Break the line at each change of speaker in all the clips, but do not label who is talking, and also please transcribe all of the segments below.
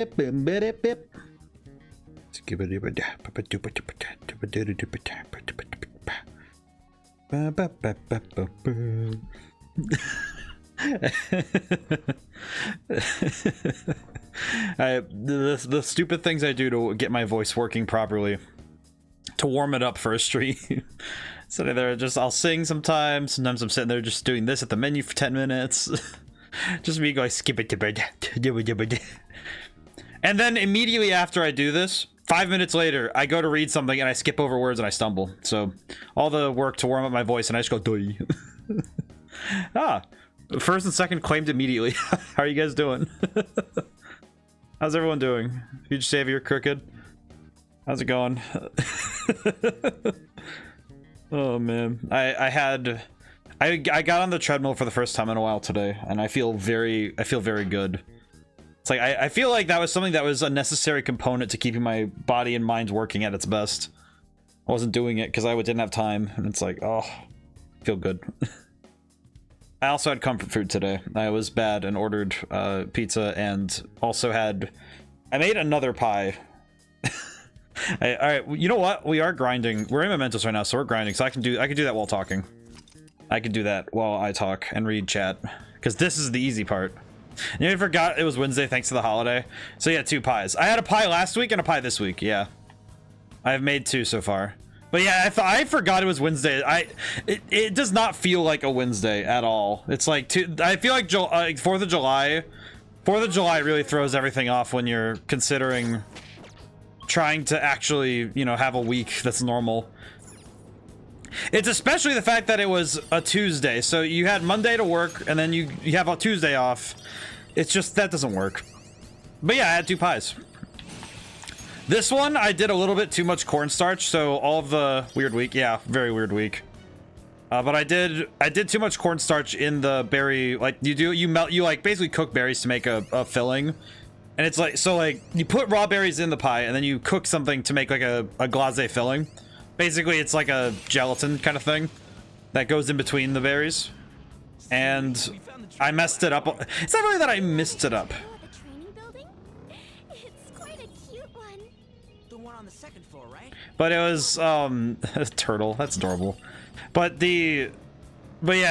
The stupid things I do to get my voice working properly, to warm it up for a stream. Sitting there, I'll sing sometimes. Sometimes I'm sitting there just doing this at the menu for 10 minutes. Just me going skip it. And then immediately after I do this, 5 minutes later, I go to read something and I skip over words and I stumble. So all the work to warm up my voice and I just go doy. First and second claimed immediately. How are you guys doing? How's everyone doing? Huge Savior, Crooked. How's it going? Oh man, I got on the treadmill for the first time in a while today, and I feel very good. It's like I feel like that was something that was a necessary component to keeping my body and mind working at its best. I wasn't doing it because I didn't have time, and it's like, oh, I feel good. I also had comfort food today. I was bad and ordered pizza, and also I made another pie. All right, you know what? We are grinding. We're in Mementos right now, so we're grinding. So I can do that while talking. I can do that while I talk and read chat, because this is the easy part. You know, I forgot it was Wednesday thanks to the holiday. So yeah, 2 pies. I had a pie last week and a pie this week. Yeah, I've made 2 so far. But yeah, I forgot it was Wednesday. It does not feel like a Wednesday at all. It's like I feel like 4th of July. 4th of July really throws everything off when you're considering trying to actually, you know, have a week that's normal. It's especially the fact that it was a Tuesday, so you had Monday to work and then you have a Tuesday off. It's just that doesn't work. But yeah, I had 2 pies. This one I did a little bit too much cornstarch, so all of the weird week. Yeah, very weird week. But I did too much cornstarch in the berry. Like you like basically cook berries to make a filling. And it's like, so like you put raw berries in the pie and then you cook something to make like a glaze filling. Basically, it's like a gelatin kind of thing that goes in between the berries. And I messed it up. It's not really that I messed it up.
It's quite a cute one. The one on the 2nd floor, right?
But it was turtle. That's adorable. But yeah,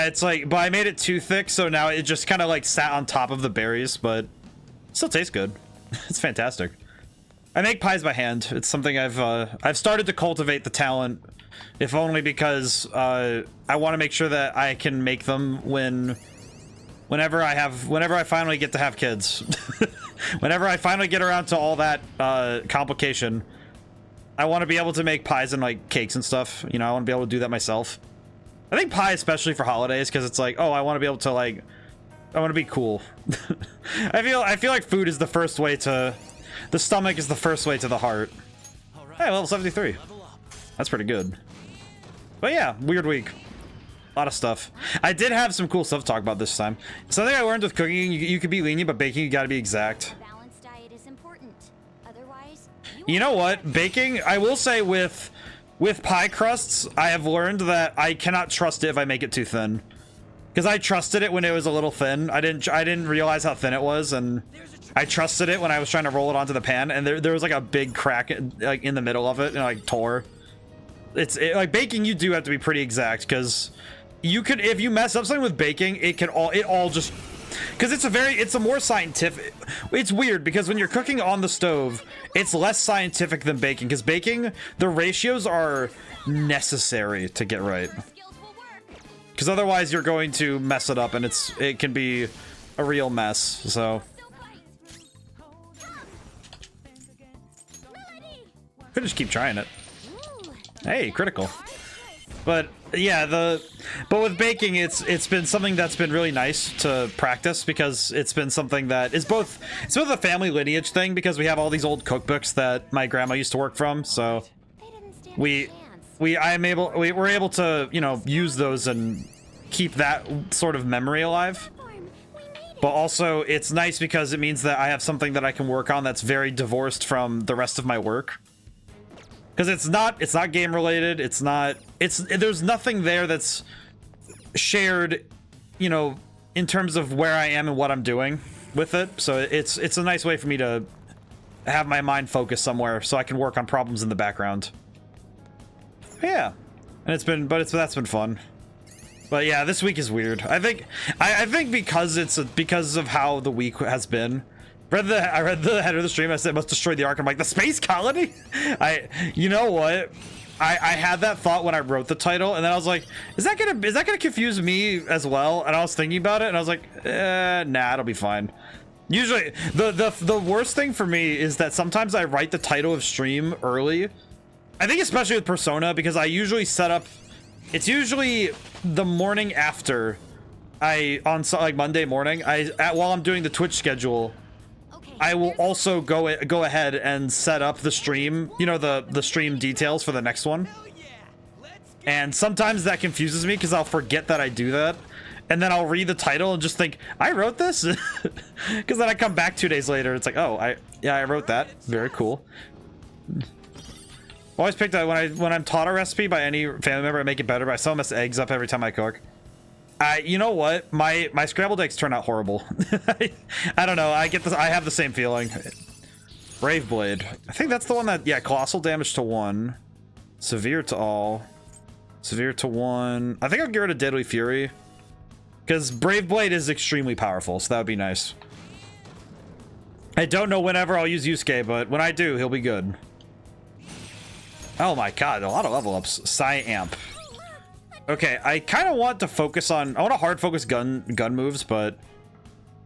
it's like, but I made it too thick, so now it just kind of like sat on top of the berries, but it still tastes good. It's fantastic. I make pies by hand. It's something I've started to cultivate the talent, if only because I want to make sure that I can make them whenever I finally get to have kids. Whenever I finally get around to all that complication, I want to be able to make pies and like cakes and stuff. You know, I want to be able to do that myself. I think pie especially for holidays, because it's like, oh, I want to be able to like, I want to be cool. I feel like food is the first way to, the stomach is the first way to the heart. Hey, level 73. That's pretty good. But yeah, weird week. A lot of stuff. I did have some cool stuff to talk about this time. Something I learned with cooking, you could be lenient, but baking, you got to be exact.
Balanced diet is important. Otherwise,
you know what? Baking, I will say with pie crusts, I have learned that I cannot trust it if I make it too thin. Because I trusted it when it was a little thin. I didn't realize how thin it was, and I trusted it when I was trying to roll it onto the pan, and there was like a big crack like in the middle of it, and like tore. Like baking, you do have to be pretty exact, because you could, if you mess up something with baking, it all just, because it's a more scientific. It's weird because when you're cooking on the stove, it's less scientific than baking, because baking, the ratios are necessary to get right. Because otherwise you're going to mess it up, and it can be a real mess. So could just keep trying it. Hey, critical. But yeah, but with baking, it's been something that's been really nice to practice, because it's been something that is both a family lineage thing, because we have all these old cookbooks that my grandma used to work from, so we're able to, you know, use those and keep that sort of memory alive. But also it's nice because it means that I have something that I can work on that's very divorced from the rest of my work. Because it's not game related. There's nothing there that's shared, you know, in terms of where I am and what I'm doing with it. So it's a nice way for me to I have my mind focused somewhere so I can work on problems in the background. Yeah, and that's been fun. But yeah, this week is weird. I think because of how the week has been. I read the header of the stream. I said it must destroy the ark. I'm like, the space colony. You know what? I had that thought when I wrote the title, and then I was like, is that gonna confuse me as well? And I was thinking about it, and I was like, nah, it'll be fine. Usually, the worst thing for me is that sometimes I write the title of stream early. I think especially with Persona, because I usually set up. It's usually the morning after on like Monday morning. While I'm doing the Twitch schedule, I will also go ahead and set up the stream, you know, the stream details for the next one. And sometimes that confuses me because I'll forget that I do that. And then I'll read the title and just think, I wrote this? Because then I come back 2 days later. It's like, oh, I wrote that. Very cool. Always pick that when I'm taught a recipe by any family member, I make it better, but I still mess eggs up every time I cook. You know what? My scrambled eggs turn out horrible. I don't know. I have the same feeling. Brave Blade. I think that's the one that, yeah, colossal damage to 1. Severe to all. Severe to 1. I think I'll get rid of Deadly Fury. Because Brave Blade is extremely powerful, so that would be nice. I don't know whenever I'll use Yusuke, but when I do, he'll be good. Oh my god, a lot of level ups. Psy Amp. Okay, I kind of want to focus on... I want to hard focus gun moves, but...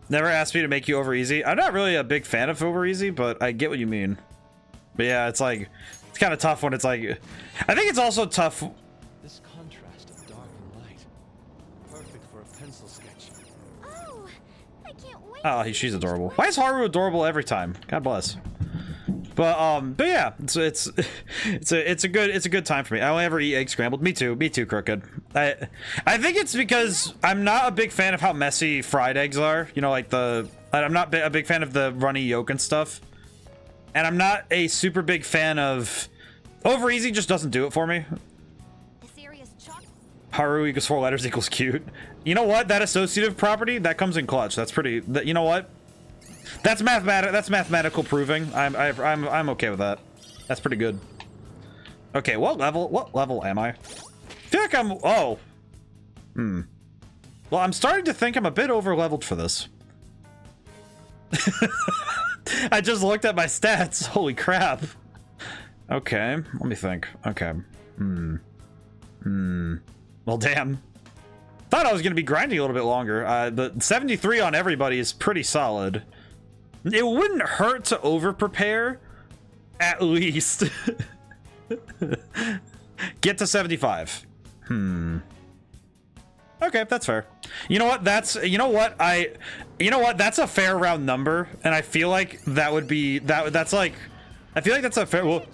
Never asked me to make you over easy. I'm not really a big fan of over easy, but I get what you mean. But yeah, it's like... It's kind of tough when it's like... I think it's also tough...
This contrast of dark and light. Perfect for a pencil sketch.
Oh, I can't wait.
Oh, she's adorable. Why is Haru adorable every time? God bless. But yeah, it's a good time for me. I only ever eat egg scrambled. Me too, Crooked. I think it's because I'm not a big fan of how messy fried eggs are. You know, like I'm not a big fan of the runny yolk and stuff. And I'm not a super big fan of over easy. Just doesn't do it for me. Haru equals 4 letters equals cute. You know what? That associative property that comes in clutch. That's pretty. You know what? That's mathematical proving. I'm okay with that. That's pretty good. Okay, what level am I? I feel like I'm... Oh. Well, I'm starting to think I'm a bit over leveled for this. I just looked at my stats. Holy crap. Okay, let me think. Okay. Well, damn. Thought I was gonna be grinding a little bit longer. But 73 on everybody is pretty solid. It wouldn't hurt to over prepare, at least. Get to 75. Okay, that's fair. You know what? That's a fair round number, and I feel like that would be that's like, I feel like that's a fair. Well,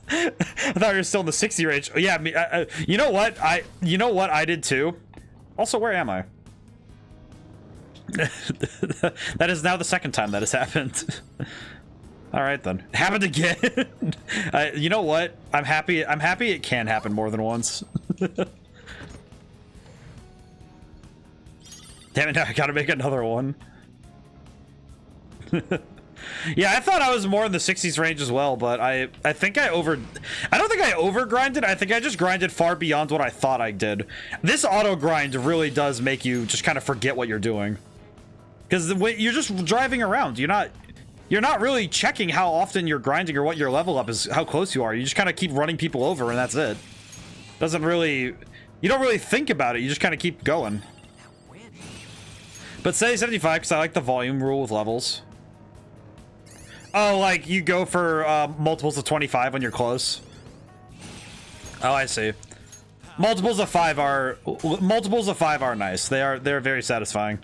I thought you were still in the 60 range. Yeah, you know what? I did too. Also, where am I? That is now the second time that has happened. All right then, it happened again. You know what? I'm happy it can happen more than once. Damn it! Now I gotta make another one. Yeah, I thought I was more in the 60s range as well, but I think I don't think I over grinded. I think I just grinded far beyond what I thought I did. This auto grind really does make you just kind of forget what you're doing, because you're just driving around. You're not really checking how often you're grinding or what your level up is, how close you are. You just kind of keep running people over, and that's it. You don't really think about it. You just kind of keep going. But say 75 because I like the volume rule with levels. Oh, like you go for multiples of 25 when you're close. Oh, I see. Multiples of 5 are nice. They're very satisfying.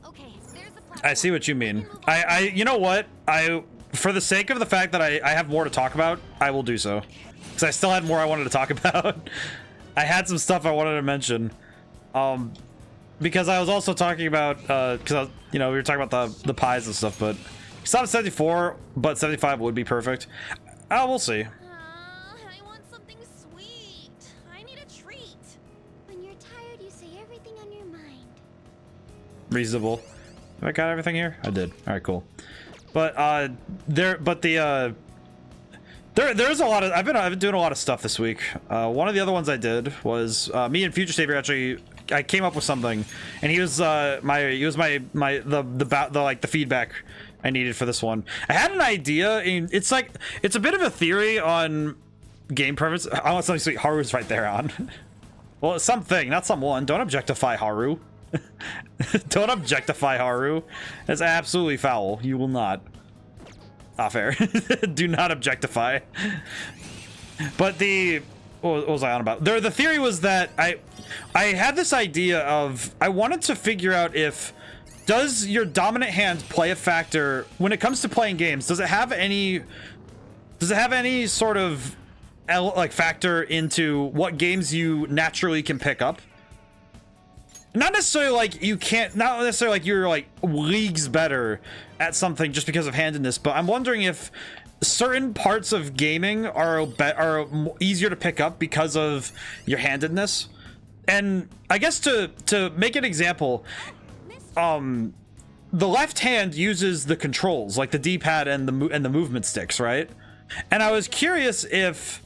Okay,
I see what you mean. You know what? For the sake of the fact that I have more to talk about, I will do so. Because I still had more I wanted to talk about. I had some stuff I wanted to mention. Because I was also talking about, because we were talking about the pies and stuff, but it's not 74, but 75 would be perfect. We'll see.
I want something sweet. I need a treat. When you're tired, you say everything on your mind.
Reasonable. Have I got everything here? I did. All right, cool. But there's a lot of I've been doing a lot of stuff this week. One of the other ones I did was me and Future Savior actually. I came up with something, and he was the feedback I needed for this one. I had an idea, and it's a bit of a theory on game preference. I want something sweet. Haru's right there on. Well, it's something, not someone. Don't objectify Haru. Don't objectify Haru. That's absolutely foul. You will not. Ah, fair. Do not objectify. But what was I on about? The theory was that I had this idea of I wanted to figure out if does your dominant hand play a factor when it comes to playing games? Does it have any sort of factor into what games you naturally can pick up? Not necessarily like you can't, not necessarily like you're like leagues better at something just because of handedness, but I'm wondering if certain parts of gaming are easier to pick up because of your handedness. And I guess to make an example, the left hand uses the controls like the D-pad and the movement sticks, right? And I was curious if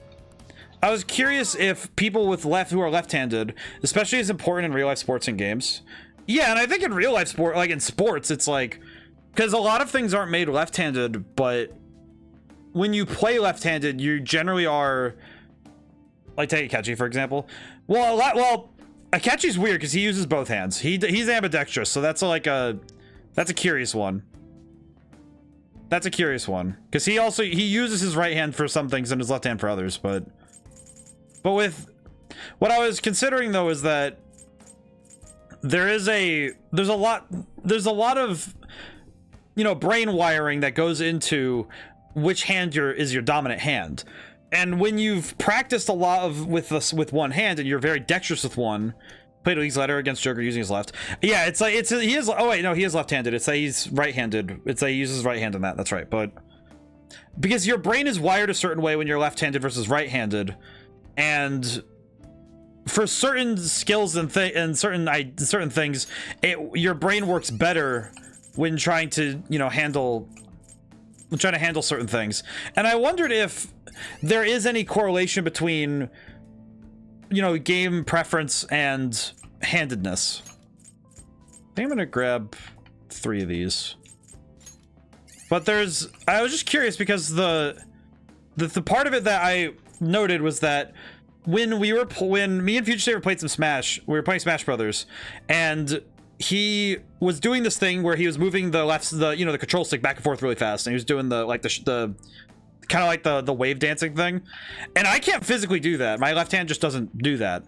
people with who are left-handed, especially as important in real life sports and games. Yeah, and I think in real life sport, like in sports, it's like because a lot of things aren't made left-handed, but when you play left-handed, you generally are like take Akechi for example. Well, Akechi's weird because he uses both hands. He's ambidextrous, so that's a curious one. That's a curious one because he uses his right hand for some things and his left hand for others, but with what I was considering though is that there's a lot of brain wiring that goes into which hand is your dominant hand. And when you've practiced a lot with one hand and you're very dexterous with one, played League's Letter against Joker using his left. Yeah, he is left-handed. It's that he's right-handed. It's that he uses his right hand in that. That's right. But because your brain is wired a certain way when you're left-handed versus right-handed, and for certain skills and certain things, your brain works better when trying to handle certain things. And I wondered if there is any correlation between game preference and handedness. I think I'm gonna grab 3 of these. But I was just curious because the part of it that I noted was that when me and Future Saver played some Smash, we were playing Smash Brothers, and he was doing this thing where he was moving the control stick back and forth really fast, and he was doing the kind of like the wave dancing thing, and I can't physically do that. My left hand just doesn't do that.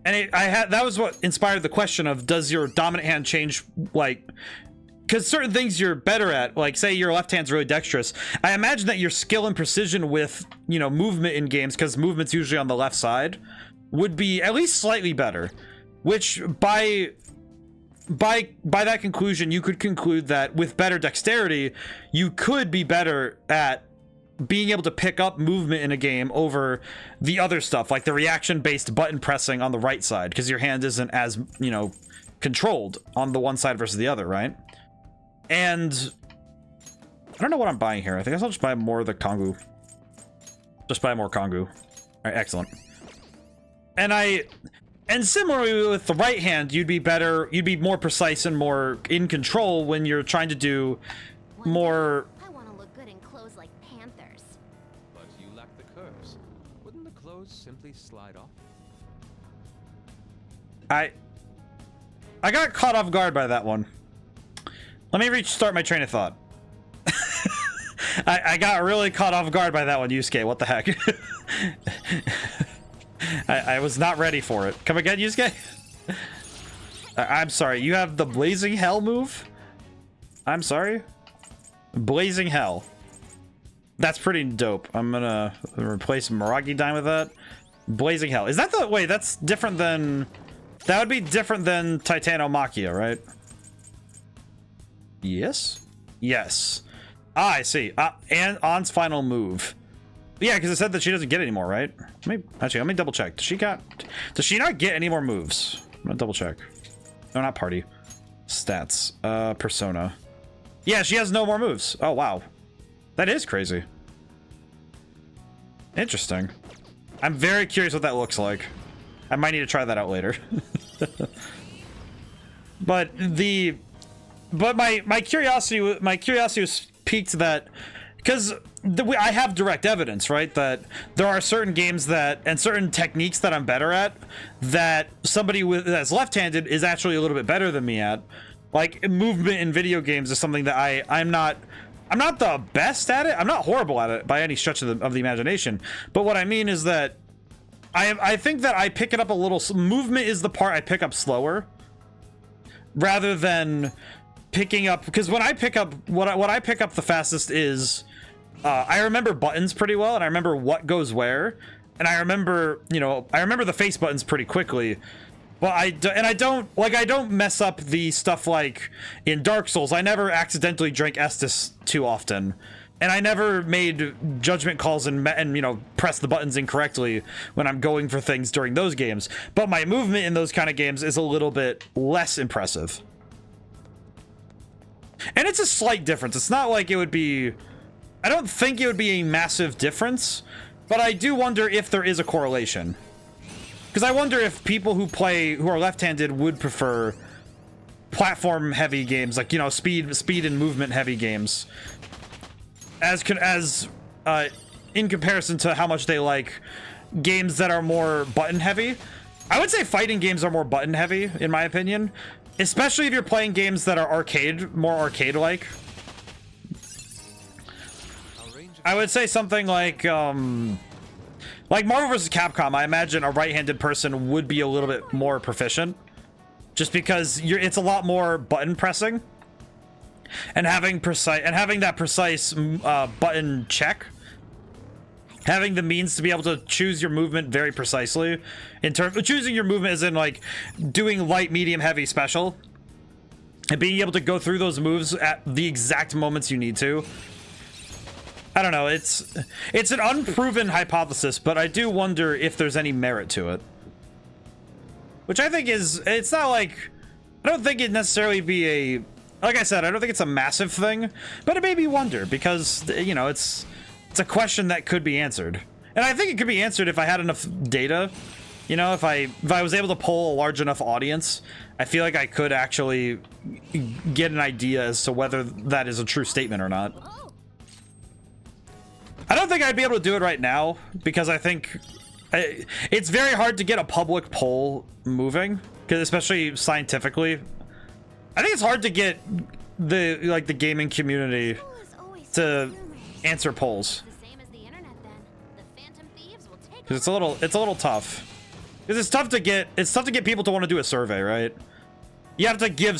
And that was what inspired the question of does your dominant hand change, like, because certain things you're better at, like say your left hand's really dexterous. I imagine that your skill and precision with movement in games, because movement's usually on the left side, would be at least slightly better. Which by that conclusion, you could conclude that with better dexterity, you could be better at being able to pick up movement in a game over the other stuff, like the reaction-based button pressing on the right side, because your hand isn't as, controlled on the one side versus the other, right? And I don't know what I'm buying here. I think I'll just buy more of the Kongu. Just buy more Kongu. All right, excellent. And similarly with the right hand, you'd be more precise and more in control when you're trying to do more.
I want to look good in clothes like Panthers.
But you lack the curves. Wouldn't the clothes simply slide off?
I got caught off guard by that one. Let me restart my train of thought. I got really caught off guard by that one, Yusuke. What the heck? I was not ready for it. Come again, Yusuke? I'm sorry. You have the Blazing Hell move? I'm sorry? Blazing Hell. That's pretty dope. I'm gonna replace Miragi Dime with that. Blazing Hell. Is that the... Wait, that's different than... That would be different than Titanomachia, right? Yes? Yes. Ah, I see. And On's final move. Yeah, because it said that she doesn't get any more, right? Let me double check. Does she not get any more moves? I'm gonna double check. No, not party. stats. Persona. Yeah, she has no more moves. Oh, wow. That is crazy. Interesting. I'm very curious what that looks like. I might need to try that out later. But my curiosity was piqued that because I have direct evidence, right, that there are certain games that and certain techniques that I'm better at that somebody that's left-handed is actually a little bit better than me at. Like movement in video games is something that I'm not the best at it. I'm not horrible at it by any stretch of the imagination. But what I mean is that I think that I pick it up a little. Movement is the part I pick up slower, rather than picking up, because when I pick up what I pick up the fastest is I remember buttons pretty well, and I remember what goes where, and I remember the face buttons pretty quickly. But I don't mess up the stuff like in Dark Souls. I never accidentally drank Estus too often. And I never made judgment calls and press the buttons incorrectly when I'm going for things during those games. But my movement in those kind of games is a little bit less impressive. And it's a slight difference. It's not like it would be... I don't think it would be a massive difference, but I do wonder if there is a correlation. Because I wonder if people who are left-handed would prefer platform-heavy games, like, speed and movement-heavy games, in comparison to how much they like games that are more button-heavy. I would say fighting games are more button-heavy, in my opinion, especially if you're playing games that are more arcade-like. I would say something like Marvel vs. Capcom. I imagine a right-handed person would be a little bit more proficient, just because it's a lot more button pressing, and having that precise button check, having the means to be able to choose your movement very precisely. In terms of choosing your movement, as in like doing light, medium, heavy, special, and being able to go through those moves at the exact moments you need to. I don't know, it's an unproven hypothesis, but I do wonder if there's any merit to it. Which I think it's not like, I don't think it'd necessarily be like I said, I don't think it's a massive thing, but it made me wonder, because, it's a question that could be answered. And I think it could be answered if I had enough data. If I was able to poll a large enough audience, I feel like I could actually get an idea as to whether that is a true statement or not. I don't think I'd be able to do it right now, because I think it's very hard to get a public poll moving, because especially scientifically, I think it's hard to get the gaming community to answer polls, because it's a little tough. Because it's tough to get people to want to do a survey, right? You have to have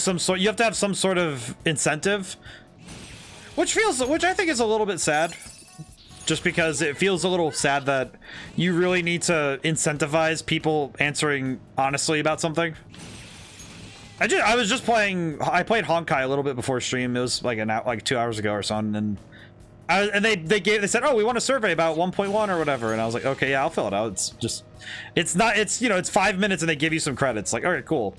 some sort of incentive, which I think is a little bit sad. Just because it feels a little sad that you really need to incentivize people answering honestly about something. I played Honkai a little bit before stream. It was like 2 hours ago or something, and they said, oh, we want a survey about 1.1 or whatever, and I was like, okay, yeah, I'll fill it out. It's 5 minutes and they give you some credits. Like, all right, cool.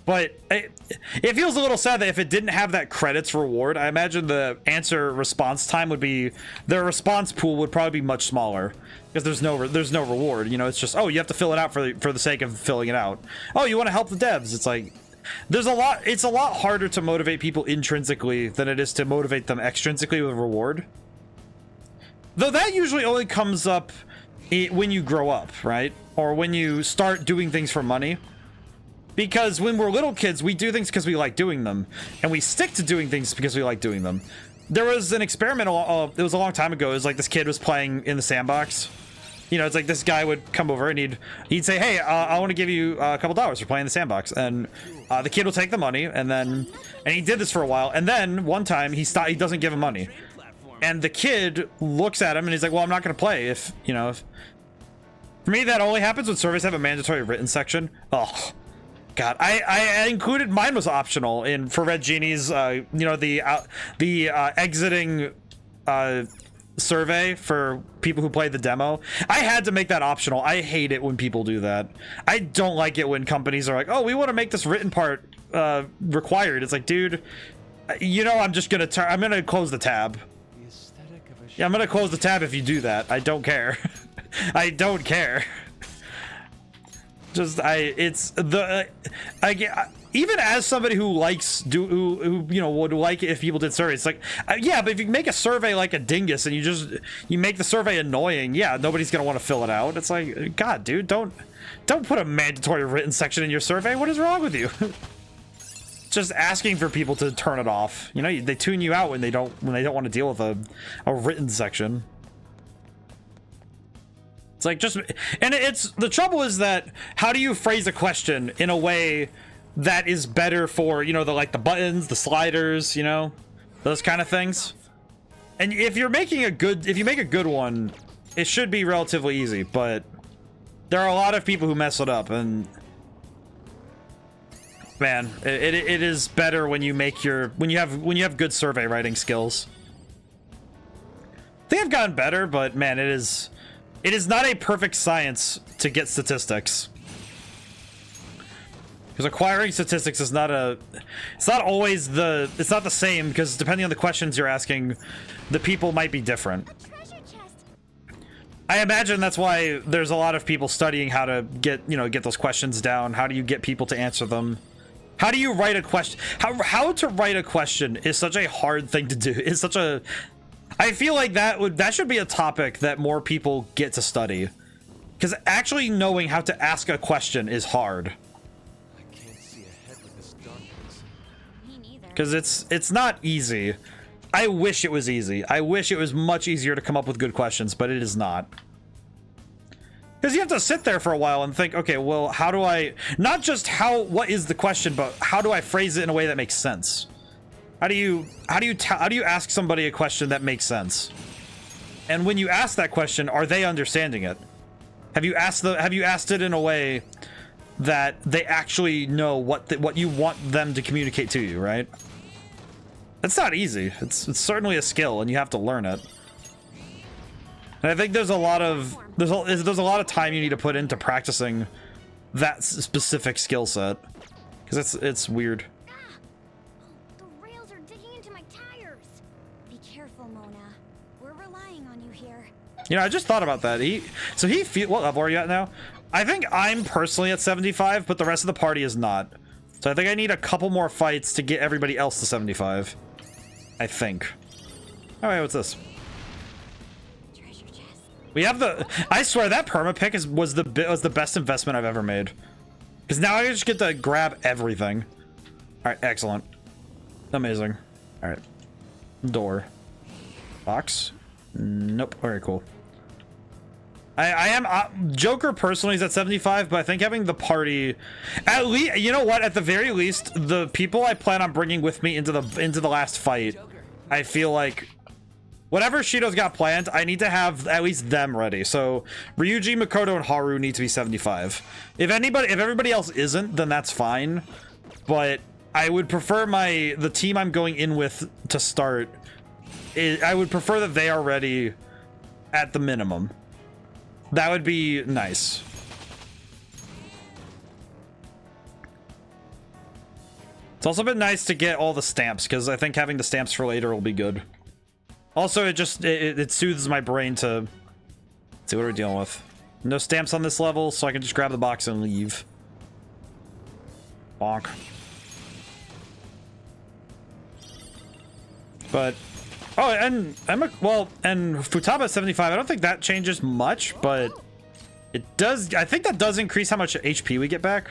But it feels a little sad that if it didn't have that credits reward, I imagine the answer response time would be, their response pool would probably be much smaller, because there's no reward. It's just, oh, you have to fill it out for the sake of filling it out. Oh, you want to help the devs? It's like it's a lot harder to motivate people intrinsically than it is to motivate them extrinsically with a reward. Though that usually only comes up when you grow up, right? Or when you start doing things for money. Because when we're little kids, we do things because we like doing them, and we stick to doing things because we like doing them. There was an experiment, it was a long time ago. It was like this kid was playing in the sandbox. It's like this guy would come over and he'd say, hey, I want to give you a couple dollars for playing in the sandbox. And the kid will take the money, and he did this for a while. And then one time he doesn't give him money. And the kid looks at him and he's like, well, I'm not going to play if. For me, that only happens when surveys have a mandatory written section. Oh. God, I included, mine was optional for Red Genie's, the exiting survey for people who played the demo. I had to make that optional. I hate it when people do that. I don't like it when companies are like, oh, we want to make this written part required. It's like, dude, you know, I'm gonna close the tab.
The aesthetic of a
Yeah, I'm gonna close the tab if you do that. I don't care. I don't care. Just even as somebody who likes who you know would like it if people did surveys. It's like yeah, but if you make a survey like a dingus and you make the survey annoying, yeah, nobody's gonna want to fill it out. It's like, God, dude, don't put a mandatory written section in your survey. What is wrong with you? Just asking for people to turn it off. You know, they tune you out when they don't want to deal with a written section. It's like and it's the trouble is that how do you phrase a question in a way that is better for, you know, the buttons, the sliders, you know, those kind of things. And if you make a good one, it should be relatively easy, but there are a lot of people who mess it up, and man, it is better when you have good survey writing skills. They have gotten better, but man, it is not a perfect science to get statistics. Because acquiring statistics is not always it's not the same, because depending on the questions you're asking, the people might be different. I imagine that's why there's a lot of people studying how to get those questions down. How do you get people to answer them? How do you write a question? How to write a question is such a hard thing to do. I feel like that should be a topic that more people get to study. Because actually knowing how to ask a question is hard. Because it's not easy. I wish it was easy. I wish it was much easier to come up with good questions, but it is not. Because you have to sit there for a while and think, okay, well, how do I, not just what is the question, but how do I phrase it in a way that makes sense? How do you ask somebody a question that makes sense? And when you ask that question, are they understanding it? Have you asked it in a way that they actually know what you want them to communicate to you, right? It's not easy. It's certainly a skill, and you have to learn it. And I think there's a lot of time you need to put into practicing that specific skill set, because it's weird.
The rails are digging into my tires. Be careful, Mona. We're relying on you here.
You know, I just thought about that. What level are you at now? I think I'm personally at 75, but the rest of the party is not. So I think I need a couple more fights to get everybody else to 75. I think. All right, what's this?
Treasure chest.
We have I swear that perma pick was the best investment I've ever made. Because now I just get to grab everything. All right, excellent, amazing. All right, door, box. Nope. Very cool. I am Joker personally is at 75, but I think having the party, at least, you know what, at the very least, the people I plan on bringing with me into the last fight, I feel like whatever Shido's got planned, I need to have at least them ready. So Ryuji, Makoto, and Haru need to be 75. If everybody else isn't, then that's fine. But I would prefer the team I'm going in with to start. I would prefer that they are ready at the minimum. That would be nice. It's also been nice to get all the stamps, because I think having the stamps for later will be good. Also, it soothes my brain to see what we're dealing with. No stamps on this level, so I can just grab the box and leave. Bonk. But oh, and and Futaba 75. I don't think that changes much, but it does. I think that does increase how much HP we get back.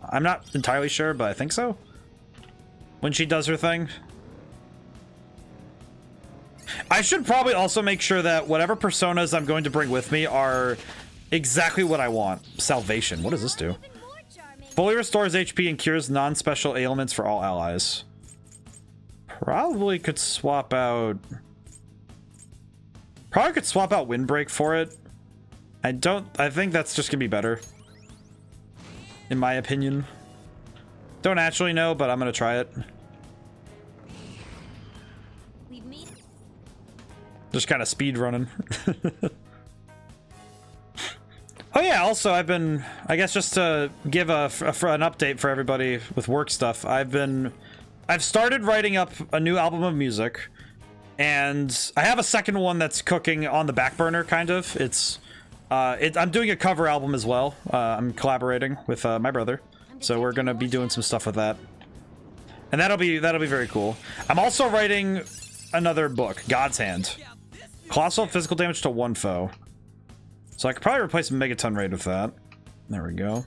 I'm not entirely sure, but I think so. When she does her thing. I should probably also make sure that whatever personas I'm going to bring with me are exactly what I want. Salvation. What does this do? Fully restores HP and cures non-special ailments for all allies. Probably could swap out Windbreak for it. I think that's just gonna be better, in my opinion. Don't actually know, but I'm gonna try it. Just kind of speed running. Oh yeah, yeah, also I've been, I guess just to give an update for everybody with work stuff, I've started writing up a new album of music, and I have a second one that's cooking on the back burner, kind of. I'm doing a cover album as well. I'm collaborating with my brother, so we're gonna be doing some stuff with that, and that'll be very cool. I'm also writing another book, God's Hand. Colossal physical damage to one foe. So I could probably replace Megaton Raid with that. There we go.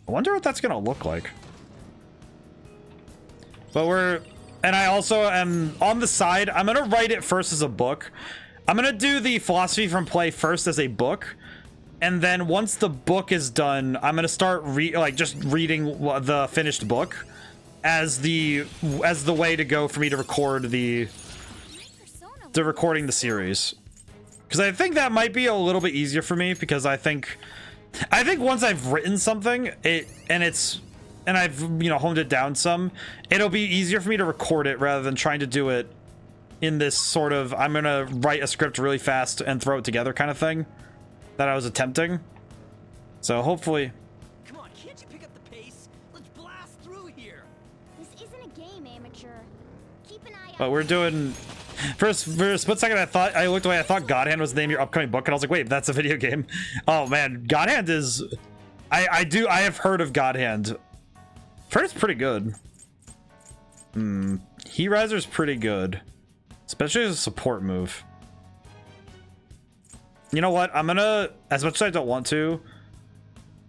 I wonder what that's gonna look like. But and I also am on the side. I'm gonna write it first as a book. I'm gonna do the philosophy from play first as a book, and then once the book is done, I'm gonna start just reading the finished book as the way to go for me to record recording the series. Because I think that might be a little bit easier for me, because I think once I've written something, and I've honed it down some, it'll be easier for me to record it rather than trying to do it in this sort of I'm gonna write a script really fast and throw it together kind of thing that I was attempting. So hopefully.
Come on, can't you pick up the pace? Let's blast through here.
This isn't a game, amateur. Keep an eye out.
But we're doing. For a split second, I looked away. I thought God Hand was the name of your upcoming book, and I was like, "Wait, that's a video game." Oh man, God Hand is. I have heard of God Hand. First, pretty good. Heat Riser's pretty good, especially as a support move. You know what? I'm gonna, as much as I don't want to,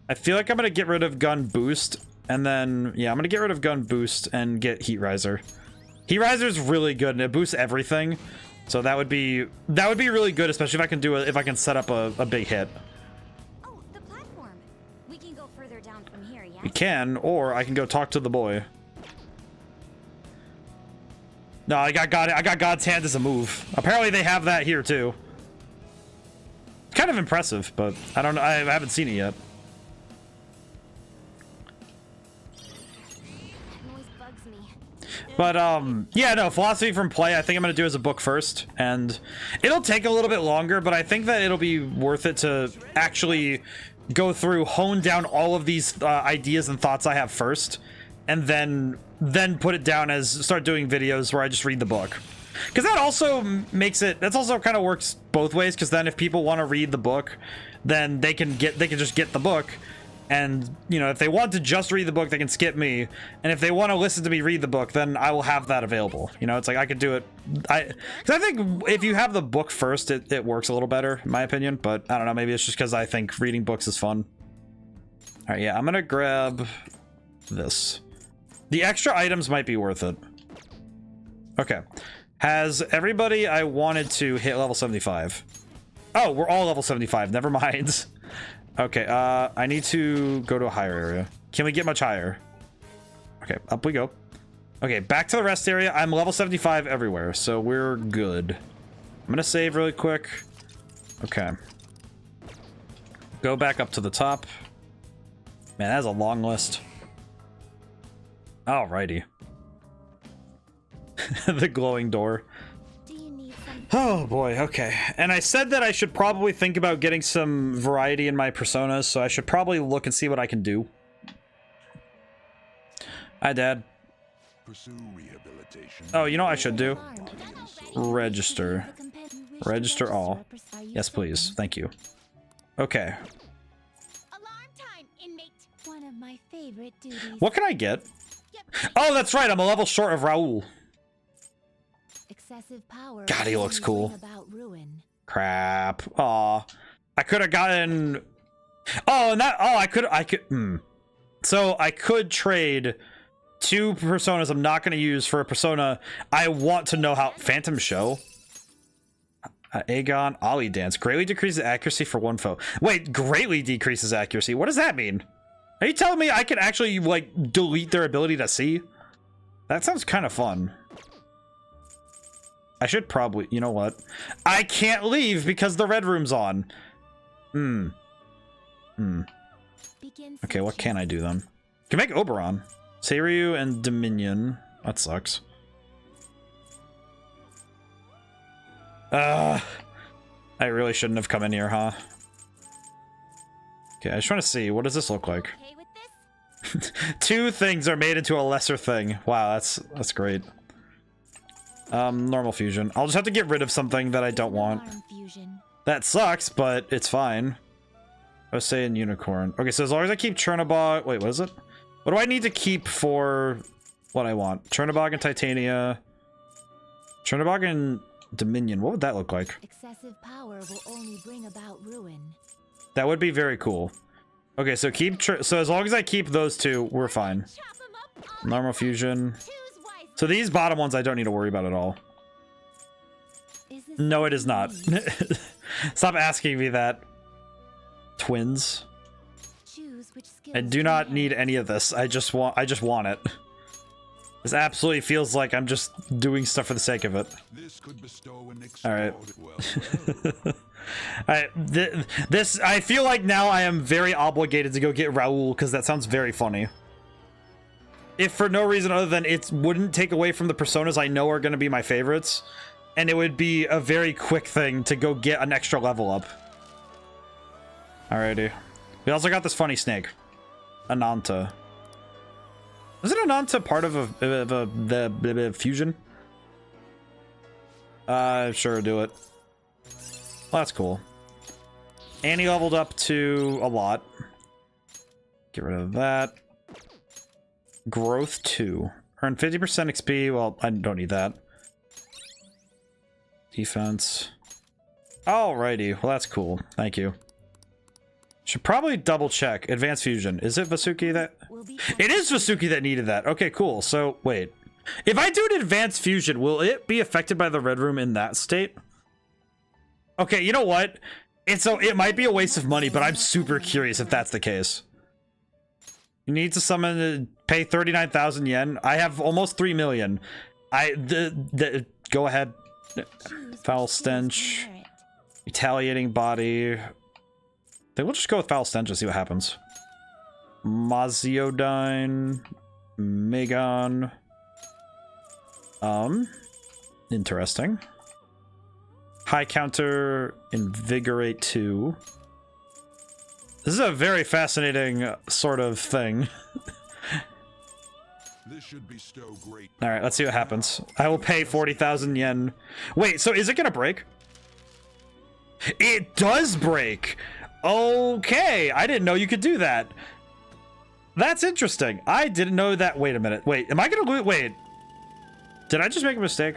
I feel like I'm gonna get rid of Gun Boost, and then yeah, I'm gonna get rid of Gun Boost and get Heat Riser. Heat Riser's really good, and it boosts everything, so that would be really good, especially if I can set up a big hit.
Oh, the platform. We can go further down from here, yeah?
We can, or I can go talk to the boy. No, I got God's Hand as a move. Apparently they have that here too. Kind of impressive, but I don't know. I haven't seen it yet. But yeah, no, philosophy from play, I think I'm gonna do as a book first, and it'll take a little bit longer, but I think that it'll be worth it to actually go through, hone down all of these ideas and thoughts I have first, and then put it down as start doing videos where I just read the book. Because that also that's also kind of works both ways, because then if people want to read the book, then they can just get the book. And, if they want to just read the book, they can skip me. And if they want to listen to me read the book, then I will have that available. It's like I could do it. Because I think if you have the book first, it works a little better, in my opinion. But I don't know. Maybe it's just because I think reading books is fun. All right, yeah, I'm going to grab this. The extra items might be worth it. Okay. Has everybody I wanted to hit level 75? Oh, we're all level 75. Never mind. Okay, I need to go to a higher area. Can we get much higher? Okay, up we go. Okay, back to the rest area. I'm level 75 everywhere, so we're good. I'm gonna save really quick. Okay. Go back up to the top. Man, that's a long list. Alrighty. The glowing door. Oh boy, okay. And I said that I should probably think about getting some variety in my personas, so I should probably look and see what I can do. Hi, Dad.
Pursue rehabilitation.
Oh, you know what I should do? Register. Register all. Yes, please. Thank you. Okay.
Alarm time, inmate. One of my favorite duties.
What can I get? Oh, that's right. I'm a level short of Raoul.
Excessive power.
God, he looks cool.
About ruin.
Crap. Aw. I could have gotten... Oh, and that... Oh, I could... So, I could trade 2 personas I'm not going to use for a persona I want to know how... Phantom Show? Aegon, Ollie Dance. Greatly decreases accuracy for one foe. Wait, greatly decreases accuracy? What does that mean? Are you telling me I can actually, like, delete their ability to see? That sounds kind of fun. I should probably... You know what? I can't leave because the red room's on. Okay, what can I do then? Can make Oberon. Seiryu and Dominion. That sucks. I really shouldn't have come in here, huh? Okay, I just want to see, what does this look like?
Okay with this?
Two things are made into a lesser thing. Wow, that's great. Normal fusion. I'll just have to get rid of something that I don't want.
Arm fusion.
That sucks, but it's fine. I was saying unicorn. Okay, so as long as I keep Chernobog... Wait, what is it? What do I need to keep for what I want? Chernobog and Titania. Chernobog and Dominion. What would that look like?
Excessive power will only bring about ruin.
That would be very cool. Okay, so so as long as I keep those two, we're fine.
Chop 'em up all
Normal
the
fusion.
time. Choose wisely.
So these bottom ones I don't need to worry about at all.
Is this
No, it is not.
something you
Stop asking me that. Twins.
choose which skills
I do
to
not
enhance.
need any of this. I just want it. This absolutely feels like I'm just doing stuff for the sake of it.
This could bestow an
Alright.
well.
This I feel like now I am very obligated to go get Raoul because that sounds very funny. If for no reason other than it wouldn't take away from the personas I know are going to be my favorites, and it would be a very quick thing to go get an extra level up. Alrighty. We also got this funny snake. Ananta. Wasn't Ananta part of the fusion? Sure, do it. Well, that's cool. Annie leveled up to a lot. Get rid of that. Growth 2. Earn 50% XP. Well, I don't need that. Defense. Alrighty. Well, that's cool. Thank you. Should probably double check. Advanced fusion. Is it Vasuki that...
Will be
It is Vasuki that needed that. Okay, cool. So, wait. If I do an advanced fusion, will it be affected by the red room in that state? Okay, you know what? It might be a waste of money, but I'm super curious if that's the case. You need to summon to pay 39,000 yen. I have almost 3 million. Go ahead.
choose
Foul
which skills to
stench.
inherit.
Retaliating body. I think we'll just go with foul stench and see what happens. Maziodine. Megon. Interesting. High counter, invigorate 2. This is a very fascinating sort of thing.
This should bestow great.
All right, let's see what happens. I will pay 40,000 yen. Wait, so is it gonna break? It does break. Okay, I didn't know you could do that. That's interesting. I didn't know that. Wait a minute. Wait, am I gonna lose? Wait. Did I just make a mistake?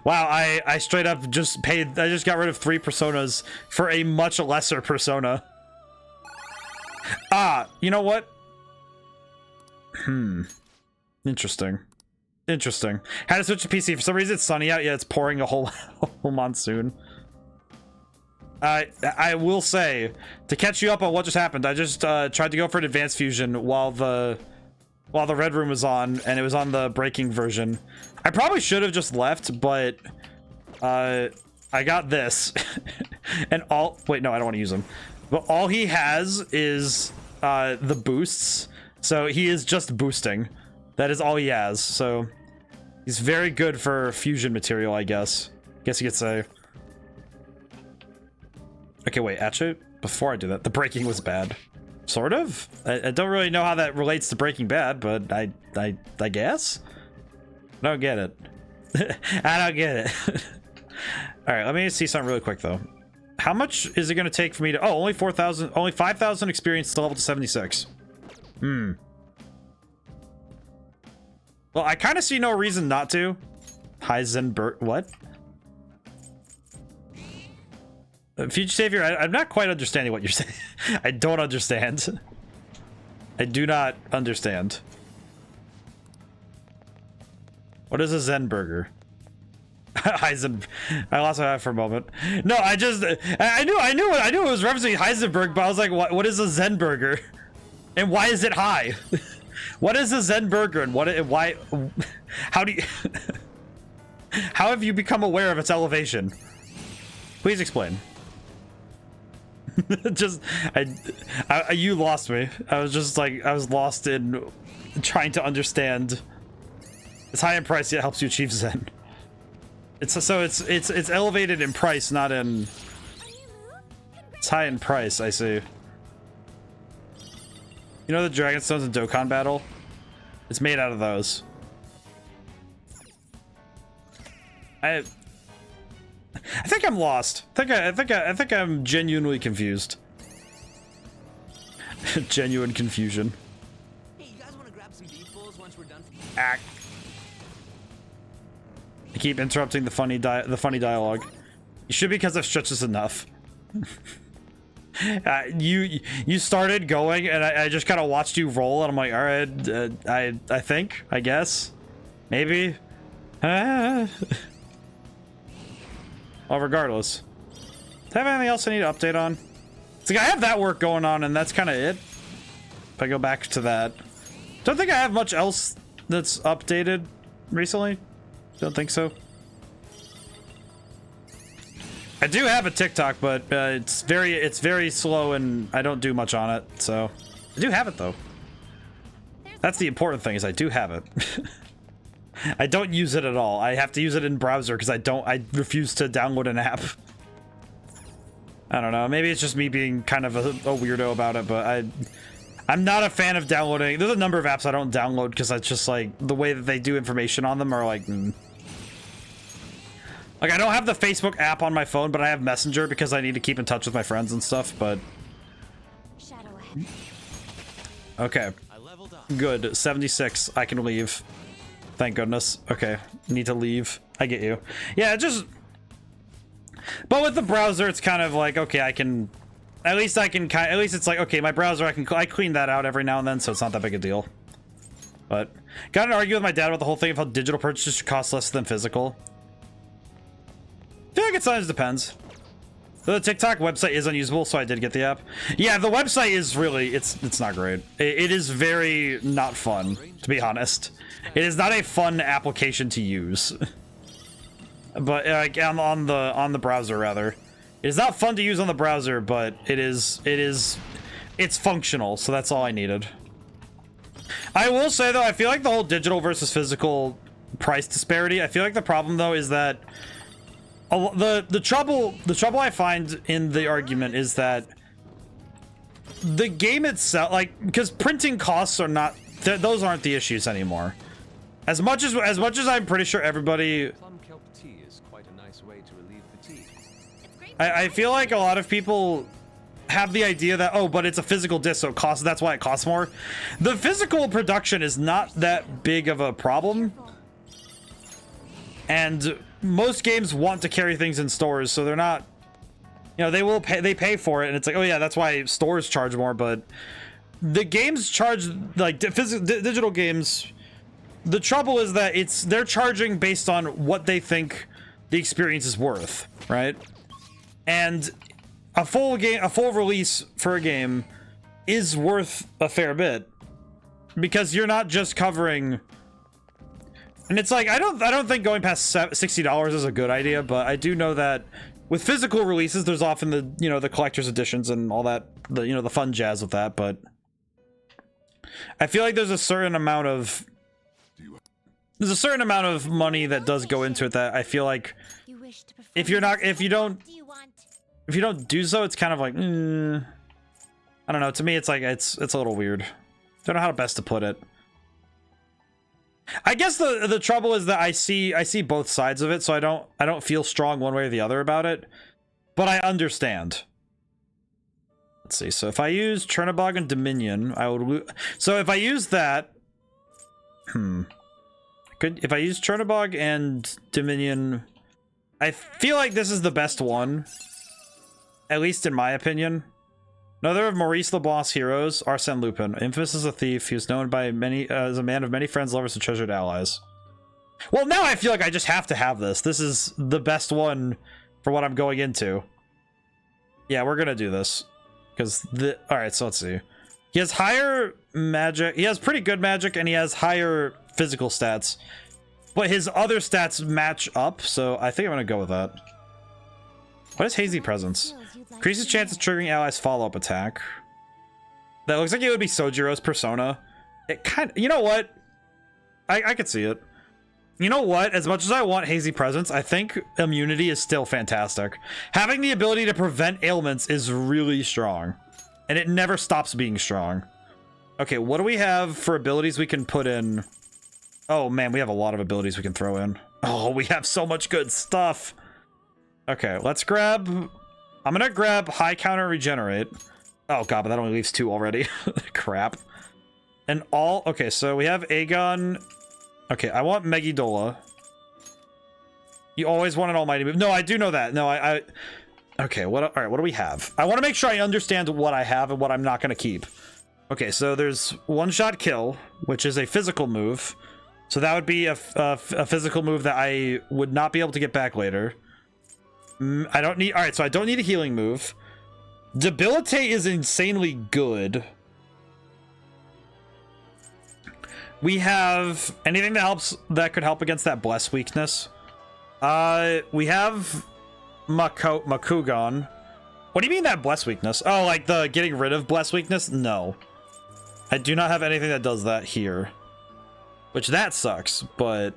Wow, I straight up just paid. I just got rid of 3 personas for a much lesser persona. Ah, you know what? Interesting. Interesting. Had to switch to PC. For some reason, it's sunny out. Yeah, it's pouring a whole monsoon. I will say, to catch you up on what just happened, I just tried to go for an advanced fusion while the red room was on, and it was on the breaking version. I probably should have just left, but I got this. And wait, no, I don't want to use him. But all he has is the boosts, so he is just boosting. That is all he has, so he's very good for fusion material, I guess. Guess you could say. Okay, wait, actually, before I do that, the breaking was bad. Sort of? I don't really know how that relates to Breaking Bad, but I guess? I don't get it. I don't get it. Alright, let me see something really quick, though. How much is it going to take for me to... Oh, only 4,000... Only 5,000 experience to level to 76. Well, I kind of see no reason not to. Heisenberg... What? Future Savior, I'm not quite understanding what you're saying. I don't understand. I do not understand. What is a Zen burger? I lost my eye for a moment. No, I knew it was referencing Heisenberg, but I was like, what is a Zen burger? And why is it high? What is a Zen burger and why how do you how have you become aware of its elevation? Please explain. Just you lost me. I was just like, I was lost in trying to understand. It's high in price, yet helps you achieve Zen. It's elevated in price, not in.
A new move?
It's high in price. I see. You know the Dragon Stones in Dokkan Battle? It's made out of those. I think I'm lost. I think I'm genuinely confused. Genuine confusion.
Hey, you guys want to grab some beef bowls once we're done?
Act. I keep interrupting the funny dialogue. You should, because I've stretched this enough. You started going, and I just kind of watched you roll, and I'm like, all right, I think, I guess, maybe. Well, regardless. Do I have anything else I need to update on? It's like I have that work going on, and that's kind of it. If I go back to that, don't think I have much else that's updated recently. Don't think so. I do have a TikTok, but it's very slow, and I don't do much on it. So I do have it though. That's the important thing, is I do have it. I don't use it at all. I have to use it in browser because I refuse to download an app. I don't know. Maybe it's just me being kind of a weirdo about it, but I'm not a fan of downloading. There's a number of apps I don't download because it's just like the way that they do information on them are like. Like, I don't have the Facebook app on my phone, but I have Messenger because I need to keep in touch with my friends and stuff, but...
Shadow ahead.
Okay.
I leveled up.
Good. 76. I can leave. Thank goodness. Okay. Need to leave. I get you. Yeah, it just... But with the browser, it's kind of like, okay, I can... At least it's like, okay, my browser, I clean that out every now and then, so it's not that big a deal. But... Got in an argument with my dad about the whole thing of how digital purchases should cost less than physical. I feel like it sometimes depends. The TikTok website is unusable, so I did get the app. Yeah, the website is really, it's not great. It is very not fun, to be honest. It is not a fun application to use. But like on the browser rather. It is not fun to use on the browser, but it's functional, so that's all I needed. I will say though, I feel like the whole digital versus physical price disparity, I feel like the problem though is that the trouble I find in the argument is that the game itself, like, because printing costs are not those aren't the issues anymore. As much as I'm pretty sure everybody.
Plum kelp tea is quite a nice way to relieve fatigue.
I feel like a lot of people have the idea that, oh, but it's a physical disc, so that's why it costs more. The physical production is not that big of a problem, and most games want to carry things in stores, so they're not, you know, they pay for it, and it's like, oh yeah, that's why stores charge more. But the games charge, like digital games, the trouble is that they're charging based on what they think the experience is worth, right? And a full release for a game is worth a fair bit, because you're not just covering. And it's like, I don't think going past $60 is a good idea, but I do know that with physical releases, there's often the, you know, the collector's editions and all that, the fun jazz with that. But I feel like there's a certain amount of money that does go into it that I feel like if you don't do so, it's kind of like, I don't know. To me, it's like it's a little weird. Don't know how best to put it. I guess the trouble is that I see both sides of it, so I don't feel strong one way or the other about it, but I understand. Let's see. So if I use Chernobog and Dominion, I would. So if I use that, if I use Chernobog and Dominion, I feel like this is the best one, at least in my opinion. Another of Maurice LeBlanc's heroes, Arsène Lupin. Infamous as a thief, he was known by many as a man of many friends, lovers, and treasured allies. Well, now I feel like I just have to have this. This is the best one for what I'm going into. Yeah, we're gonna do this. Alright, so let's see. He has higher magic. He has pretty good magic, and he has higher physical stats. But his other stats match up, so I think I'm gonna go with that. What is Hazy Presence? Increases chance of triggering allies' follow-up attack. That looks like it would be Sojiro's persona. It kind of, you know what? I could see it. You know what? As much as I want Hazy Presence, I think immunity is still fantastic. Having the ability to prevent ailments is really strong. And it never stops being strong. Okay, what do we have for abilities we can put in? Oh man, we have a lot of abilities we can throw in. Oh, we have so much good stuff. Okay, let's grab... I'm gonna grab High Counter Regenerate. Oh god, but that only leaves 2 already. Crap. And all... Okay, so we have Aegon... Okay, I want Megidola. You always want an almighty move. No, I do know that. No, I okay, what... Alright, what do we have? I want to make sure I understand what I have and what I'm not going to keep. Okay, so there's one-shot kill, which is a physical move. So that would be a physical move that I would not be able to get back later. I don't need... Alright, so I don't need a healing move. Debilitate is insanely good. We have anything that could help against that bless weakness. We have Makugan. What do you mean that bless weakness? Oh, like the getting rid of bless weakness? No. I do not have anything that does that here. Which that sucks, but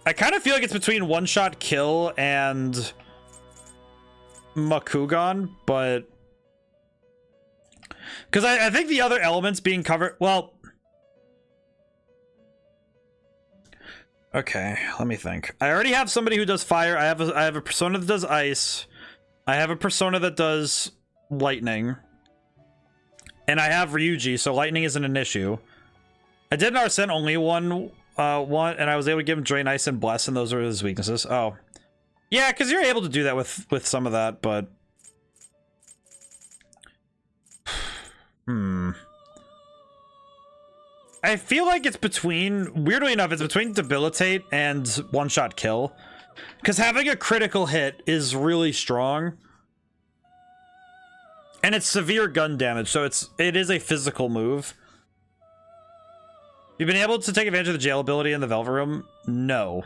I kind of feel like it's between one-shot kill and Makugan, but because I think the other elements being covered... Well... Okay, let me think. I already have somebody who does fire. I have a persona that does ice. I have a persona that does lightning. And I have Ryuji, so lightning isn't an issue. I did an Arsene only one, and I was able to give him Drain, Ice, and Bless, and those are his weaknesses. Oh. Yeah, because you're able to do that with some of that, but... I feel like it's between... Weirdly enough, it's between Debilitate and one-shot kill. Because having a critical hit is really strong. And it's severe gun damage, so it is a physical move. You've been able to take advantage of the jail ability in the Velvet Room? No.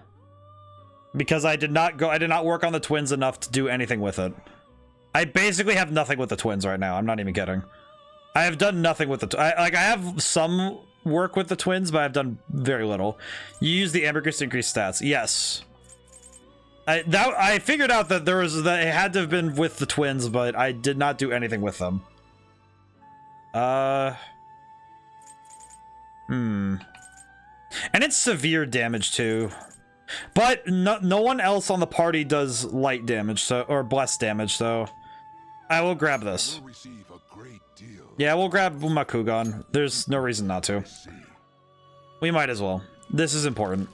Because I did not work on the twins enough to do anything with it. I basically have nothing with the twins right now. I'm not even kidding. I have done nothing with the... I have some work with the twins, but I've done very little. You use the ambergris to increase stats. Yes. I figured out that it had to have been with the twins, but I did not do anything with them. And it's severe damage too. But no one else on the party does light damage, so or bless damage, so I will grab this.
Will receive a great deal.
Yeah, we'll grab Makugan. There's no reason not to. We might as well. This is important.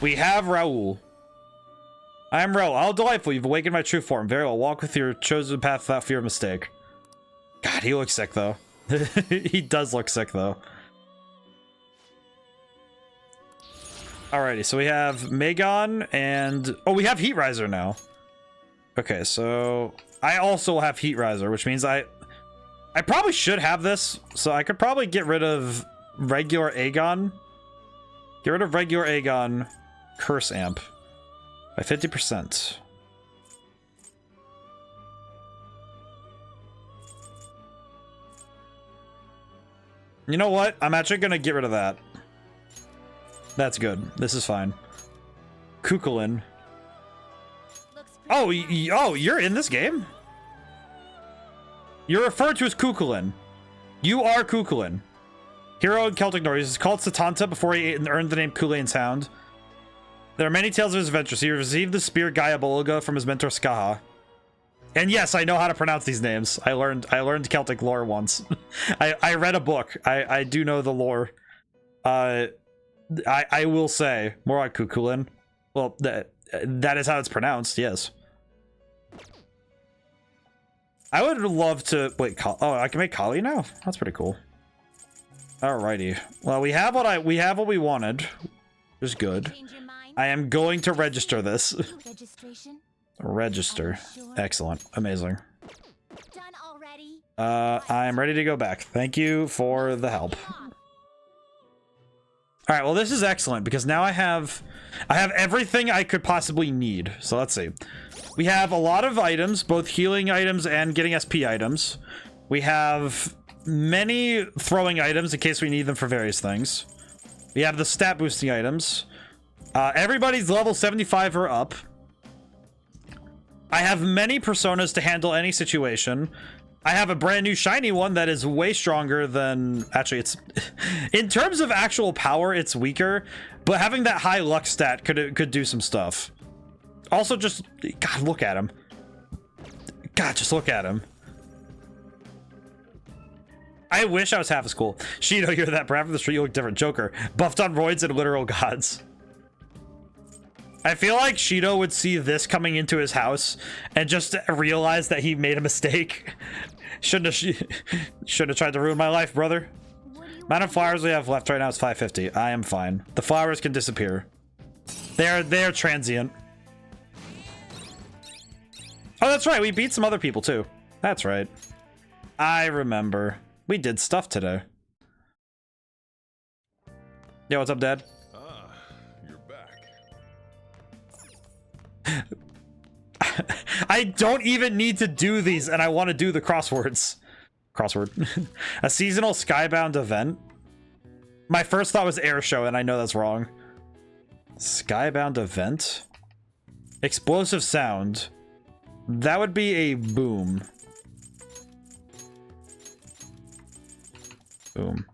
We have Raul. I am Raul. How delightful. You've awakened my true form. Very well. Walk with your chosen path without fear of mistake. God, he looks sick, though. He does look sick, though. Alrighty, so we have Megon and... Oh, we have Heat Riser now. Okay, so... I also have Heat Riser, which means I probably should have this. So I could probably get rid of regular Aegon. Get rid of regular Aegon. Curse Amp. By 50%. You know what? I'm actually gonna get rid of that. That's good. This is fine. Kukulin. Oh, you're in this game? You're referred to as Kukulin. You are Kukulin. Hero in Celtic Norse. He's called Satanta before he earned the name Kulain's Hound. There are many tales of his adventures. He received the spear Gaia Boliga from his mentor Skaha. And yes, I know how to pronounce these names. I learned Celtic lore once. I read a book. I do know the lore. I will say more like Kukulin. Well, that is how it's pronounced. Yes. I would love to wait. Oh, I can make Kali now. That's pretty cool. Alrighty. Well, we have what we wanted. Which is good. I am going to register this. Register. Excellent. Amazing. I'm ready to go back. Thank you for the help. Alright, well this is excellent because now I have everything I could possibly need. So let's see. We have a lot of items, both healing items and getting SP items. We have many throwing items in case we need them for various things. We have the stat boosting items. Everybody's level 75 or up. I have many personas to handle any situation. I have a brand new shiny one that is way stronger than... Actually, it's... In terms of actual power, it's weaker. But having that high luck stat could do some stuff. Also, just... God, look at him. God, just look at him. I wish I was half as cool. Shido, you're that brat from the street. You look different. Joker. Buffed on roids and literal gods. I feel like Shido would see this coming into his house and just realize that he made a mistake. Shouldn't have tried to ruin my life, brother. Amount of flowers we have left right now is 550. I am fine. The flowers can disappear. They're transient. Oh, that's right. We beat some other people too. That's right. I remember. We did stuff today. Yo, what's up, Dad?
Ah, you're back.
I don't even need to do these, and I want to do the crossword. A seasonal skybound event. My first thought was air show, and I know that's wrong. Skybound event? Explosive sound. That would be a boom. Boom.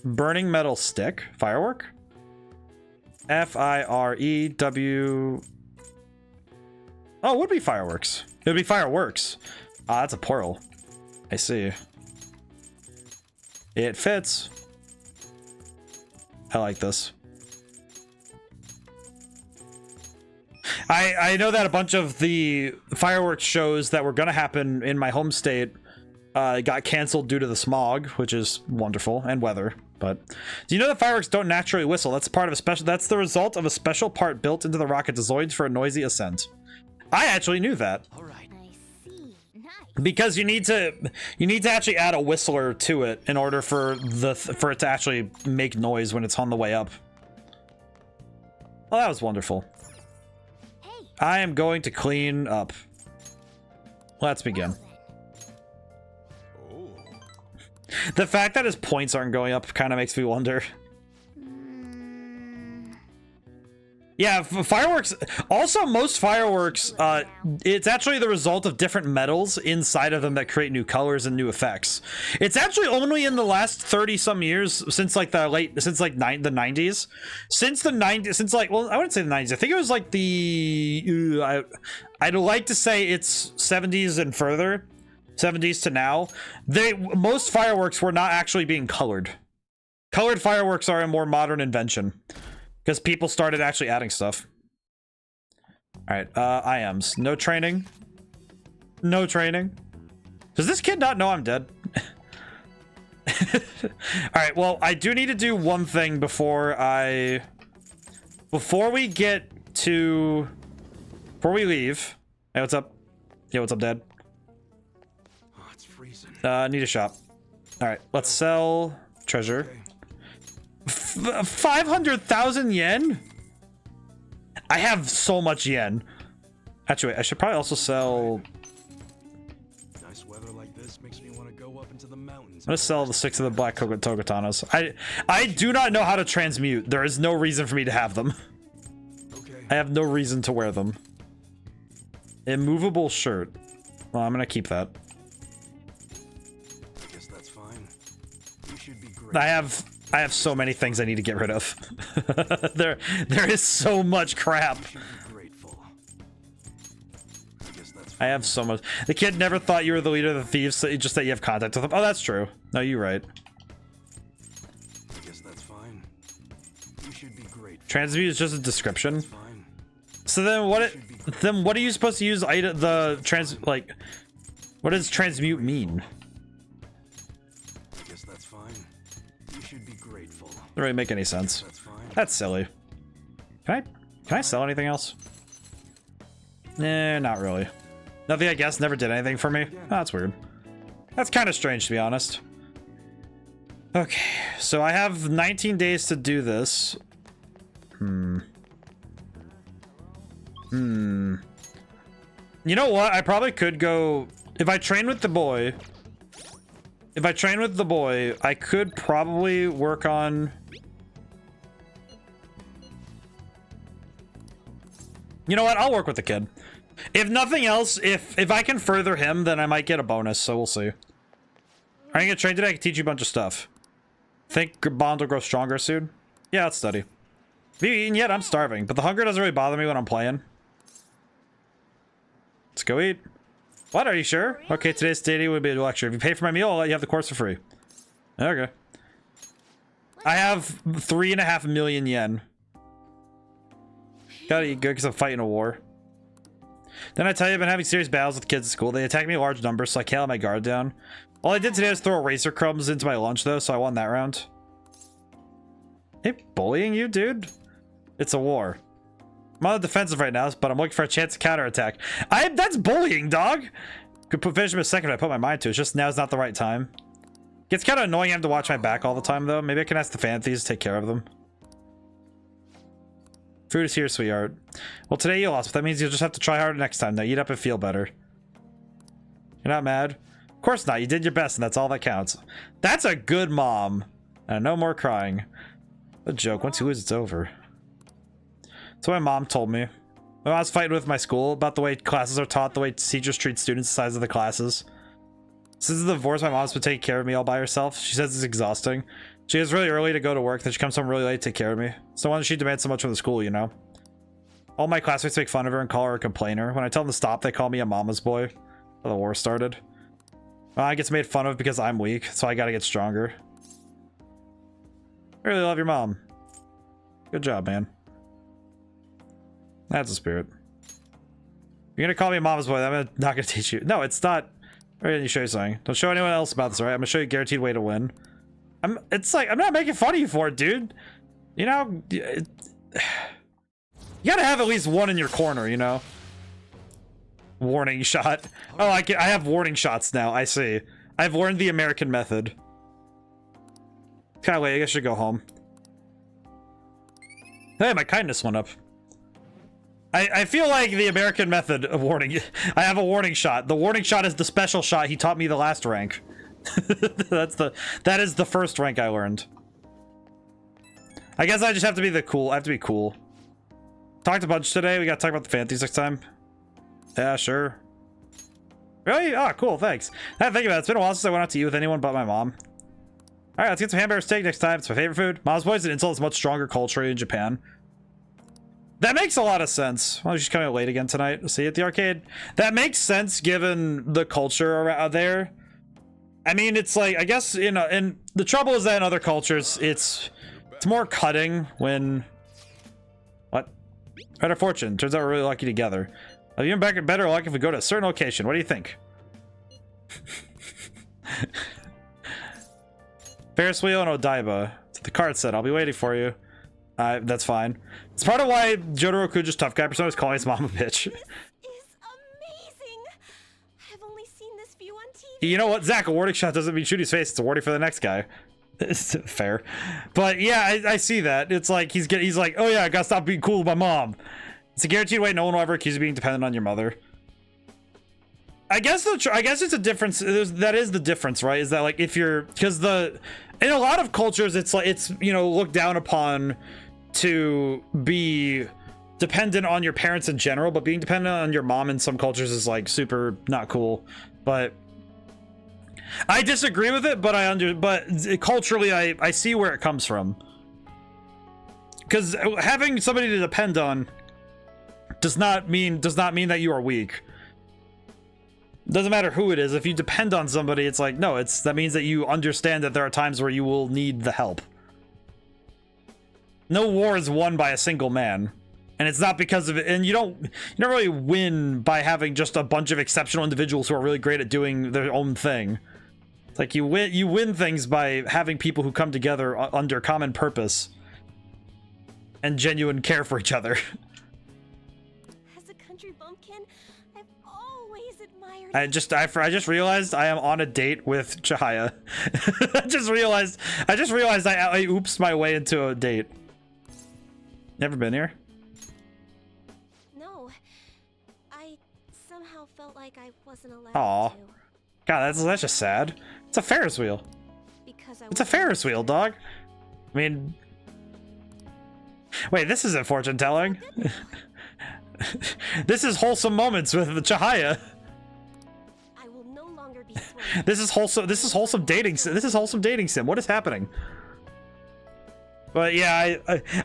Burning metal stick. Firework? Firew. Oh, it would be fireworks. It would be fireworks. Ah, that's a portal. I see. It fits. I like this. I know that a bunch of the fireworks shows that were going to happen in my home state got canceled due to the smog, which is wonderful, and weather. But do you know that fireworks don't naturally whistle? That's part of a special. That's the result of a special part built into the rocket designed for a noisy ascent. I actually knew that.
All right.
I see. Nice.
Because you need to actually add a whistler to it in order for it to actually make noise when it's on the way up. Well, that was wonderful.
Hey.
I am going to clean up. Let's begin.
Well then.
The fact that his points aren't going up kind of makes me wonder. Yeah, fireworks. Also, most fireworks, it's actually the result of different metals inside of them that create new colors and new effects. It's actually only in the last 30 some years since like the 90s. Well, I wouldn't say the 90s. I think it was like I'd like to say it's 70s and further. 70s to now, most fireworks were not actually being colored. Colored fireworks are a more modern invention because people started actually adding stuff. All right, IMs. No training. No training. Does this kid not know I'm dead? All right, well, I do need to do one thing before we leave. Hey, what's up? Yeah, what's up, Dad? Need a shop. All right, let's sell treasure. 500,000 yen? I have so much yen. Actually, wait, I should probably also sell...
Nice weather like this makes me want to go up into the mountains.
I'm gonna sell the 6 of the black Togatanas. I do not know how to transmute. There is no reason for me to have them.
Okay.
I have no reason to wear them. Immovable shirt. Well, I'm gonna keep that. I have so many things I need to get rid of. there is so much crap. I have so much. The kid never thought you were the leader of the thieves, so just that you have contact with them. Oh, that's true. No, you're right.
I guess that's fine. You should be great.
Transmute is just a description. So then what are you supposed to use what does transmute mean? Doesn't really make any sense. That's silly. Can I sell anything else? Nah, not really. Nothing, I guess, never did anything for me. Oh, that's weird. That's kind of strange, to be honest. Okay, so I have 19 days to do this. You know what? I probably could go if I train with the boy, I could probably work on. You know what? I'll work with the kid. If nothing else, if I can further him, then I might get a bonus. So we'll see. Are you gonna train today? I can teach you a bunch of stuff. Think your bond will grow stronger soon. Yeah, let's study. Have you eaten yet? I'm starving, but the hunger doesn't really bother me when I'm playing. Let's go eat. What? Are you sure? Okay, today's study would be a lecture. If you pay for my meal, I'll let you have the course for free. Okay. I have 3.5 million yen. Gotta eat good because I'm fighting a war. Then I tell you, I've been having serious battles with kids at school. They attack me in large numbers, so I can't let my guard down. All I did today was throw eraser crumbs into my lunch, though, so I won that round. Hey, bullying you, dude? It's a war. I'm on the defensive right now, but I'm looking for a chance to counterattack. That's bullying, dog! Could finish him a second if I put my mind to it. It's just now's not the right time. Gets kind of annoying having to watch my back all the time, though. Maybe I can ask the Phanthees to take care of them. Food is here, sweetheart. Well, today you lost, but that means you'll just have to try harder next time. Now eat up and feel better. You're not mad? Of course not. You did your best, and that's all that counts. That's a good mom. And no more crying. A joke. Once you lose, it's over. That's what my mom told me. When I was fighting with my school about the way classes are taught, the way teachers treat students, the size of the classes. Since the divorce, my mom's been taking care of me all by herself. She says it's exhausting. She gets really early to go to work, then she comes home really late to take care of me. So why does she demand so much from the school, you know? All my classmates make fun of her and call her a complainer. When I tell them to stop, they call me a mama's boy. Well, the war started. Well, I get made fun of because I'm weak, so I gotta get stronger. I really love your mom. Good job, man. That's a spirit. You're gonna call me a mama's boy, I'm not gonna teach you. No, it's not. I'm gonna show you something. Don't show anyone else about this, alright? I'm gonna show you a guaranteed way to win. It's like, I'm not making fun of you for it, dude. You know, you gotta have at least one in your corner, you know? Warning shot. Oh, I have warning shots now, I see. I've learned the American method. Kinda late, I guess I should go home. Hey, my kindness went up. I feel like the American method of warning. I have a warning shot. The warning shot is the special shot he taught me the last rank. That is the first rank I learned. I guess I just have to be I have to be cool. Talked a bunch today. We gotta talk about the Phanthees next time. Yeah, sure. Really? Ah, cool, thanks. I think about it. It's been a while since I went out to eat with anyone but my mom. Alright, let's get some hamburger steak next time. It's my favorite food. Mom's boys and insult is much stronger culturally in Japan. That makes a lot of sense. Well, she's coming late again tonight. See you at the arcade. That makes sense given the culture around there. I mean, it's like, I guess, you know, and the trouble is that in other cultures, it's more cutting when... What? Better fortune. Turns out we're really lucky together. Even better luck if we go to a certain location. What do you think? Ferris wheel and Odaiba. The card said, I'll be waiting for you. That's fine. It's part of why Jotaro Kuja's tough guy persona is calling his mom a bitch.
Is amazing. I've only seen this view on TV.
You know what, Zach? A warning shot doesn't mean shoot his face. It's a warning for the next guy. It's fair, but yeah, I see that. It's like he's like, oh yeah, I gotta stop being cool with my mom. It's a guaranteed way. No one will ever accuse you of being dependent on your mother. I guess it's a difference. That is the difference, right? Is that like if you're because in a lot of cultures it's like it's looked down upon to be dependent on your parents in general, but being dependent on your mom in some cultures is like super not cool. But I disagree with it, but culturally I see where it comes from. Because having somebody to depend on does not mean that you are weak. Doesn't matter who it is. If you depend on somebody, it's like, no, that means that you understand that there are times where you will need the help. No war is won by a single man. And it's not because of it. And you don't really win by having just a bunch of exceptional individuals who are really great at doing their own thing. It's like you win things by having people who come together under common purpose and genuine care for each other.
As a country bumpkin, I've always admired.
I just realized I am on a date with Chihaya. I just realized I oopsed my way into a date. Never been here?
No, I somehow felt like like I wasn't allowed
Aw.
to.
God, that's just sad. It's a Ferris wheel.
Because I
It's a Ferris wheel, dog. I mean, wait, this isn't fortune telling. This is wholesome moments with the Chihaya.
I will no longer be swayed.
This is wholesome. This is wholesome dating. This is wholesome dating sim. What is happening? But yeah,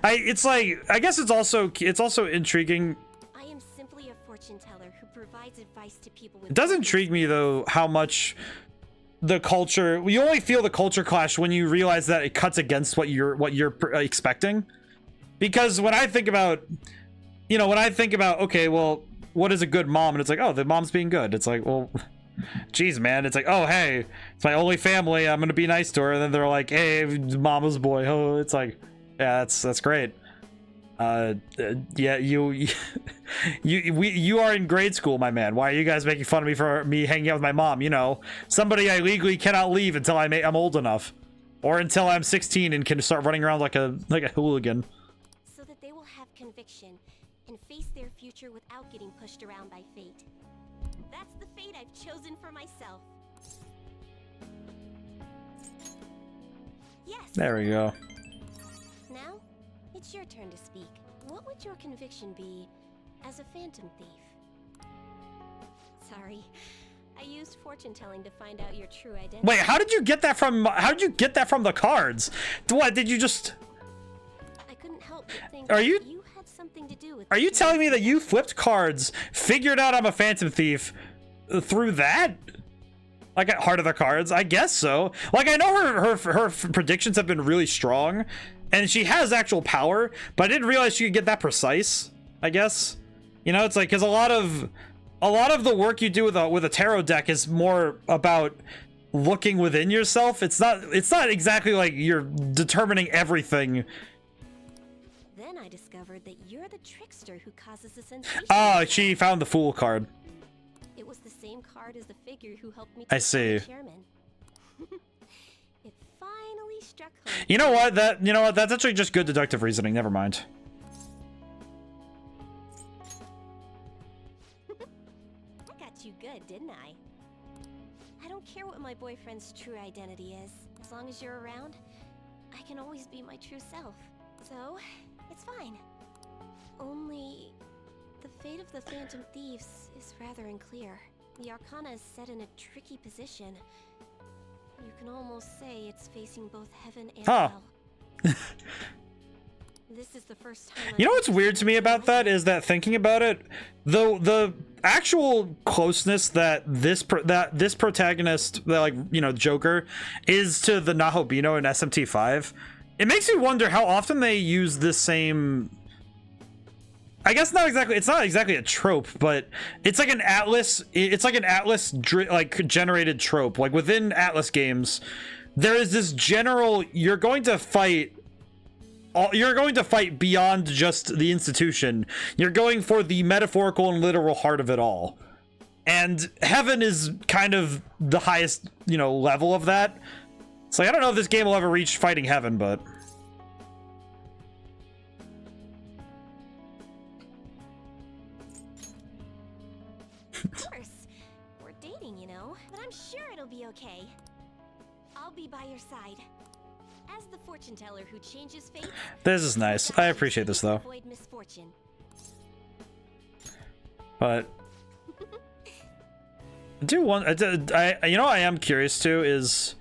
it's like, I guess it's also intriguing.
I am simply a fortune teller who provides advice to people with.
It does intrigue me though how much the culture. You only feel the culture clash when you realize that it cuts against what you're expecting. Because when I think about, okay, well, what is a good mom? And it's like, oh, the mom's being good. It's like, well, geez, man. It's like, oh, hey, it's my only family. I'm gonna be nice to her. And then they're like, hey, mama's boy. Oh, it's like, yeah, that's great. Yeah, you are in grade school, my man. Why are you guys making fun of me for me hanging out with my mom? You know, somebody I legally cannot leave until I'm old enough, or until I'm 16 and can start running around like a hooligan.
So that they will have conviction and face their future without getting pushed around by fate. That's the fate I've chosen for myself. Yes.
There we go.
Now, it's your turn to speak. What would your conviction be as a phantom thief? Sorry, I used fortune telling to find out your true identity.
Wait, how did you get that from? How did you get that from the cards? What did you just?
I couldn't help but think
Are you?
you had something to do with.
Are you telling me that you flipped cards, figured out I'm a phantom thief through that? Like at Heart of the Cards? I guess so. Like, I know her predictions have been really strong, and she has actual power, but I didn't realize she could get that precise, I guess. You know, it's like, because a lot of the work you do with a tarot deck is more about looking within yourself. It's not exactly like you're determining everything.
Then I discovered that you're the trickster who causes the sensation.
Oh, she found the Fool card.
It was the same card as the figure who helped me.
I see.
Chairman. It finally struck home.
You know what? That's actually just good deductive reasoning. Never mind.
I got you good, didn't I? I don't care what my boyfriend's true identity is. As long as you're around, I can always be my true self. So, it's fine. Only, the fate of the Phantom Thieves is rather unclear. The Arcana is set in a tricky position. You can almost say it's facing both heaven and hell. This is the first time.
You know what's weird to me about that is that, thinking about it, the actual closeness that this protagonist, like, you know, Joker, is to the Nahobino in SMT5, it makes me wonder how often they use this same. I guess not exactly. It's not exactly a trope, but it's like an Atlas. It's like an Atlas like generated trope. Like within Atlas games, there is this general. You're going to fight beyond just the institution. You're going for the metaphorical and literal heart of it all. And heaven is kind of the highest, you know, level of that. So I don't know if this game will ever reach fighting heaven, but.
Of course. We're dating, you know, but I'm sure it'll be okay. I'll be by your side. As the fortune teller who changes fate.
This is nice. I appreciate this though.
Avoid misfortune.
But I do want. You know, I am curious too. Is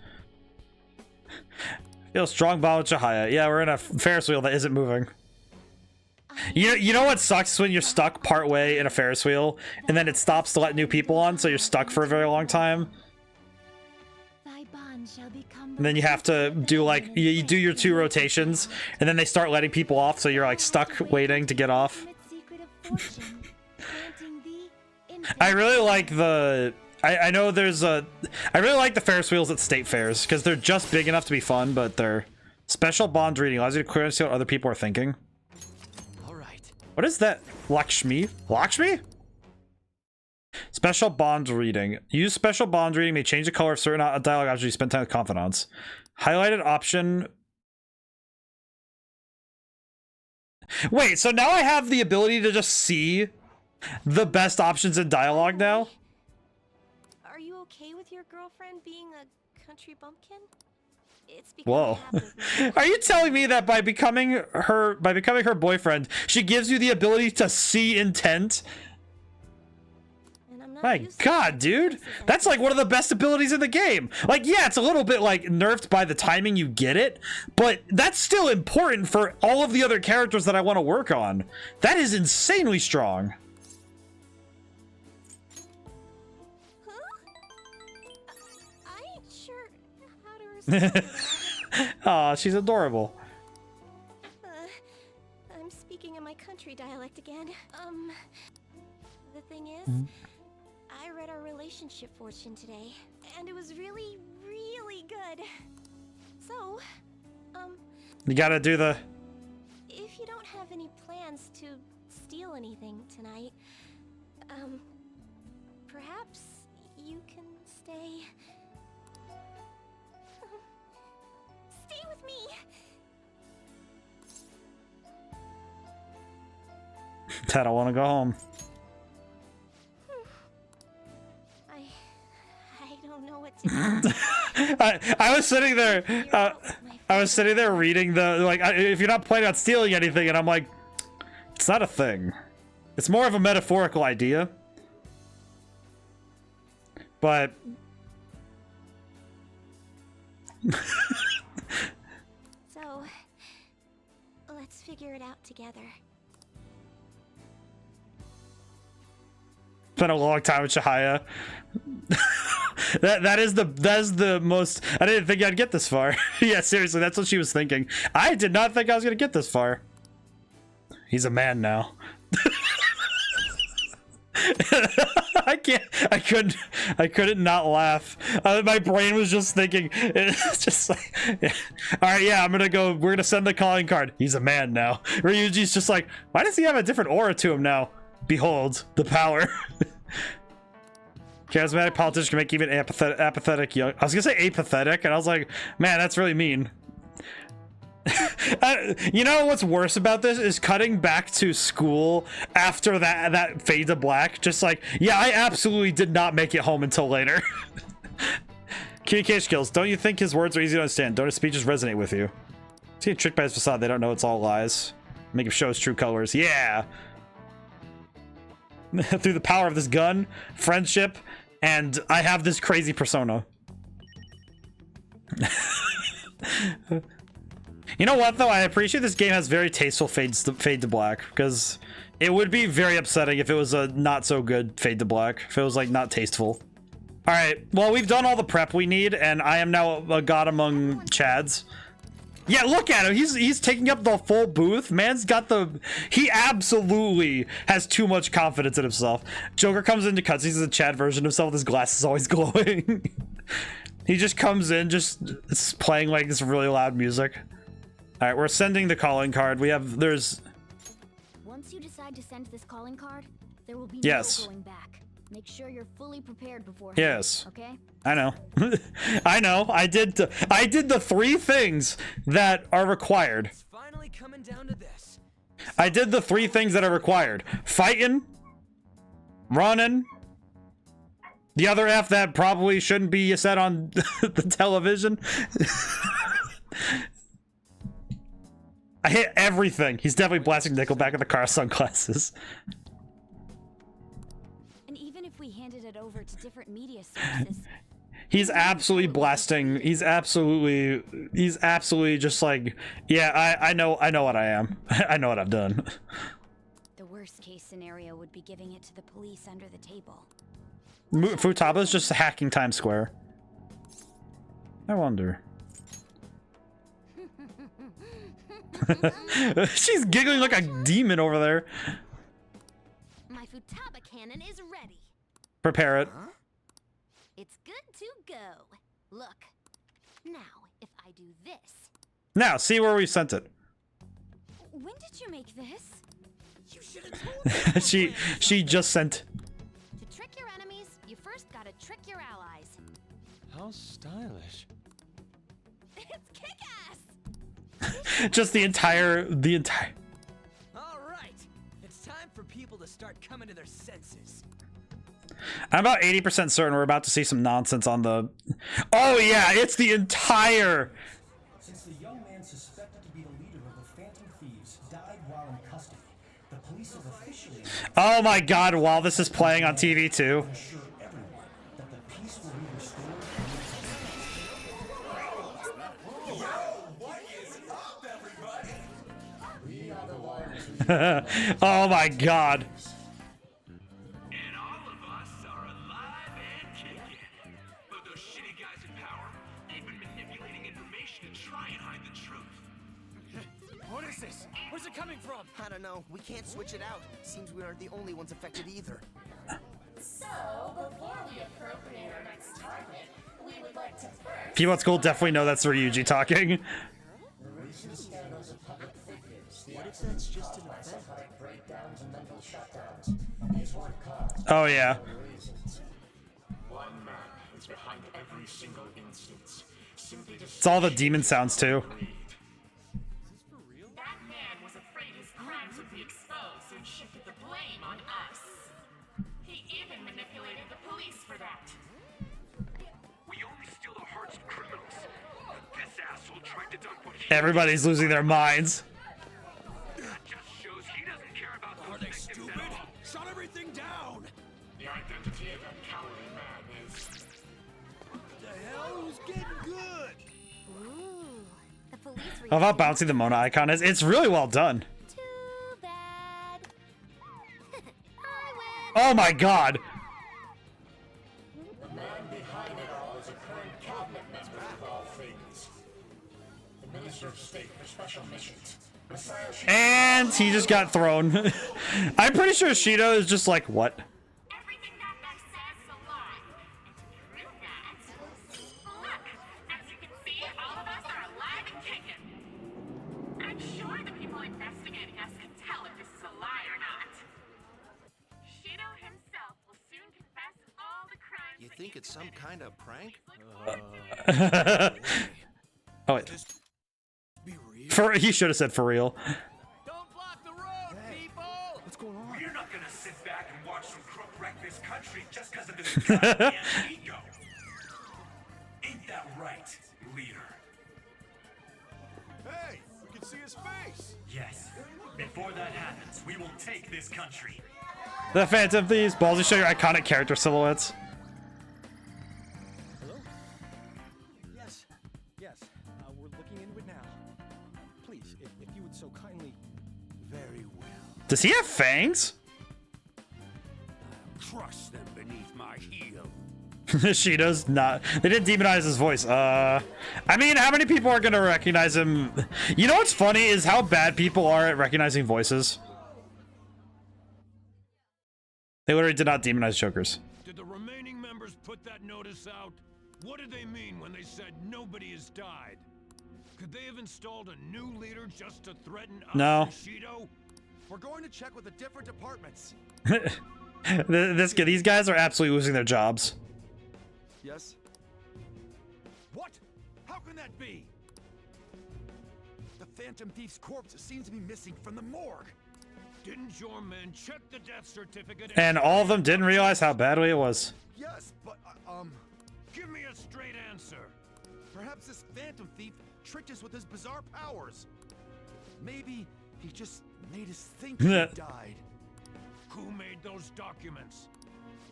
feel strong bond with Chihaya. Yeah, we're in a Ferris wheel that isn't moving. You know what sucks is when you're stuck part way in a Ferris wheel and then it stops to let new people on, so you're stuck for a very long time. And then you have to do like you do your 2 rotations, and then they start letting people off, so you're like stuck waiting to get off. I really like the. I know there's a. I really like the Ferris wheels at state fairs because they're just big enough to be fun, but they're special bond reading allows you to clearly see what other people are thinking.
All right.
What is that? Lakshmi? Lakshmi? Special bond reading. Use special bond reading may change the color of certain dialogue after you spend time with confidants. Highlighted option. Wait, so now I have the ability to just see the best options in dialogue now?
okay with your girlfriend being a country bumpkin? It's
Whoa. Are you telling me that by becoming her boyfriend, she gives you the ability to see intent? My god, dude. That's like one of the best abilities in the game. Like, yeah, it's a little bit like nerfed by the timing you get it, but that's still important for all of the other characters that I want to work on. That is insanely strong.
I ain't sure how to respond to that.
Aw, she's adorable.
I'm speaking in my country dialect again. The thing is, I read our relationship fortune today, and it was really, really good. So,
You gotta do the...
if you don't have any plans to steal anything tonight, perhaps you can stay... stay with me!
I don't want to go home.
I don't know what to do.
I was sitting there, I was sitting there reading the, like, if you're not planning on stealing anything, and I'm like, it's not a thing. It's more of a metaphorical idea. But...
So, let's figure it out together.
It's been a long time with Shahaya. that is the most... I didn't think I'd get this far. Yeah, seriously, that's what she was thinking. I did not think I was gonna get this far. He's a man now. I couldn't not laugh. My brain was just thinking, it's just like, yeah. All right, yeah, we're gonna send the calling card. He's a man now. Ryuji's just like, why does he have a different aura to him now? Behold the power. Charismatic politician can make even apathetic young. I was gonna say apathetic, and I was like, man, that's really mean. You know what's worse about this is cutting back to school after that fade to black. Just like, yeah, I absolutely did not make it home until later. Communication skills. Don't you think his words are easy to understand? Don't his speeches resonate with you? He's getting tricked by his facade. They don't know it's all lies. Make him show his true colors. Yeah. Through the power of this gun, friendship, and I have this crazy persona. You know what, though? I appreciate this game has very tasteful fade to black, because it would be very upsetting if it was a not so good fade to black, if it was like not tasteful. All right, well, we've done all the prep we need, and I am now a god among Chads. Yeah, look at him. He's taking up the full booth. Man's got the... He absolutely has too much confidence in himself. Joker comes into cutscenes as a Chad version of himself. His glasses always glowing. He just comes in, just playing like this really loud music. All right, we're sending the calling card. There's...
Once you decide to send this calling card, there will be no going back. Make sure you're fully prepared before.
Yes.
Okay?
I know. I know. I did the 3 things that are required.
It's finally coming down to this.
I did the 3 things that are required. Fighting, running, the other F that probably shouldn't be said on the television. I hit everything. He's definitely blasting Nickelback in the car sunglasses.
And even if we handed it over to different media sources,
he's absolutely blasting. He's absolutely just like, yeah, I know what I am. I know what I've done.
the worst case scenario would be giving it to the police under the table.
Futaba's just hacking Times Square. I wonder. She's giggling like a demon over there.
My Futaba cannon is ready.
Prepare it.
Huh?
It's good to go. Look. Now, if I do this.
Now, see where we sent it.
When did you make this?
You should have told me.
she just sent.
To trick your enemies, you first gotta trick your allies.
How stylish.
It's kick-ass!
Just the entire.
All right, it's time for people to start coming to their senses.
I'm about 80% certain we're about to see some nonsense on the... Oh yeah, it's the entire...
Since the young man suspected to be the leader of the Phantom Thieves died while in custody, the police have officially...
Oh my god, while this is playing on TV too.
...assure everyone that the peace will be restored.
Oh my god.
And all of us are alive and kicking. But those shitty guys in power, they've been manipulating information to try and hide the truth. What is this? Where's it coming from?
I don't know. We can't switch it out. Seems we aren't the only ones affected either.
So, before we appropriate our next target, we would like to first...
People at school definitely know that's Ryuji talking.
What if that's just an event?
Oh yeah.
One man is behind every single instance. Simply to
It's all the demon sounds too.
That man was afraid his crimes would be exposed and shifted the blame on us. He even manipulated the police for that.
We only steal the hearts of criminals. This asshole tried to dump what he
Everybody's losing their minds.
That just shows he doesn't care about those victims at all.
Shut everything down!
The identity of that cowardly man is...
The hell? Who's getting good?
Ooh, the police.
I love how bouncy the Mona icon is. It's really well done.
Too bad. I win.
Oh my god.
The man behind it all is a current cabinet member of all things. The Minister of State for Special Missions. Messiah Shido.
And he just got thrown. I'm pretty sure Shido is just like, what?
Everything that guy says is a lie. And to prove that, look, as you can see, all of us are alive and kicking. I'm sure the people investigating us can tell if this is a lie or not. Shido himself will soon confess all the crimes.
You think it's some kind of prank?
Oh wait.
Be real.
He should have said for real.
Don't block the road, people!
What's going on?
We're not gonna sit back and watch some crook wreck this country just because of his goddamn ego. Ain't that right, leader?
Hey, we can see his face.
Yes. Before that happens, we will take this country.
The Phantom Thieves. Ballsy, show your iconic character silhouettes.
Hello? Yes. Yes. We're looking into it now. Please, if you would so kindly...
Very well.
Does he have fangs?
Crush them beneath my heel.
Shido's not. They didn't demonize his voice. I mean, how many people are gonna recognize him? You know what's funny is how bad people are at recognizing voices. They literally did not demonize Jokers.
Did the remaining members put that notice out? What did they mean when they said nobody has died? Could they have installed a new leader just to threaten us
No.
and Shido?
We're going to check with the different departments.
These guys are absolutely losing their jobs.
Yes? What? How can that be? The Phantom Thief's corpse seems to be missing from the morgue.
Didn't your men check the death certificate?
And all of them didn't realize how badly it was.
Yes, but,
Give me a straight answer.
perhaps this Phantom Thief tricked us with his bizarre powers. Maybe he just made us think he died.
Who made those documents?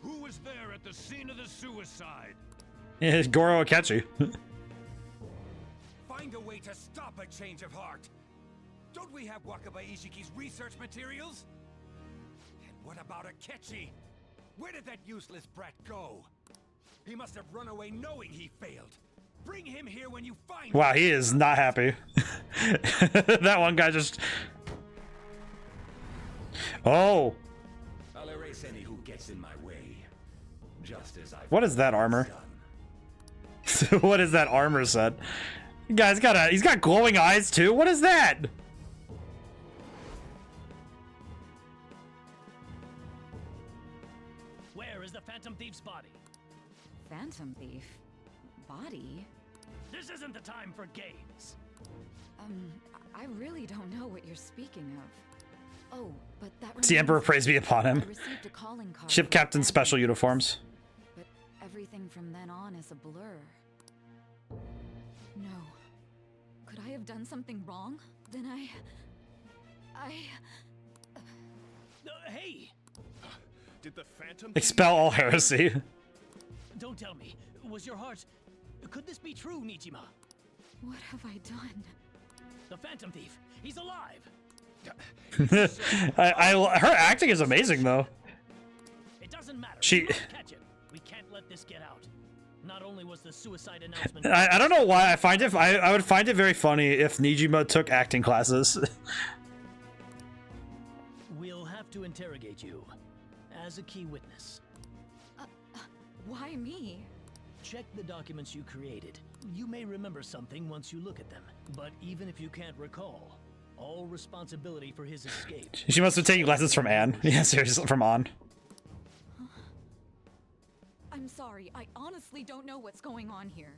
Who was there at the scene of the suicide?
Goro Akechi.
Find a way to stop a change of heart. Don't we have Wakaba Ishiki's research materials? And what about Akechi? Where did that useless brat go? He must have run away knowing he failed. Bring him here when you find
Wow,
him.
he is not happy. That one guy just... Oh.
I'll erase any who gets in my way. Just as I
What is that armor? What is that armor set? Guy's got he's got glowing eyes too. What is that?
Where is the Phantom Thief's body?
Phantom Thief? Body?
This isn't the time for games.
I really don't know what you're speaking of. Oh, but that
It's the Emperor, praise be upon him.
I received a calling card
Ship
for
captain
the
special
Phantom
uniforms.
But everything from then on is a blur. No. Could I have done something wrong? Then
Hey!
Did the Phantom
Expel all heresy.
Don't tell me. Was your heart... Could this be true, Nijima?
What have I done?
The Phantom Thief. He's alive!
Her acting is amazing though.
It doesn't matter.
She-
We must catch him. We can't let this get out. Not only was the suicide announcement...
I don't know why I find it. I would find it very funny if Nijima took acting classes.
We'll have to interrogate you as a key witness.
Why me?
Check the documents you created. You may remember something once you look at them. But even if you can't recall, all responsibility for his escape...
She must have taken lessons from Anne. Yeah, seriously, from On.
I'm sorry. I honestly don't know what's going on here.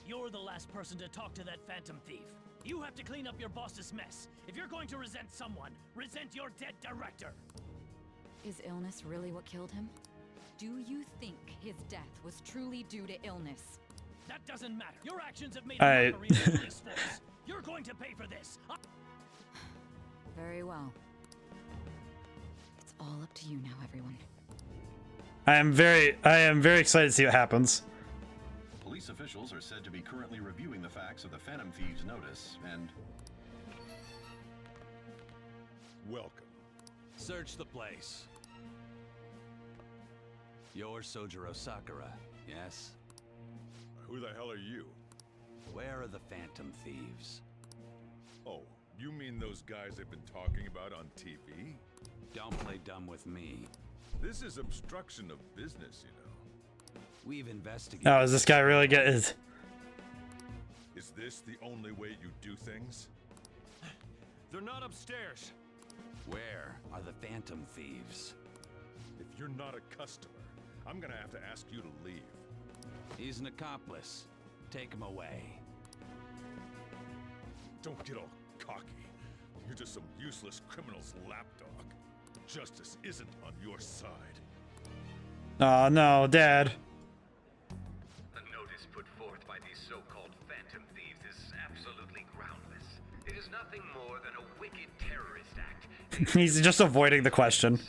You're the last person to talk to that Phantom Thief. You have to clean up your boss's mess. If you're going to resent someone, resent your dead director.
Is illness really what killed him? Do you think his death was truly due to illness?
That doesn't matter. Your actions have made a mockery of the police force. You're going to pay for this.
Very well. It's all up to you now, everyone.
I am very excited to see what happens.
Police officials are said to be currently reviewing the facts of the Phantom Thieves' notice, and...
Welcome. Search the place. You're Sojiro Sakura, yes?
Who the hell are you?
Where are the Phantom Thieves?
Oh, you mean those guys they've been talking about on TV?
Don't play dumb with me.
This is obstruction of business, you know.
We've investigated...
Oh, is this guy really get his...
Is this the only way you do things?
They're not upstairs. Where are the Phantom Thieves?
If you're not a customer, I'm gonna have to ask you to leave.
He's an accomplice. Take him away.
Don't get all cocky. You're just some useless criminal's lapdog. Justice isn't on your side.
Oh no, Dad.
The notice put forth by these so-called Phantom Thieves is absolutely groundless. It is nothing more than a wicked terrorist act.
He's just avoiding the question.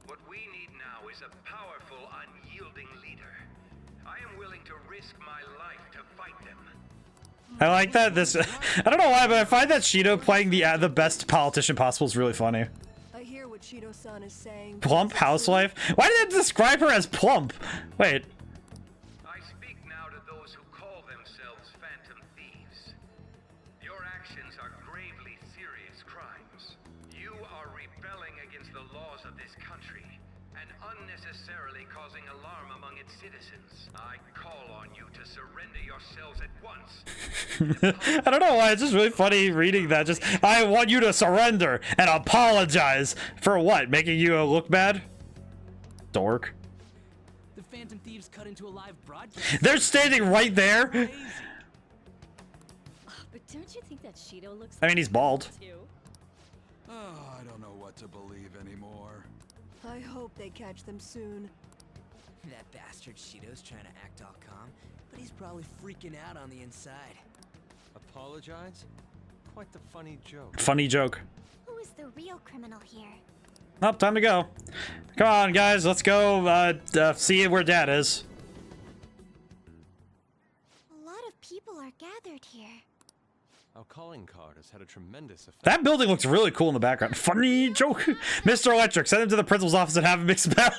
What we need now is a powerful, unyielding leader. I am willing to risk my life to fight them.
I like that this... I don't know why, but I find that Shido playing the best politician possible is really funny.
I hear what Shido-san is saying.
Plump housewife? Why did they describe her as plump? Wait.
I speak now to those who call themselves Phantom Thieves. Your actions are gravely serious crimes. You are rebelling against the laws of this country and unnecessarily causing alarm among its citizens. I call on you to surrender yourselves at once.
I don't know why, it's just really funny reading that. Just, I want you to surrender and apologize. For what? Making you look bad? Dork.
The Phantom Thieves cut into a live broadcast.
They're standing right there.
But don't you think that Shido looks
I mean, he's bald.
too?
Oh, I don't know what to believe anymore.
I hope they catch them soon.
That bastard Shido's trying to act all calm, but he's probably freaking out on the inside.
Apologize? Quite the funny joke.
Funny joke.
Who is the real criminal here?
Oh, time to go. Come on, guys, let's go see where Dad is.
A lot of people are gathered here.
Our calling card has had a tremendous effect.
That building looks really cool in the background. Funny joke. Mr. Electric, send him to the principal's office and have him expel.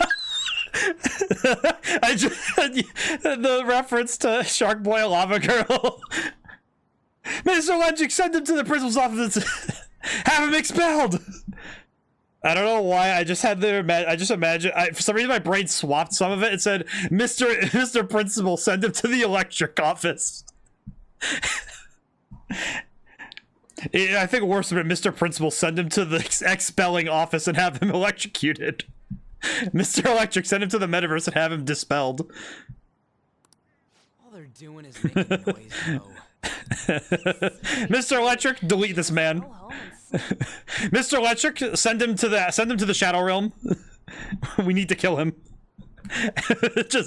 I just the reference to Shark Boy and Lava Girl. Mr. Electric, send him to the principal's office and have him expelled. I don't know why. I just had the. I just imagine. For some reason, my brain swapped some of it. It said, "Mr. Principal, send him to the electric office." I think worse of it, Mr. Principal, send him to the expelling office and have him electrocuted. Mr. Electric, send him to the metaverse and have him dispelled.
All they're doing is making noise, though.
Mr. Electric, delete this man.
Go home and
Mr. Electric, send him to the Shadow Realm. We need to kill him.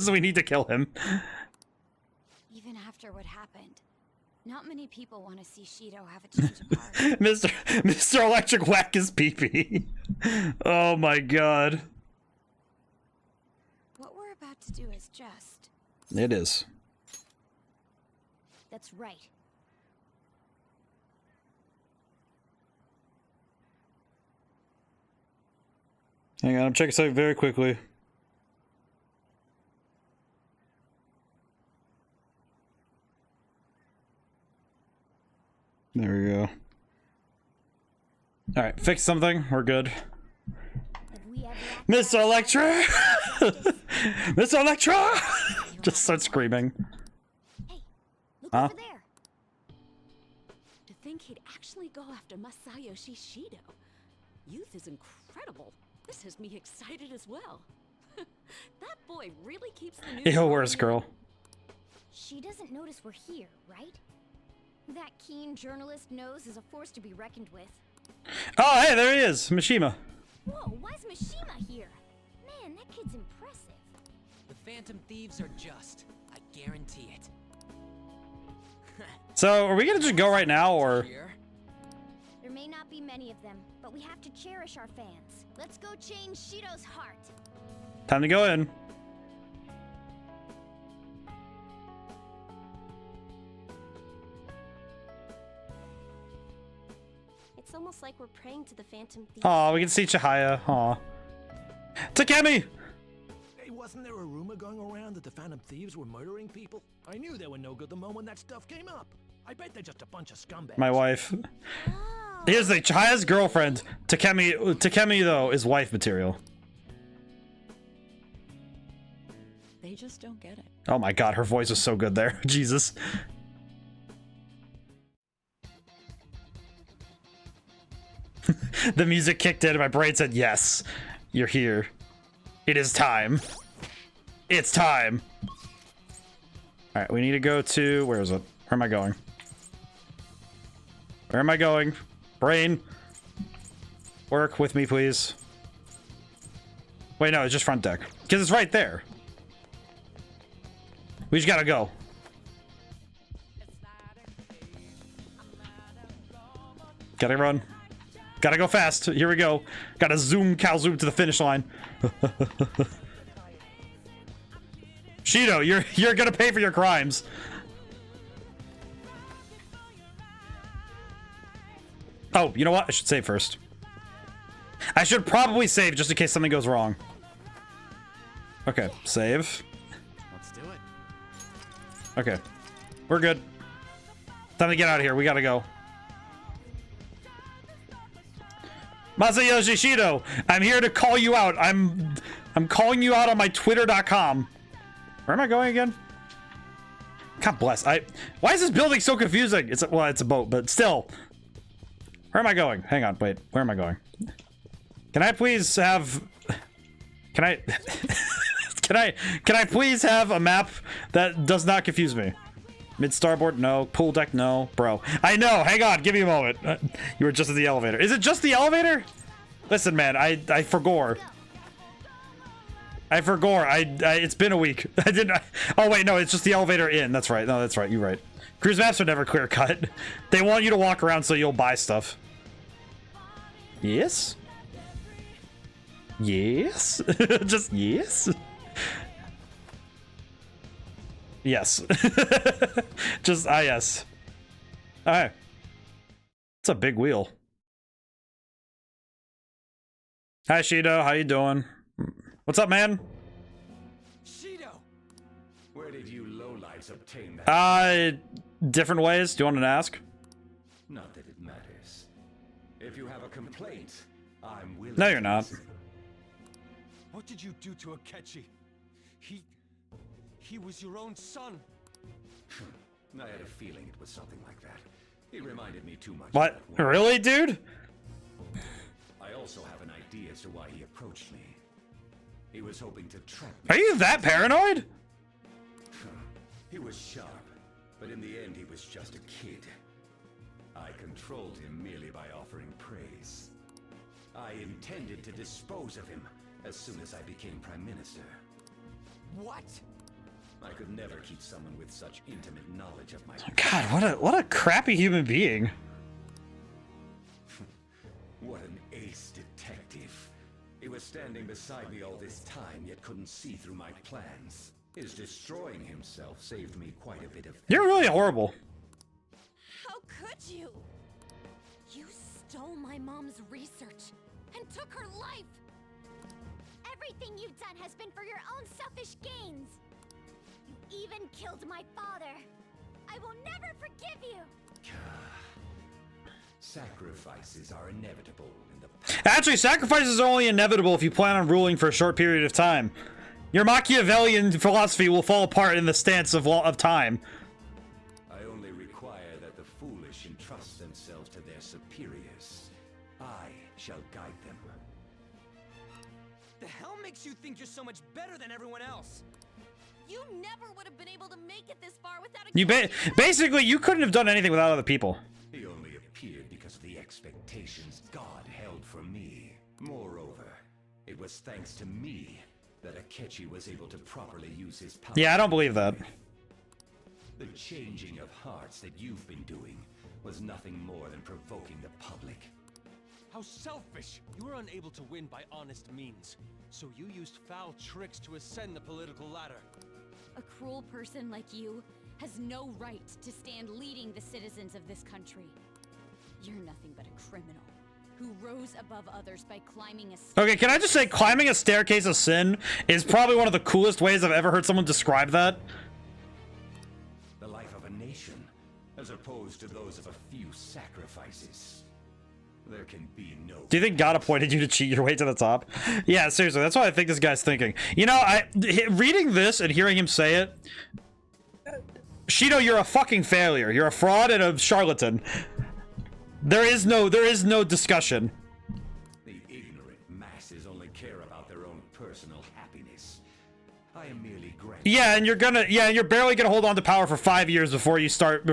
We need to kill him.
Even after what happened, not many people want to see Shido have a change of heart.
Mr. Electric, whack his pee-pee. Oh my god.
What we're about to do is just...
It is.
That's right.
Hang on, I'm checking something very quickly. There we go. Alright, fix something. We're good. Mr. Electra! Mr. Electra! Just start screaming.
Look
Huh?
over there.
To think he'd actually go after Masayoshi Shido. Youth is incredible. This has me excited as well. That boy really keeps the news.
Yo, where's girl?
She doesn't notice we're here, right? That keen journalist knows is a force to be reckoned with.
Oh, hey, there he is, Mishima.
Whoa, why's Mishima here? Man, that kid's impressive.
The Phantom Thieves are just. I guarantee it.
So, are we gonna just go right now, or?
There may not be many of them, but we have to cherish our fans. Let's go change Shido's heart.
Time to go in.
It's almost like we're praying to the Phantom Thief.
Aw, we can see Chihaya. Aw. Takemi!
Hey, wasn't there a rumor going around that the Phantom Thieves were murdering people? I knew they were no good the moment that stuff came up. I bet they're just a bunch of scumbags.
My wife. Here's the Chihaya's girlfriend. Takemi, though, is wife material.
They just don't get it.
Oh my god, her voice was so good there. Jesus. The music kicked in and my brain said, yes, you're here. It is time. It's time. Alright, we need to go to... Where is it? Where am I going? Where am I going? Brain. Work with me, please. Wait, no, it's just front deck. Because it's right there. We just gotta go. Gotta run. Gotta go fast. Here we go. Gotta zoom, cow zoom to the finish line. Shido, you're gonna pay for your crimes. Oh, you know what? I should save first. I should probably save just in case something goes wrong. Okay, save.
Let's do it.
Okay. We're good. Time to get out of here. We gotta go. Masayoshi Shido, I'm here to call you out. I'm calling you out on my twitter.com. Where am I going again? God bless. Why is this building so confusing? It's a boat, but still. Where am I going? Hang on, wait. Where am I going? Can I please have... Can I... Can I please have a map that does not confuse me? Mid starboard? No. Pool deck? No. Bro. I know. Hang on. Give me a moment. You were just at the elevator. Is it just the elevator? Listen, man. I forgore. It's been a week. I didn't... Oh, wait. No, it's just the elevator in. That's right. No, that's right. You're right. Cruise maps are never clear cut. They want you to walk around so you'll buy stuff. Yes? Yes? Just yes? Yes. Just, yes. Alright. It's a big wheel. Hi, Shido. How you doing? What's up, man?
Shido! Where did you lowlights obtain that?
Different ways. Do you want to ask?
Not that it matters. If you have a complaint, I'm willing.
No, you're not.
What did you do to Akechi? He was your own son.
I had a feeling it was something like that. He reminded me too much.
What? Really, dude?
I also have an idea as to why he approached me. He was hoping to trap me.
Are you that paranoid?
He was sharp, but in the end he was just a kid. I controlled him merely by offering praise. I intended to dispose of him as soon as I became Prime Minister.
What?
I could never keep someone with such intimate knowledge of my...
God, what a crappy human being.
What an ace detective. He was standing beside me all this time, yet couldn't see through my plans. His destroying himself saved me quite a bit of...
You're really horrible.
How could you? You stole my mom's research and took her life.
Everything you've done has been for your own selfish gains. You even killed my father. I will never forgive you.
Sacrifices are inevitable in the...
Actually, sacrifices are only inevitable if you plan on ruling for a short period of time. Your Machiavellian philosophy will fall apart in the stance of time.
I only require that the foolish entrust themselves to their superiors. I shall guide them.
The hell makes you think you're so much better than everyone else?
You never would have been able to make it this far without a...
You basically, you couldn't have done anything without other people.
He only appeared because of the expectations God held for me. Moreover, it was thanks to me that Akechi was able to properly use his power.
Yeah, I don't believe that.
The changing of hearts that you've been doing was nothing more than provoking the public.
How selfish! You were unable to win by honest means, so you used foul tricks to ascend the political ladder.
A cruel person like you has no right to stand leading the citizens of this country. You're nothing but a criminal who rose above others by climbing a...
Okay, can I just say climbing a staircase of sin is probably one of the coolest ways I've ever heard someone describe that.
The life of a nation, as opposed to those of a few sacrifices. There can be no...
Do you think God appointed you to cheat your way to the top? Yeah, seriously, that's what I think this guy's thinking. You know, reading this and hearing him say it... Shido, you're a fucking failure. You're a fraud and a charlatan. There is no discussion.
The ignorant masses only care about their own personal happiness. I am merely granting...
Yeah, and you're barely gonna hold on to power for 5 years before you start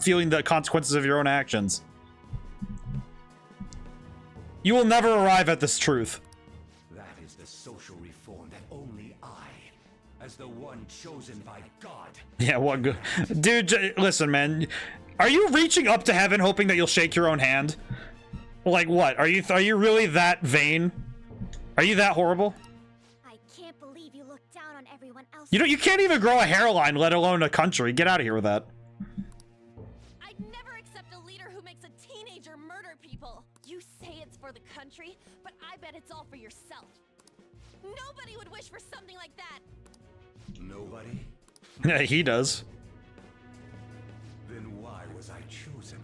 feeling the consequences of your own actions. You will never arrive at this truth.
That is the social reform that only I, as the one chosen by God...
Yeah, what good? Dude, listen, man. Are you reaching up to heaven hoping that you'll shake your own hand? Like what? Are you really that vain? Are you that horrible?
I can't believe you look down on everyone else.
You can't even grow a hairline, let alone a country. Get out of here with that.
I'd never accept a leader who makes a teenager murder people. You say it's for the country, but I bet it's all for yourself. Nobody would wish for something like that.
Nobody?
Yeah, he does.
Then why was I chosen?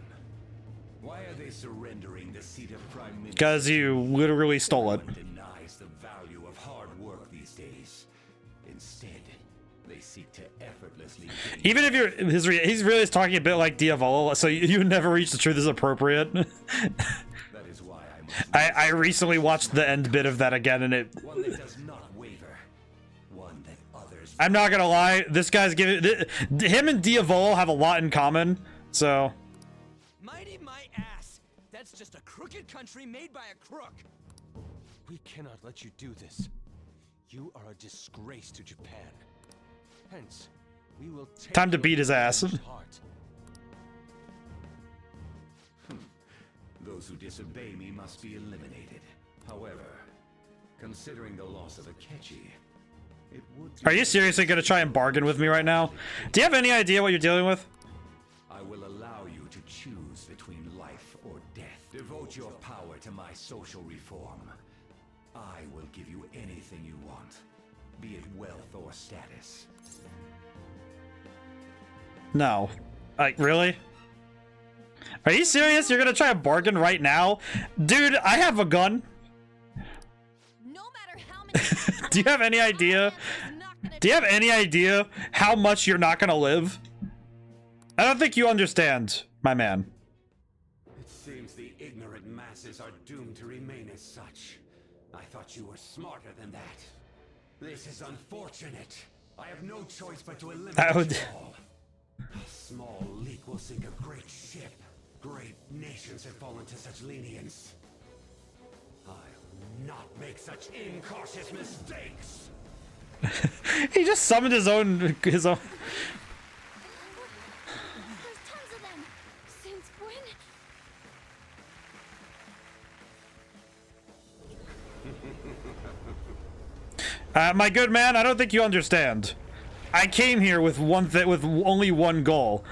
Why are they surrendering the seat of Prime Minister?
Because you literally stole it.
No one denies the value of hard work these days. Instead, they seek to effortlessly...
Even if he's really talking a bit like Diavolo, so you never reach the truth is appropriate.
That is why
I recently watched the end bit of that again, and it...
One that does not waver. One that others...
I'm not gonna lie, this guy's giving... Him and Diavolo have a lot in common, so...
Mighty my ass! That's just a crooked country made by a crook!
We cannot let you do this. You are a disgrace to Japan. Hence, we will take...
Time to beat his ass.
Those who disobey me must be eliminated. However, considering the loss of Akechi, it would...
Are you seriously gonna try and bargain with me right now? Do you have any idea what you're dealing with?
I will allow you to choose between life or death. Devote your power to my social reform. I will give you anything you want, be it wealth or status.
No. Like, really? Are you serious? You're gonna try a bargain right now? Dude, I have a gun.
No matter how many...
Do you have any idea? Do you have any idea how much you're not gonna live? I don't think you understand, my man.
It seems the ignorant masses are doomed to remain as such. I thought you were smarter than that. This is unfortunate. I have no choice but to eliminate you all. A small leak will sink a great ship. Great nations have fallen to such lenience. I'll not make such incautious mistakes.
He just summoned his own.
There's tons of them. Since when?
My good man, I don't think you understand. I came here with with only one goal.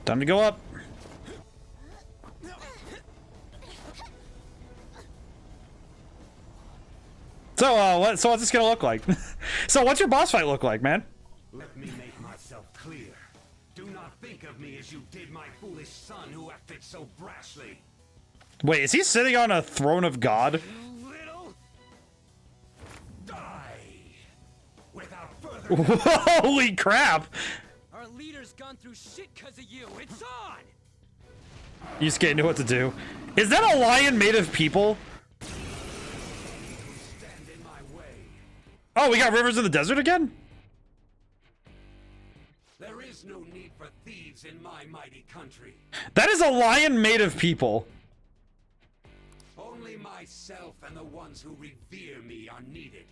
Time to go up. So, what's this gonna look like? So, what's your boss fight look like, man?
Let me make myself clear. Do not think of me as you did my foolish son who acted so brashly.
Wait, is he sitting on a throne of God? Holy crap!
Our leader's gone through shit because of you. It's on!
You just can't know what to do. Is that a lion made of people? Oh, we got rivers in the desert again?
There is no need for thieves in my mighty country.
That is a lion made of people.
Only myself and the ones who revere me are needed.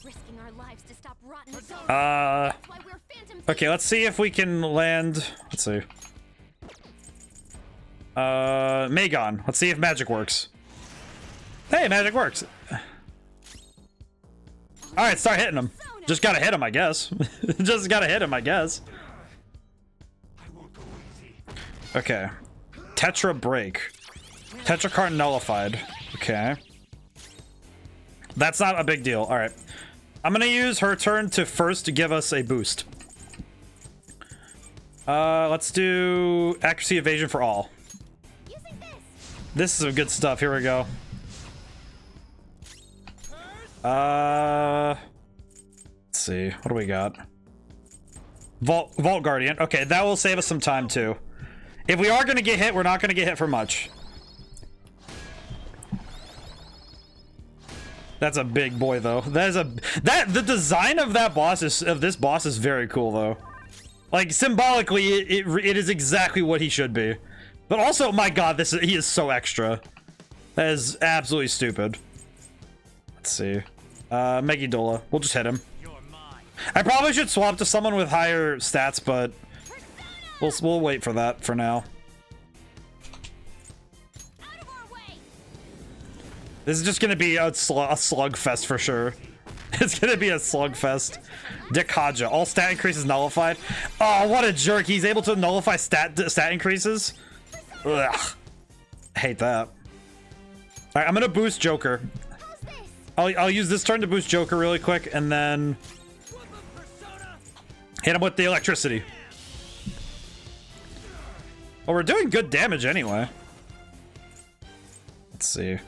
Risking our lives to stop rotten souls.
That's
why we're phantom
Okay, let's see if we can land. Let's see. Magon. Let's see if magic works. Hey, magic works. Alright, start hitting him. Just gotta hit him, I guess. Just gotta hit him, I guess. Okay. Tetra break. Tetra card nullified. Okay. That's not a big deal. Alright. I'm gonna use her turn to first give us a boost. Let's do accuracy evasion for all. This is some good stuff. Here we go. Let's see. What do we got? Vault Guardian. Okay, that will save us some time too. If we are gonna get hit, we're not gonna get hit for much. That's a big boy though. The design of this boss is very cool though. Like symbolically, it is exactly what he should be. But also, my god, he is so extra. That is absolutely stupid. Let's see. Megidola. We'll just hit him. I probably should swap to someone with higher stats, but we'll wait for that for now. This is just gonna be a slugfest for sure. It's gonna be a slugfest. Dekaja. All stat increases nullified. Oh, what a jerk! He's able to nullify stat increases. Ugh. Hate that. Alright, I'm gonna boost Joker. I'll use this turn to boost Joker really quick, and then hit him with the electricity. Well, we're doing good damage anyway. Let's see.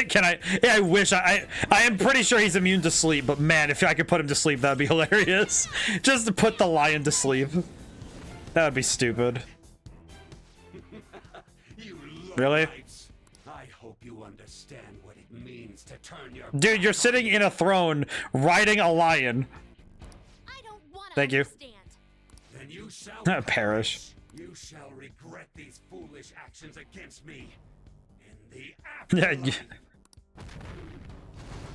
Can I? Yeah, I wish I am pretty sure he's immune to sleep, but man, if I could put him to sleep, that'd be hilarious. Just to put the lion to sleep. That would be stupid. Really?
I hope you understand what it means to turn your
Dude, you're sitting in a throne riding a lion. Thank you.
Then you shall
perish.
You shall regret these foolish actions against me.
Yeah.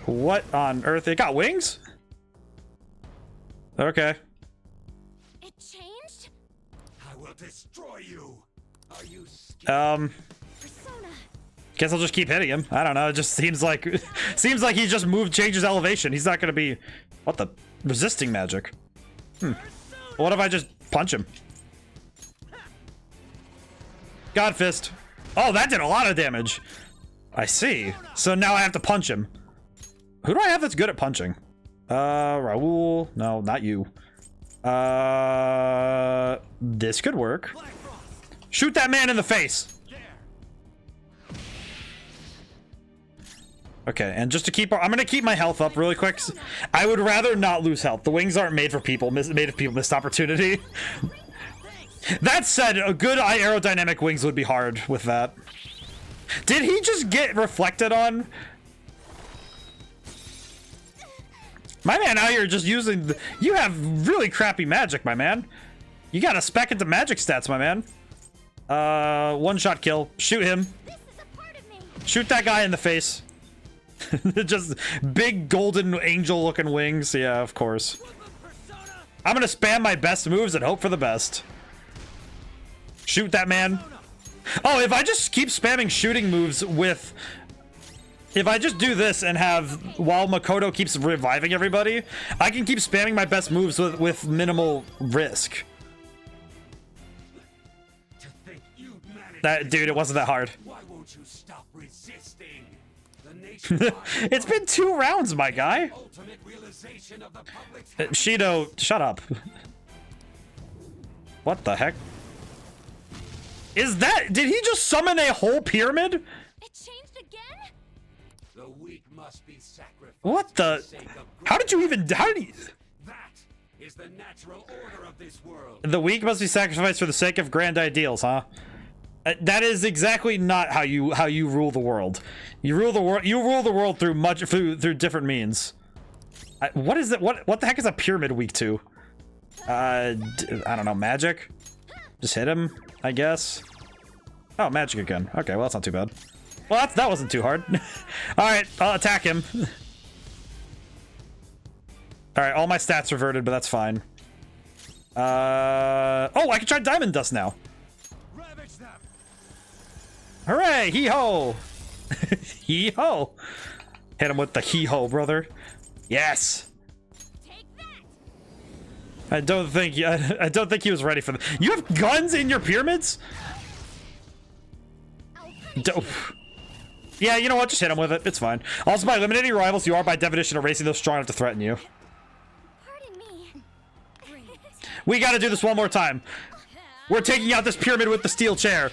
What on earth? It got wings? Okay.
It changed?
I will destroy you. Are you
Guess I'll just keep hitting him. I don't know. It just seems like he just changes elevation. He's not gonna be what the resisting magic. What if I just punch him? God fist. Oh, that did a lot of damage. I see. So now I have to punch him. Who do I have that's good at punching? Raul. No, not you. This could work. Shoot that man in the face. Okay, and just to keep I'm gonna keep my health up really quick. I would rather not lose health. The wings aren't made for people. Made of people. Missed opportunity. That said, a good aerodynamic wings would be hard with that. Did he just get reflected on? My man out here just using... You have really crappy magic, my man. You gotta spec into magic stats, my man. One-shot kill. Shoot him. Shoot that guy in the face. Just big golden angel-looking wings. Yeah, of course. I'm gonna spam my best moves and hope for the best. Shoot that man. Oh, if I just keep spamming shooting moves with... If I just do this and have, while Makoto keeps reviving everybody, I can keep spamming my best moves with minimal risk. That dude, it wasn't that hard.
Why won't you stop resisting?
It's been 2 rounds, my guy. Shido, shut up. What the heck? Is that... Did he just summon a whole pyramid?
It changed again?
The weak must be sacrificed.
What the... How did you even... How did he...
That is the natural order of this world.
The weak must be sacrificed for the sake of grand ideals, huh? That is exactly not how you rule the world. You rule the world. You rule the world through different means. What is it? What the heck is a pyramid weak to? I don't know. Magic. Just hit him, I guess. Oh, magic again. Okay, well that's not too bad. Well, that wasn't too hard. All right, I'll attack him. All right, all my stats reverted, but that's fine. Oh, I can try Diamond Dust now. Hooray! Hee-ho! Hee-ho! Hit him with the hee-ho, brother. Yes! I don't think he was ready for that. You have guns in your pyramids? Dope. Yeah, you know what? Just hit him with it. It's fine. Also, by eliminating your rivals, you are by definition erasing those strong enough to threaten you. We gotta do this one more time. We're taking out this pyramid with the steel chair.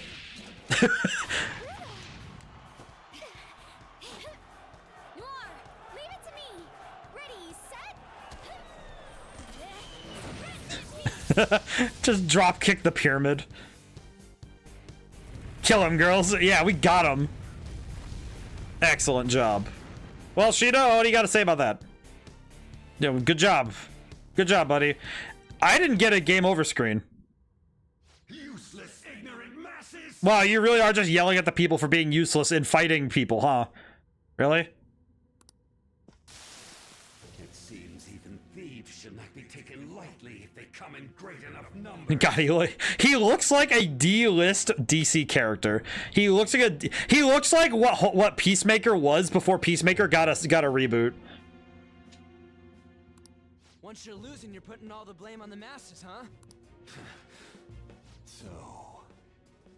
Just drop kick the pyramid. Kill him, girls. Yeah, we got him. Excellent job. Well, Shido, what do you got to say about that? Yeah, good job. Good job, buddy. I didn't get a game over screen.
Useless, ignorant masses.
Wow, you really are just yelling at the people for being useless in fighting people, huh? Really?
It seems even thieves should not be taken lightly if they come in great enough numbers.
God, he looks like a D-list DC character. He looks like what Peacemaker was before Peacemaker got a reboot.
Once you're losing, you're putting all the blame on the masses, huh?
So,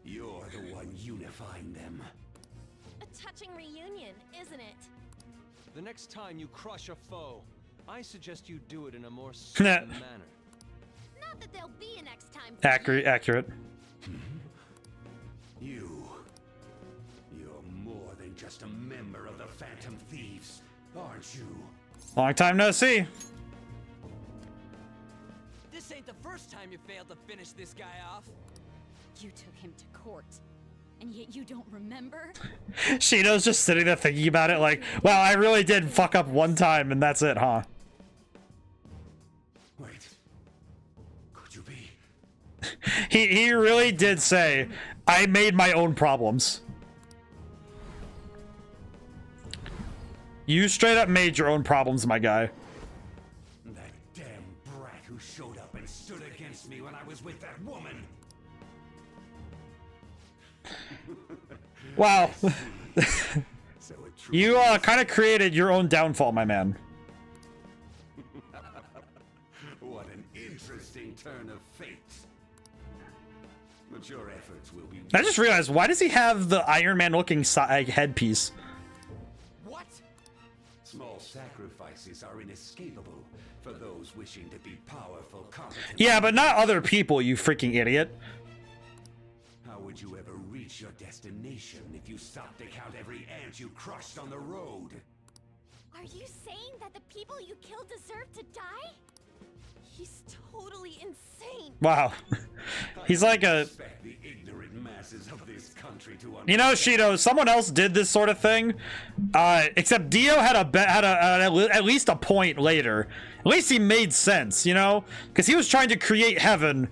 you're the one unifying them.
A touching reunion, isn't it?
The next time you crush a foe, I suggest you do it in a more certain manner.
Not that there'll be a next time.
Accurate.
You're more than just a member of the Phantom Thieves, aren't you?
Long time no see.
This ain't the first time you failed to finish this guy off.
You took him to court, and yet you don't remember?
Shido's just sitting there thinking about it like, well, I really did fuck up one time and that's it, huh?
Wait. Could you be?
He really did say, I made my own problems. You straight up made your own problems, my guy.
That damn brat who showed up and stood against me when I was with that woman.
Wow. You kind of created your own downfall, my man.
What an interesting turn of fate. But your efforts will be...
I just realized, why does he have the Iron Man looking headpiece?
What? Small sacrifices are inescapable for those wishing to be powerful, competent.
Yeah, but not other people, you freaking idiot.
How would you ever reach your destination if you stopped to count every ant you crushed on the road?
Are you saying that the people you killed deserve to die?
He's totally insane.
Wow. He's like a...
The ignorant masses of this country to
You know, Shido, someone else did this sort of thing. Except Dio had at least a point later. At least he made sense, you know? Because he was trying to create heaven.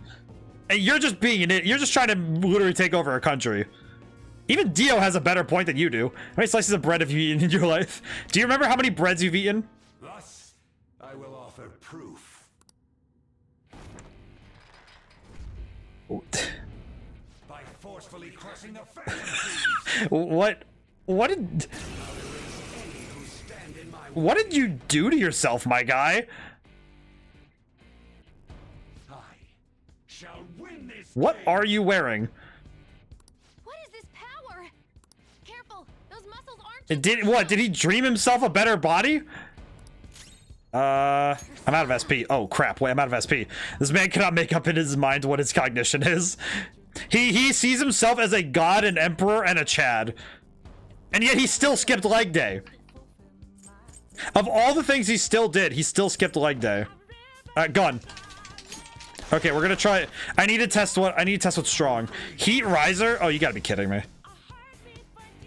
And you're just being an idiot. You're just trying to literally take over a country. Even Dio has a better point than you do. How many slices of bread have you eaten in your life? Do you remember how many breads you've eaten?
Thus, I will offer proof. By forcefully crushing the Phantom Thieves.
What did you do to yourself, my guy?
I shall win this.
What are you wearing?
What is this power? Careful, those muscles aren't.
Did he dream himself a better body? I'm out of SP. Oh crap, wait, I'm out of SP. This man cannot make up in his mind what his cognition is. He sees himself as a god, an emperor, and a Chad. And yet he still skipped leg day. Of all the things he still did, he still skipped leg day. Gun. Okay, we're gonna try. I need to test what's strong. Heat riser. Oh, you gotta be kidding me.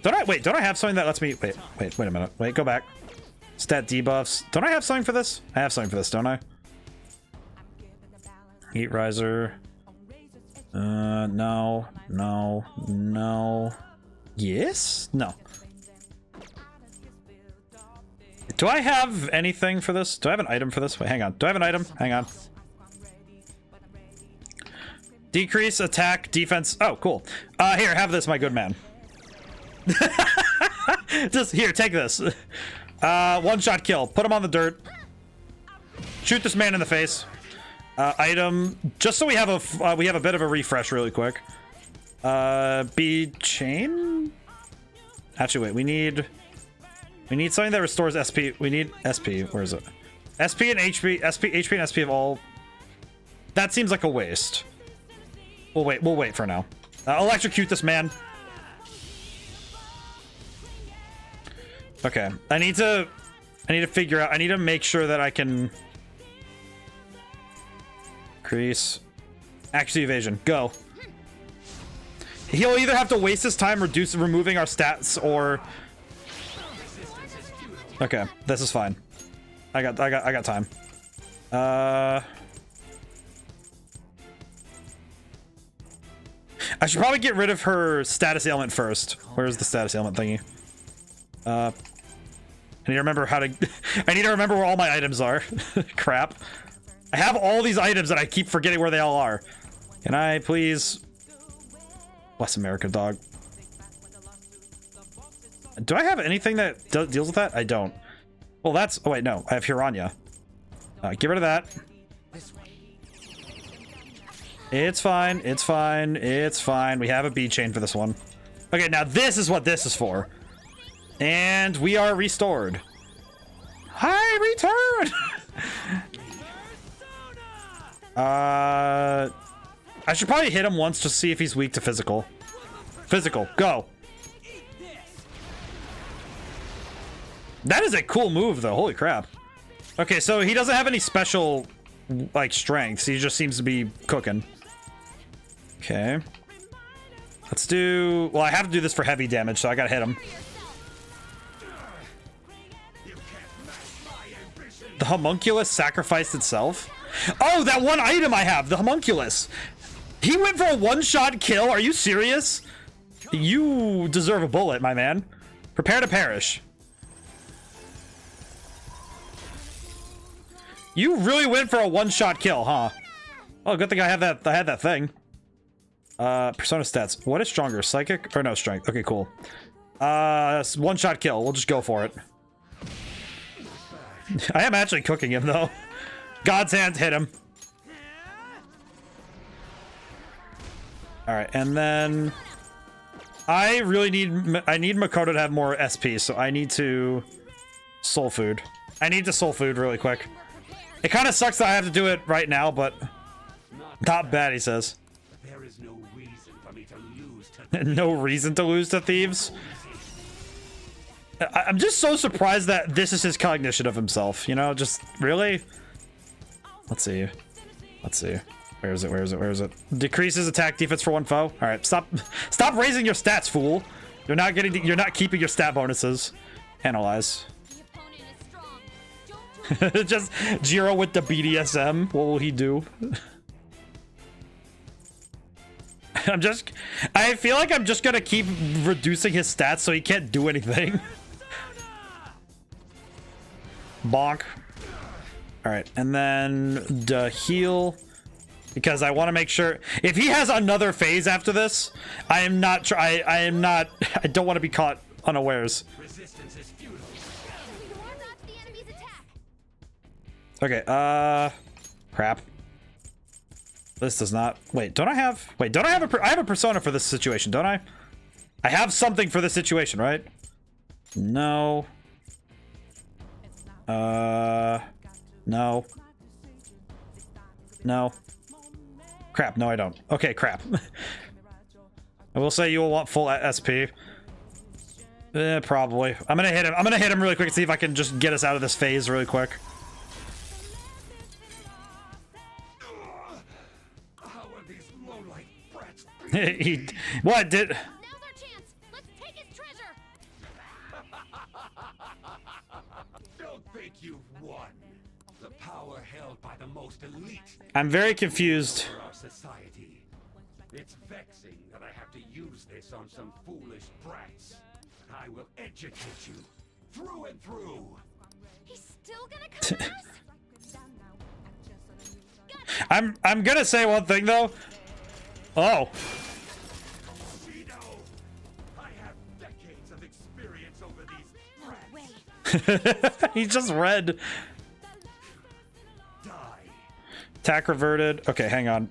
Don't I have something that lets me wait a minute. Wait, go back. Stat debuffs. Don't I have something for this? I have something for this, don't I? Heat riser. No. Yes? No. Do I have anything for this? Do I have an item for this? Wait, hang on. Do I have an item? Hang on. Decrease attack, defense. Oh, cool. Here, have this, my good man. Just here, take this. One-shot kill. Put him on the dirt. Shoot this man in the face. Item, just so we have a bit of a refresh really quick. B chain. Actually, wait. We need something that restores SP. We need SP. Where is it? SP and HP. HP and SP of all. That seems like a waste. We'll wait for now. Electrocute this man. Okay. I need to figure out. I need to make sure that I can increase accuracy evasion. Go. He'll either have to waste his time removing our stats or. Okay, this is fine. I got time. I should probably get rid of her status ailment first. Where's the status ailment thingy? I need to remember how to. I need to remember where all my items are. Crap. I have all these items and I keep forgetting where they all are. Can I please? Bless America, dog. Do I have anything that deals with that? I don't. Well, that's... Oh, wait, no. I have Hiranya. Get rid of that. It's fine. It's fine. It's fine. We have a B chain for this one. Okay, now this is what this is for. And we are restored. Hi, return! I should probably hit him once to see if he's weak to physical. Physical, go. That is a cool move, though. Holy crap. Okay, so he doesn't have any special, like, strengths. He just seems to be cooking. Okay. Let's do... Well, I have to do this for heavy damage, so I gotta hit him. The homunculus sacrificed itself? Oh, that one item I have! The homunculus! He went for a one-shot kill? Are you serious? You deserve a bullet, my man. Prepare to perish. You really went for a one-shot kill, huh? Oh, good thing I had that thing. Persona stats. What is stronger? Psychic? Or no, strength. Okay, cool. One-shot kill. We'll just go for it. I am actually cooking him, though. God's hand hit him. Alright, and then... I need Makoto to have more SP, so I need to... Soul food. I need to soul food really quick. It kind of sucks that I have to do it right now, but... Not bad, he says.
There is no reason for me to lose to
No reason to lose to thieves? I'm just so surprised that this is his cognition of himself, you know? Just, really? Let's see. Let's see. Where is it? Where is it? Where is it? Decreases attack defense for one foe. All right, stop raising your stats, fool. You're not keeping your stat bonuses. Analyze. Just Jiro with the BDSM. What will he do? I feel like I'm just gonna keep reducing his stats so he can't do anything. Bonk. All right, and then the heal, because I want to make sure if he has another phase after this, I don't want to be caught unawares. Okay, crap. This does not, I have a persona for this situation, don't I? I have something for this situation, right? No. No. No. Crap, no I don't. Okay, crap. I will say you will want full SP. Probably. I'm gonna hit him really quick and see if I can just get us out of this phase really quick. What did?
Now's our chance. Let's take his treasure.
Don't think you've won. The power held by the most elite.
I'm very confused.
Our society. It's vexing that I have to use this on some foolish brats. But I will educate you through and through.
He's still gonna come at us?
I'm gonna say one thing though. Oh.
Shido, I have decades of experience over these
brats.
He's just red. Attack reverted. Okay, hang on.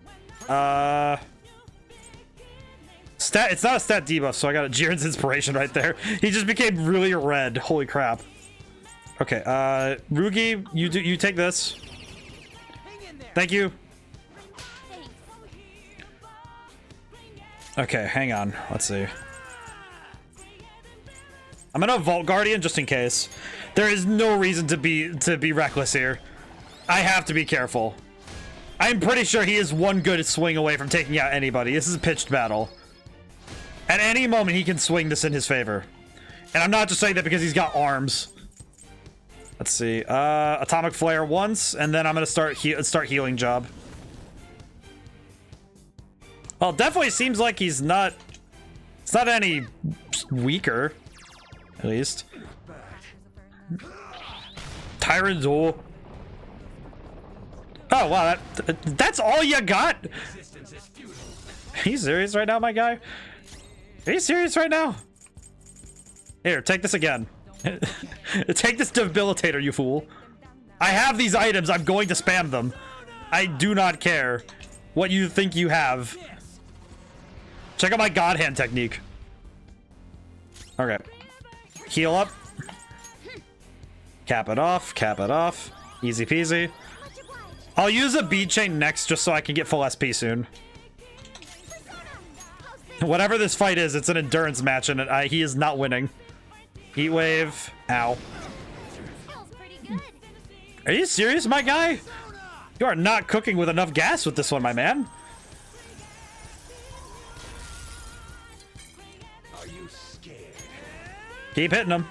Stat. It's not a stat debuff, so I got a Jiren's inspiration right there. He just became really red. Holy crap. Okay. Rugi, you take this. Thank you. Okay, hang on. Let's see. I'm gonna Vault Guardian just in case. There is no reason to be reckless here. I have to be careful. I'm pretty sure he is one good swing away from taking out anybody. This is a pitched battle. At any moment, he can swing this in his favor. And I'm not just saying that because he's got arms. Let's see. Atomic Flare once, and then I'm gonna start healing job. Well, it definitely seems like he's not... It's not any weaker. At least. Tyrannol. Oh, wow. That's all you got? Are you serious right now, my guy? Are you serious right now? Here, take this again. Take this debilitator, you fool. I have these items. I'm going to spam them. I do not care what you think you have. Check out my God Hand technique. Okay. Heal up. Cap it off. Cap it off. Easy peasy. I'll use a bead chain next just so I can get full SP soon. Whatever this fight is, it's an endurance match and he is not winning. Heat wave. Ow. Are you serious, my guy? You are not cooking with enough gas with this one, my man. Keep hitting him.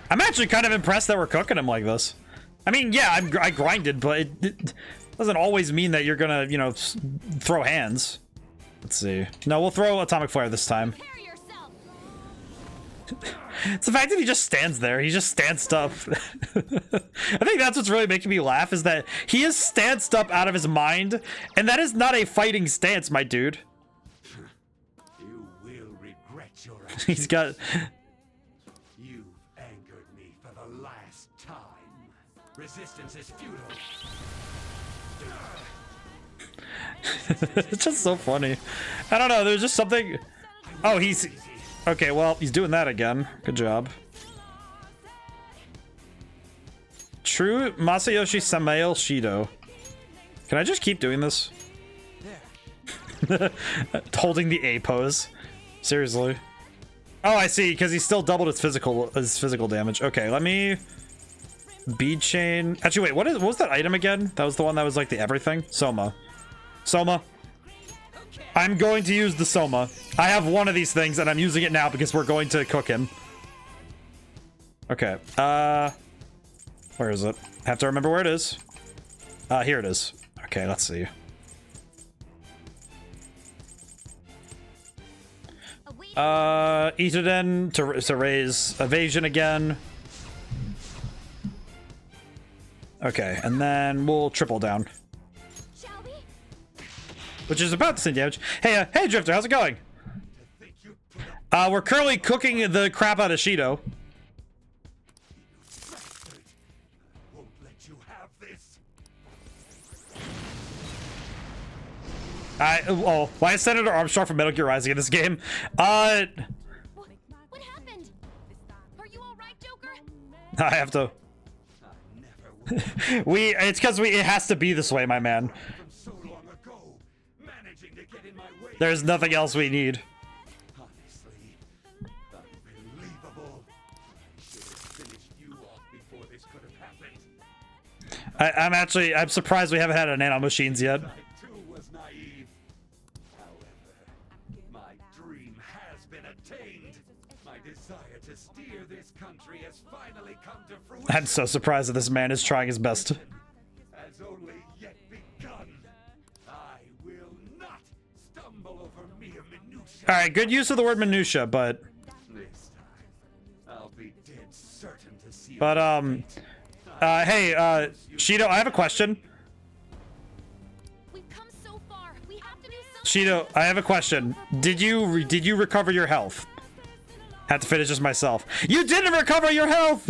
I'm actually kind of impressed that we're cooking him like this. I mean, yeah, I grinded, but it doesn't always mean that you're gonna, you know, throw hands. Let's see. No, we'll throw Atomic Flare this time. It's the fact that he just stands there. He just stanced up. I think that's what's really making me laugh, is that he is stanced up out of his mind, and that is not a fighting stance, my dude.
You will regret your actions.
He's got...
You've angered me for the last time. Resistance is futile.
It's just so funny. I don't know, there's just something... Oh, he's... Okay, well, he's doing that again. Good job. True Masayoshi Samael Shido. Can I just keep doing this? Holding the A pose. Seriously. Oh, I see, because he still doubled his physical damage. Okay, let me Bead chain. Actually, wait, what was that item again? That was the one that was like the everything? Soma. Soma. I'm going to use the Soma. I have one of these things and I'm using it now because we're going to cook him. Okay. Where is it? I have to remember where it is. Here it is. Okay, let's see. Itoden to raise evasion again. Okay, and then we'll triple down. Which is about the same damage. Hey, hey Drifter, how's it going? We're currently cooking the crap out of Shido. Why is Senator Armstrong from Metal Gear Rising in this game?
What happened? Are you all right, Joker?
I have to. It's because it has to be this way, my man. There's nothing else we need. I'm surprised we haven't had a nano machines yet. I'm so surprised that this man is trying his best.
Has only yet begun. I will not stumble over mere minutia.
All right, good use of the word minutia, but
This time, I'll be dead certain to see.
but hey, Shido, I have a question.
We've come so far. We have to do something.
Shido, I have a question. Did you recover your health? Had to finish this myself. You didn't recover your health.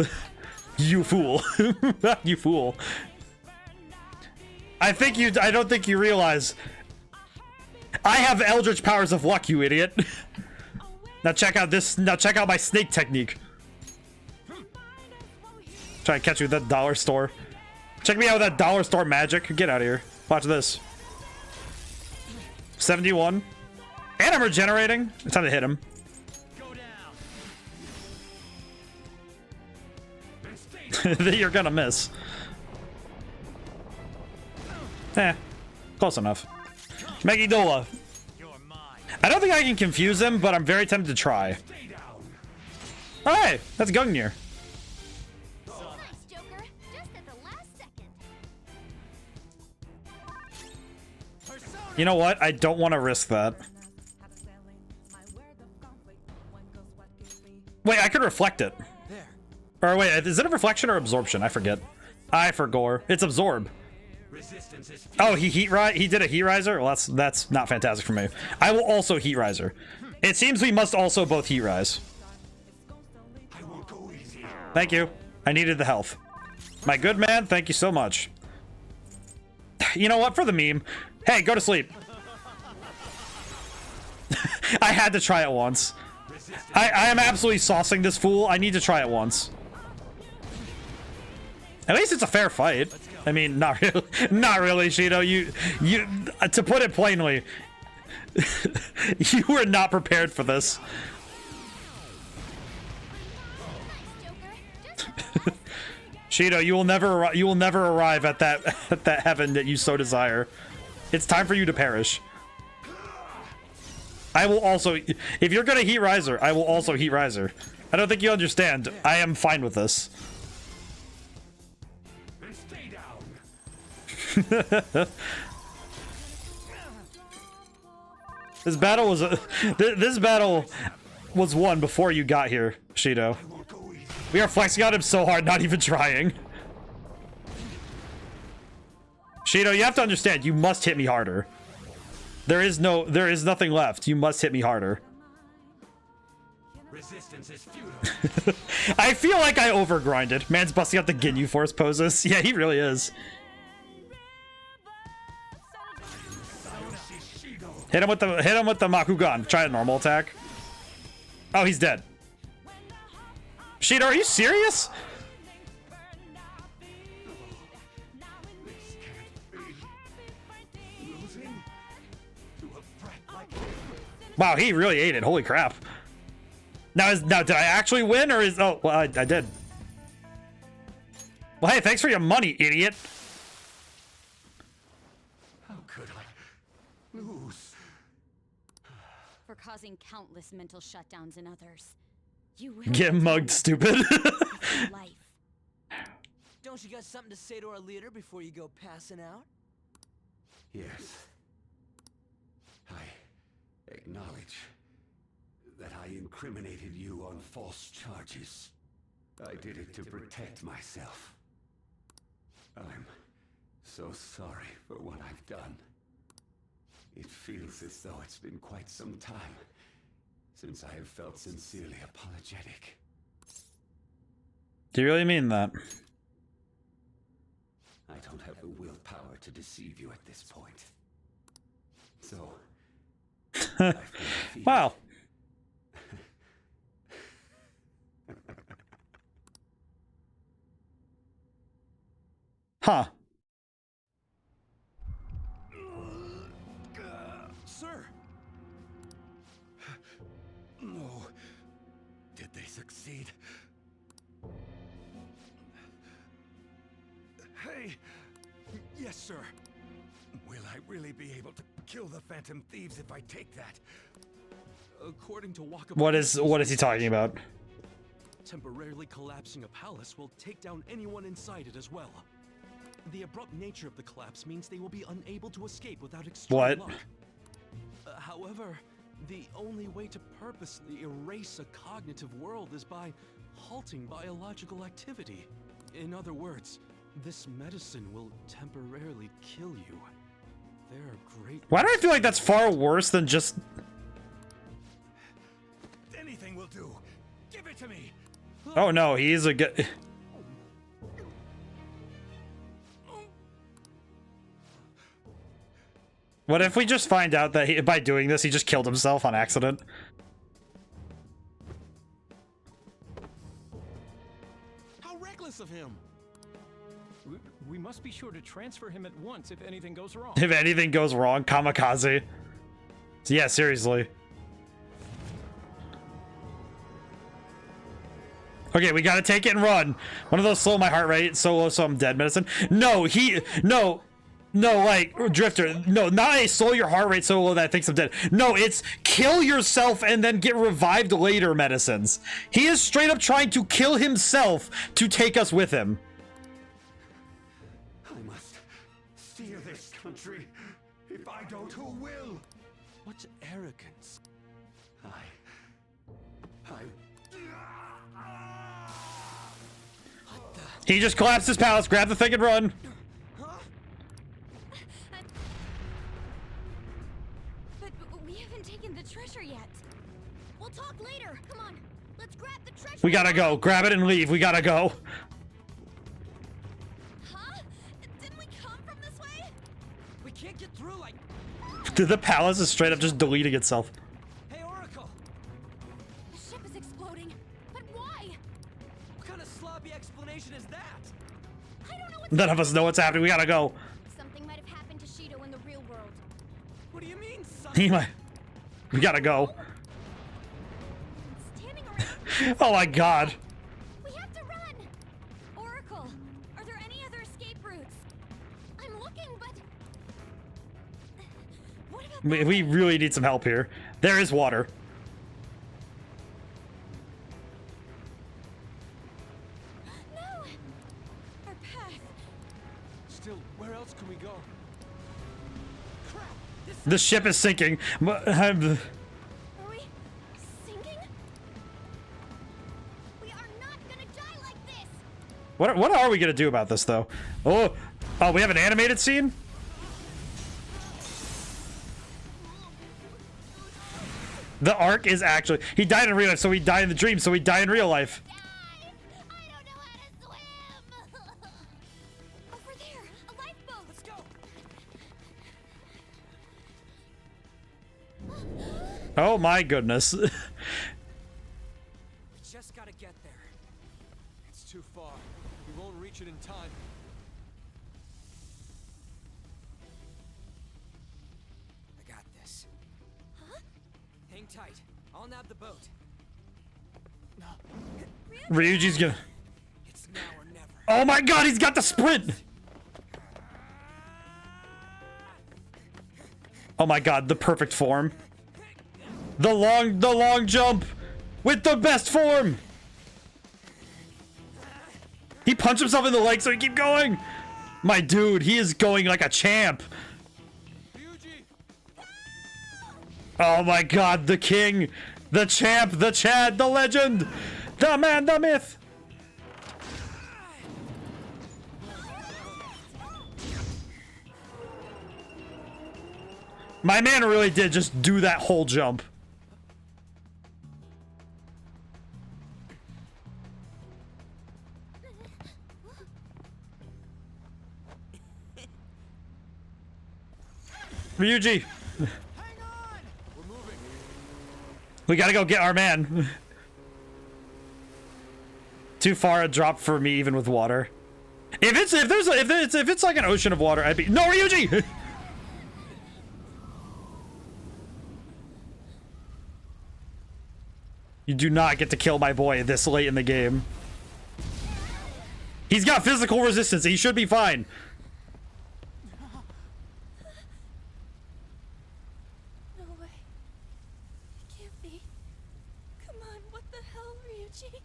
You fool. You fool. I don't think you realize I have Eldritch powers of luck, you idiot. Now check out my snake technique. Try to catch you with that dollar store. Check me out with that dollar store magic. Get out of here. Watch this. 71. And I'm regenerating. It's time to hit him. That you're gonna miss. Close enough. Megidola. I don't think I can confuse him, but I'm very tempted to try. Oh, hey, that's Gungnir. You know what? I don't want to risk that. Wait, I could reflect it. Or wait, is it a reflection or absorption? I forget. I forgot. It's absorb. Oh, he did a heat riser? Well, that's not fantastic for me. I will also heat riser. It seems we must also both heat rise. Thank you. I needed the health. My good man, thank you so much. You know what? For the meme. Hey, go to sleep. I had to try it once. I am absolutely saucing this fool. I need to try it once. At least it's a fair fight. I mean, not really, Shido. You, to put it plainly, you were not prepared for this. Shido, you will never arrive at that heaven that you so desire. It's time for you to perish. I will also, if you're gonna heat riser, I will also heat riser. I don't think you understand. I am fine with this. This battle was won before you got here, Shido. We are flexing on him so hard, not even trying. Shido, you have to understand, you must hit me harder. There is nothing left. You must hit me harder.
Resistance is futile.
I feel like I overgrinded. Man's busting out the Ginyu Force poses. Yeah, he really is. Hit him with the Makugan. Try a normal attack. Oh, he's dead. Shido, are you serious? Wow, he really ate it. Holy crap. Now did I actually win or is... Oh, well, I did. Well, hey, thanks for your money, idiot.
How could I lose?
For causing countless mental shutdowns in others. You will
Get mugged, stupid.
life.
Don't you got something to say to our leader before you go passing out?
Yes. I acknowledge that I incriminated you on false charges. I did it to protect myself. I'm so sorry for what I've done. It feels as though it's been quite some time since I have felt sincerely apologetic.
Do you really mean that?
I don't have the willpower to deceive you at this point. So, I've been defeated.
Wow. Huh.
Sir! No. Did they succeed? Hey! Yes, sir. Will I really be able to kill the Phantom Thieves if I take that?
According to Wakaba,
What is he talking about?
temporarily collapsing a palace will take down anyone inside it as well. The abrupt nature of the collapse means they will be unable to escape without extreme luck. However, the only way to purposely erase a cognitive world is by halting biological activity. In other words, this medicine will temporarily kill you. There are great...
Why do I feel like that's far worse than just...
Anything will do. Give it to me.
Oh no, he is a good... What if we just find out that by doing this, he just killed himself on accident?
How reckless of him!
We must be sure to transfer him at once if anything goes wrong.
If anything goes wrong, kamikaze. Yeah, seriously. Okay, we gotta take it and run. One of those slow my heart rate, so low so I'm dead medicine. No, no, like, Drifter, no, not a slow your heart rate so low that it thinks I'm dead. No, it's kill yourself and then get revived later medicines. He is straight up trying to kill himself to take us with him.
I must steer this country. If I don't, who will?
What arrogance.
He just collapsed his palace, grab the thing and run.
But we haven't taken the treasure yet.
We'll talk later. Come on. Let's grab the treasure.
We gotta go. Grab it and leave. We gotta go.
Huh? Didn't we come from this way?
We can't get through like...
The palace is straight up just deleting itself.
Hey, Oracle!
The ship is exploding. But why?
What kind of sloppy explanation is that?
I don't know what's
None of us know what's happening. We gotta go.
Something might have happened to Shido in the real world.
What do you mean,
He might. We gotta go.
Standing around.
Oh my god.
We have to run. Oracle, are there any other escape routes? I'm looking, but what about
We really need some help here. There is water.
No. Our path.
Still, where else can we go?
Crap.
The ship is sinking.
Are we sinking? We are not gonna die like this.
What are we gonna do about this though? Oh, we have an animated scene? The arc is actually... He died in real life, so he died in the dream, so he died in real life.
Over there, a lifeboat.
Let's go.
Oh my goodness.
We just gotta get there.
It's too far. We won't reach it in time.
I got this. Huh? Hang tight. I'll nab the boat.
Ryuji's gonna...
It's now or never.
Oh my god, he's got the sprint! Oh my god, the perfect form. The long jump with the best form. He punched himself in the leg so he keep going. My dude, he is going like a champ. Oh my god, the king, the champ, the Chad, the legend, the man, the myth. My man really did just do that whole jump. Ryuji! We gotta go get our man. Too far a drop for me even with water. If it's like an ocean of water, I'd be— No, Ryuji! You do not get to kill my boy this late in the game. He's got physical resistance. He should be fine.
No way. It can't be. Come on, what the hell, Ryuji?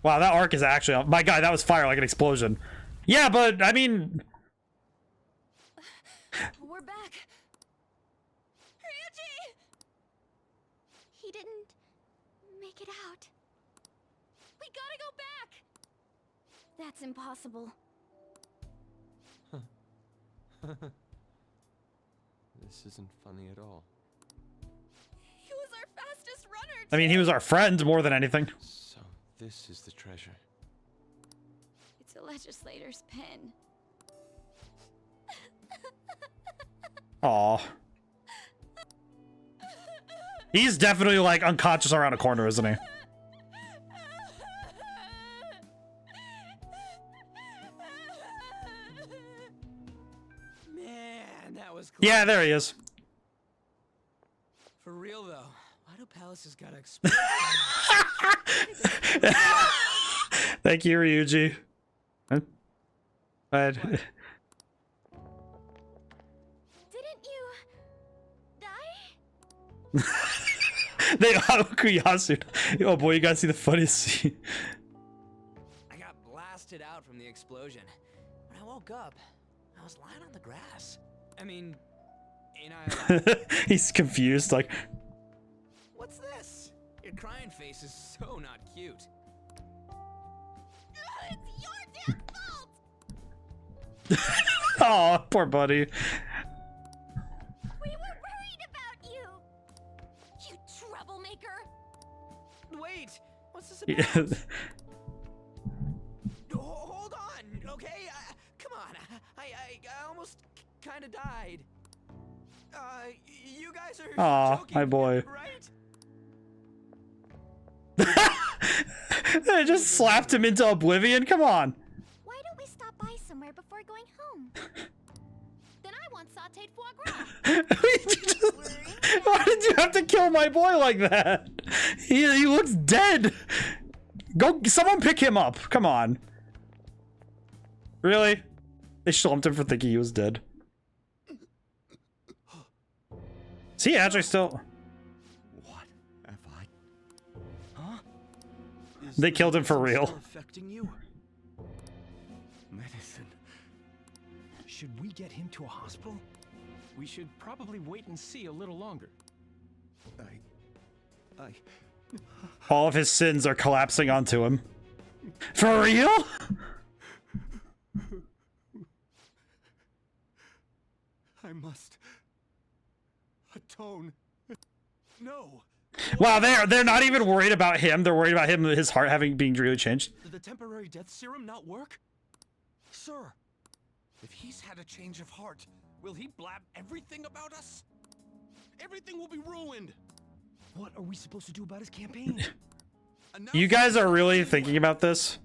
Wow, that arc is actually— my god, that was fire like an explosion. Yeah, but I mean—
We're back. Ryuji! He didn't make it out. We gotta go back! That's impossible.
This isn't funny at all.
He was our fastest runner.
I mean, he was our friend more than anything.
So this is the treasure.
It's a legislator's pen.
Aw. He's definitely like unconscious around a corner, isn't he?
Man, that was close.
Yeah, there he is.
For real though, why do palaces gotta explode?
Thank you, Ryuji. Huh?
Didn't you die?
They Kuyasu. Oh boy, you guys see the funniest scene.
I got blasted out from the explosion. When I woke up, I was lying on the grass. I mean, ain't I?
He's confused, like.
What's this? Your crying face is so not cute.
It's your damn fault!
Oh, poor buddy.
We were worried about you! You troublemaker!
Wait! What's this
Yeah.
about? Hold on, okay? Come on, I almost kind of died. You guys are
Aw,
joking,
my boy.
right?
They just slapped him into oblivion. Come on.
Why don't we stop by somewhere before going home? Then I want sauteed foie gras.
Why did you have to kill my boy like that? He looks dead. Go, someone pick him up. Come on. Really? They slumped him for thinking he was dead. Is he actually still?
What have I? Huh?
They killed him for real.
Affecting you?
Medicine.
Should we get him to a hospital? We should probably wait and see a little longer.
All of his sins are collapsing onto him. For real?
I must atone. No.
Wow, they're not even worried about him. They're worried about him, his heart being really changed.
Did the temporary death serum not work?
Sir, if he's had a change of heart, will he blab everything about us? Everything will be ruined.
What are we supposed to do about his campaign?
You guys are really thinking about this?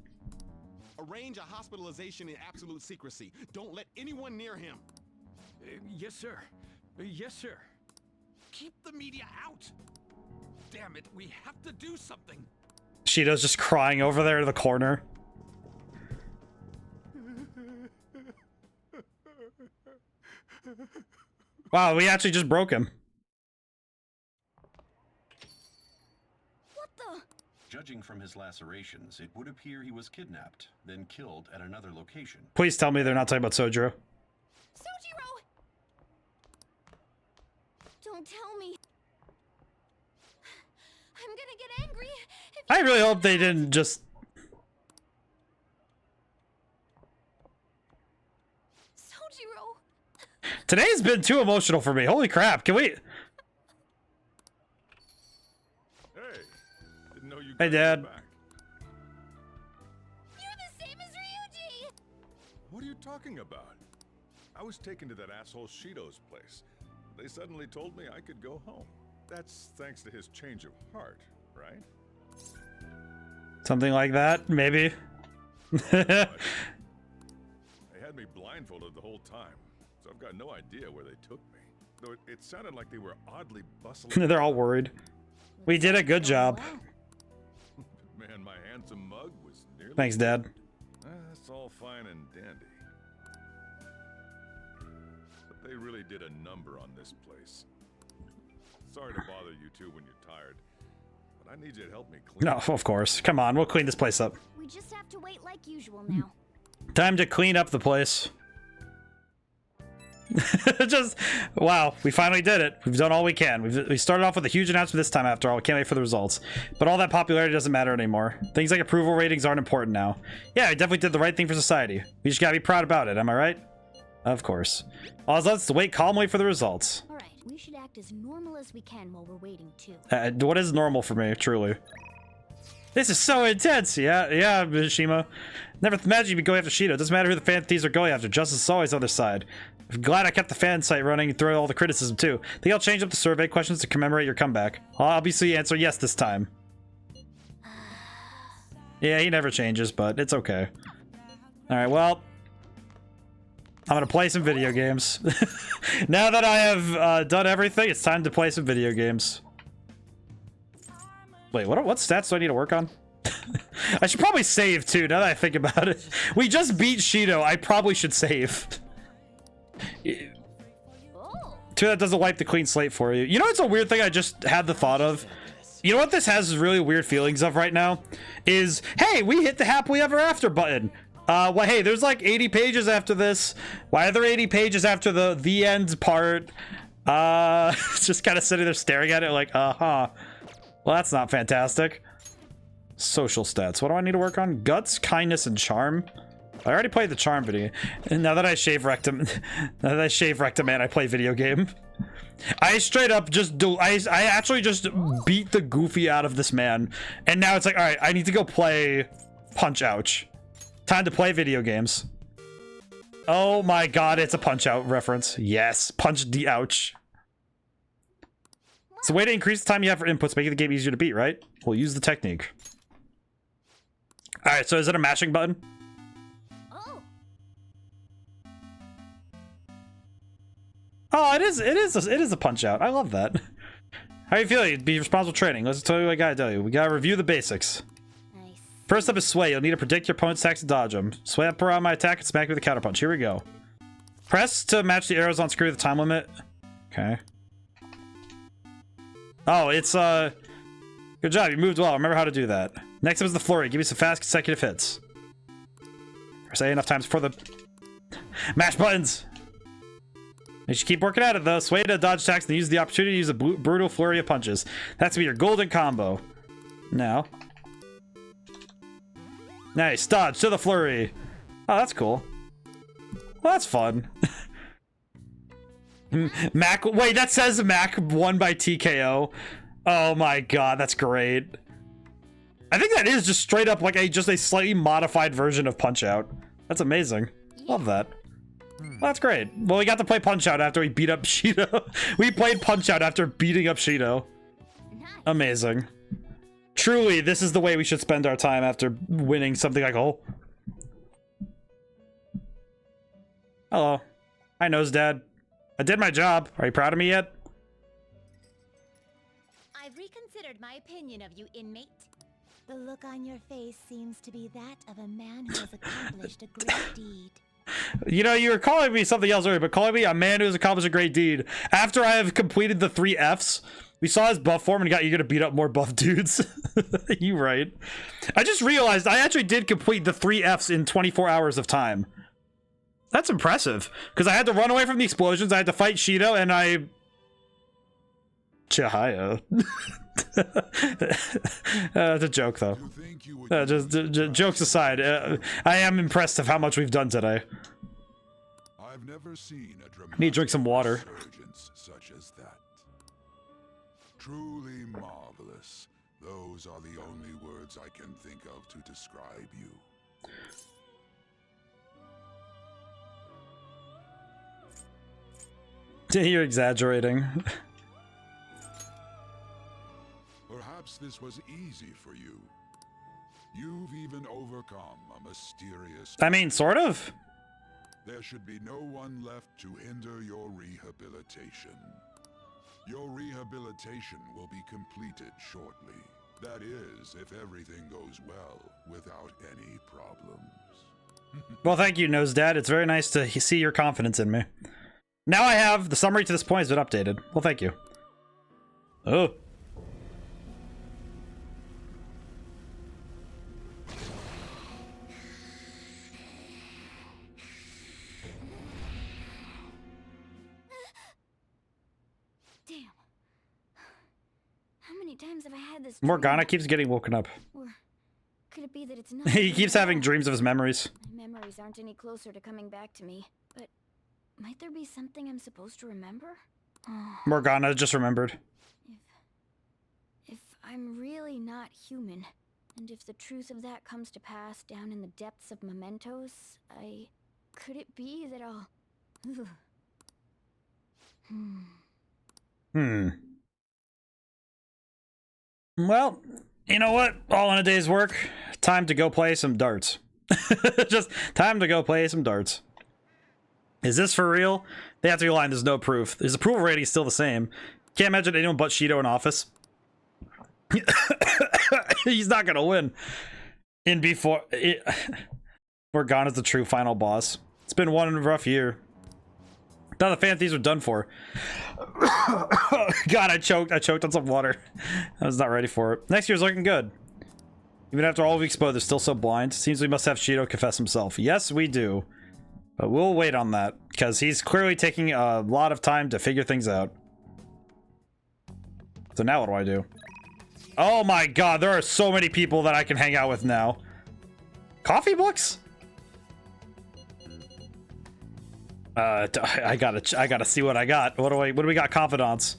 Arrange a hospitalization in absolute secrecy. Don't let anyone near him.
Yes, sir. Yes, sir.
Keep the media out. Damn it, we have to do something.
Shido's just crying over there in the corner. Wow, we actually just broke him.
What the?
Judging from his lacerations, it would appear he was kidnapped, then killed at another location.
Please tell me they're not talking about Sojiro.
Sojiro! Don't tell me. I'm gonna get angry.
I really hope they didn't just...
Sojiro!
Today's been too emotional for me. Holy crap, can we...
Hey, didn't know you
Hey, Dad.
back.
You're the same as Ryuji!
What are you talking about? I was taken to that asshole Shido's place. They suddenly told me I could go home. That's thanks to his change of heart, right?
Something like that, maybe.
They had me blindfolded the whole time, so I've got no idea where they took me. Though it sounded like they were oddly bustling.
They're all worried. We did a good job.
Man, my handsome mug was nearly...
Thanks, Dad.
That's all fine and dandy. But they really did a number on this place. Sorry to bother you two when you're tired, but I need you to help me clean.
No, of course. Come on, we'll clean this place up.
We just have to wait like usual now.
Time to clean up the place. Just, wow, we finally did it. We've done all we can. We started off with a huge announcement this time after all. We can't wait for the results. But all that popularity doesn't matter anymore. Things like approval ratings aren't important now. Yeah, we definitely did the right thing for society. We just gotta be proud about it, am I right? Of course. All that's left is to wait calmly for the results.
Alright, we should act as normal as we can while we're waiting too.
What is normal for me, truly? This is so intense. Yeah, Mishima. Never imagined you'd be going after Shido. Doesn't matter who the fan thieves are going after. Justice is always on their side. I'm glad I kept the fan site running through all the criticism too. Think I'll change up the survey questions to commemorate your comeback. I'll obviously answer yes this time. Yeah, he never changes, but it's okay. Alright, well, I'm gonna play some video games. Now that I have done everything, it's time to play some video games. Wait, what stats do I need to work on? I should probably save too, now that I think about it. We just beat Shido, I probably should save. Too that doesn't wipe the clean slate for you. You know, it's a weird thing I just had the thought of. You know what this has really weird feelings of right now? Is, hey, we hit the happily ever after button. Well, hey, there's like 80 pages after this. Why are there 80 pages after the end part? Just kind of sitting there staring at it like, well, that's not fantastic. Social stats. What do I need to work on? Guts, kindness, and charm. I already played the charm video. And now that I shave rectum, man, I play video game. I straight up just do. I actually just beat the goofy out of this man, and now it's like, all right, I need to go play Punch Ouch. Time to play video games. Oh my god, it's a Punch Out reference. Yes, Punch the Ouch. It's a way to increase the time you have for inputs, making the game easier to beat, right? We'll use the technique. All right, so is it a mashing button? Oh, it is a punch out. I love that. How are you feeling? Be responsible training. Let's tell you what I gotta tell you. We gotta review the basics. Nice. First up is sway. You'll need to predict your opponent's attacks and dodge them. Sway up around my attack and smack me with a counter punch. Here we go. Press to match the arrows on screen with the time limit. Okay. Oh, it's good job. You moved well. Remember how to do that. Next up is the flurry. Give me some fast consecutive hits. Say enough times for the mash buttons. You should keep working at it though. Sway to dodge attacks and use the opportunity to use a brutal flurry of punches. That's gonna be your golden combo. Now. Nice. Dodge to the flurry. Oh, that's cool. Well, that's fun. Mac. Wait, that says Mac won by TKO. Oh my god, that's great. I think that is just straight up like just a slightly modified version of Punch Out. That's amazing. Love that. Well, that's great. Well, we got to play Punch Out after we beat up Shido. We played Punch Out after beating up Shido. Amazing. Truly, this is the way we should spend our time after winning something like, oh. Hello. Hi, Nose Dad. I did my job. Are you proud of me yet?
I've reconsidered considered my opinion of you, inmate. The look on your face seems to be that of a man who has accomplished a great deed.
You know, you were calling me something else earlier, but calling me a man who has accomplished a great deed after I have completed the 3 Fs. We saw his buff form and got you gonna beat up more buff dudes. You right. I just realized I actually did complete the 3 Fs in 24 hours of time. That's impressive. Because I had to run away from the explosions, I had to fight Shido, and I... Chihaya. It's a joke, though. Just jokes aside, I am impressed of how much we've done today.
I've never seen a dramatic
Need to drink some water.
resurgence such as that. Truly marvelous. Those are the only words I can think of to describe you.
You're exaggerating.
Perhaps this was easy for you. You've even overcome a mysterious...
I mean, sort of.
There should be no one left to hinder your rehabilitation. Your rehabilitation will be completed shortly. That is, if everything goes well, without any problems.
Well, thank you, Nose Dad. It's very nice to see your confidence in me. Now I have the summary to this point has been updated. Well, thank you. Oh.
Damn. How many times have I had this?
Morgana keeps getting woken up.
Or could it be that it's not?
He keeps having dreams of his memories.
My memories aren't any closer to coming back to me. But might there be something I'm supposed to remember?
Morgana just remembered.
If I'm really not human, and if the truth of that comes to pass down in the depths of mementos, could it be that I'll...
Well, you know what? All in a day's work. Time to go play some darts. Just time to go play some darts. Is this for real? They have to be lying. There's no proof. His approval rating is still the same. Can't imagine anyone but Shido in office. He's not gonna win. Morgana's the true final boss. It's been one rough year. Now the fan thieves are done for. God, I choked on some water. I was not ready for it. Next year's looking good. Even after all we've exposed, they're still so blind. Seems we must have Shido confess himself. Yes, we do. But we'll wait on that, because he's clearly taking a lot of time to figure things out. So now what do I do? Oh my god, there are so many people that I can hang out with now. Coffee books? I gotta see what I got. What do we got? Confidants.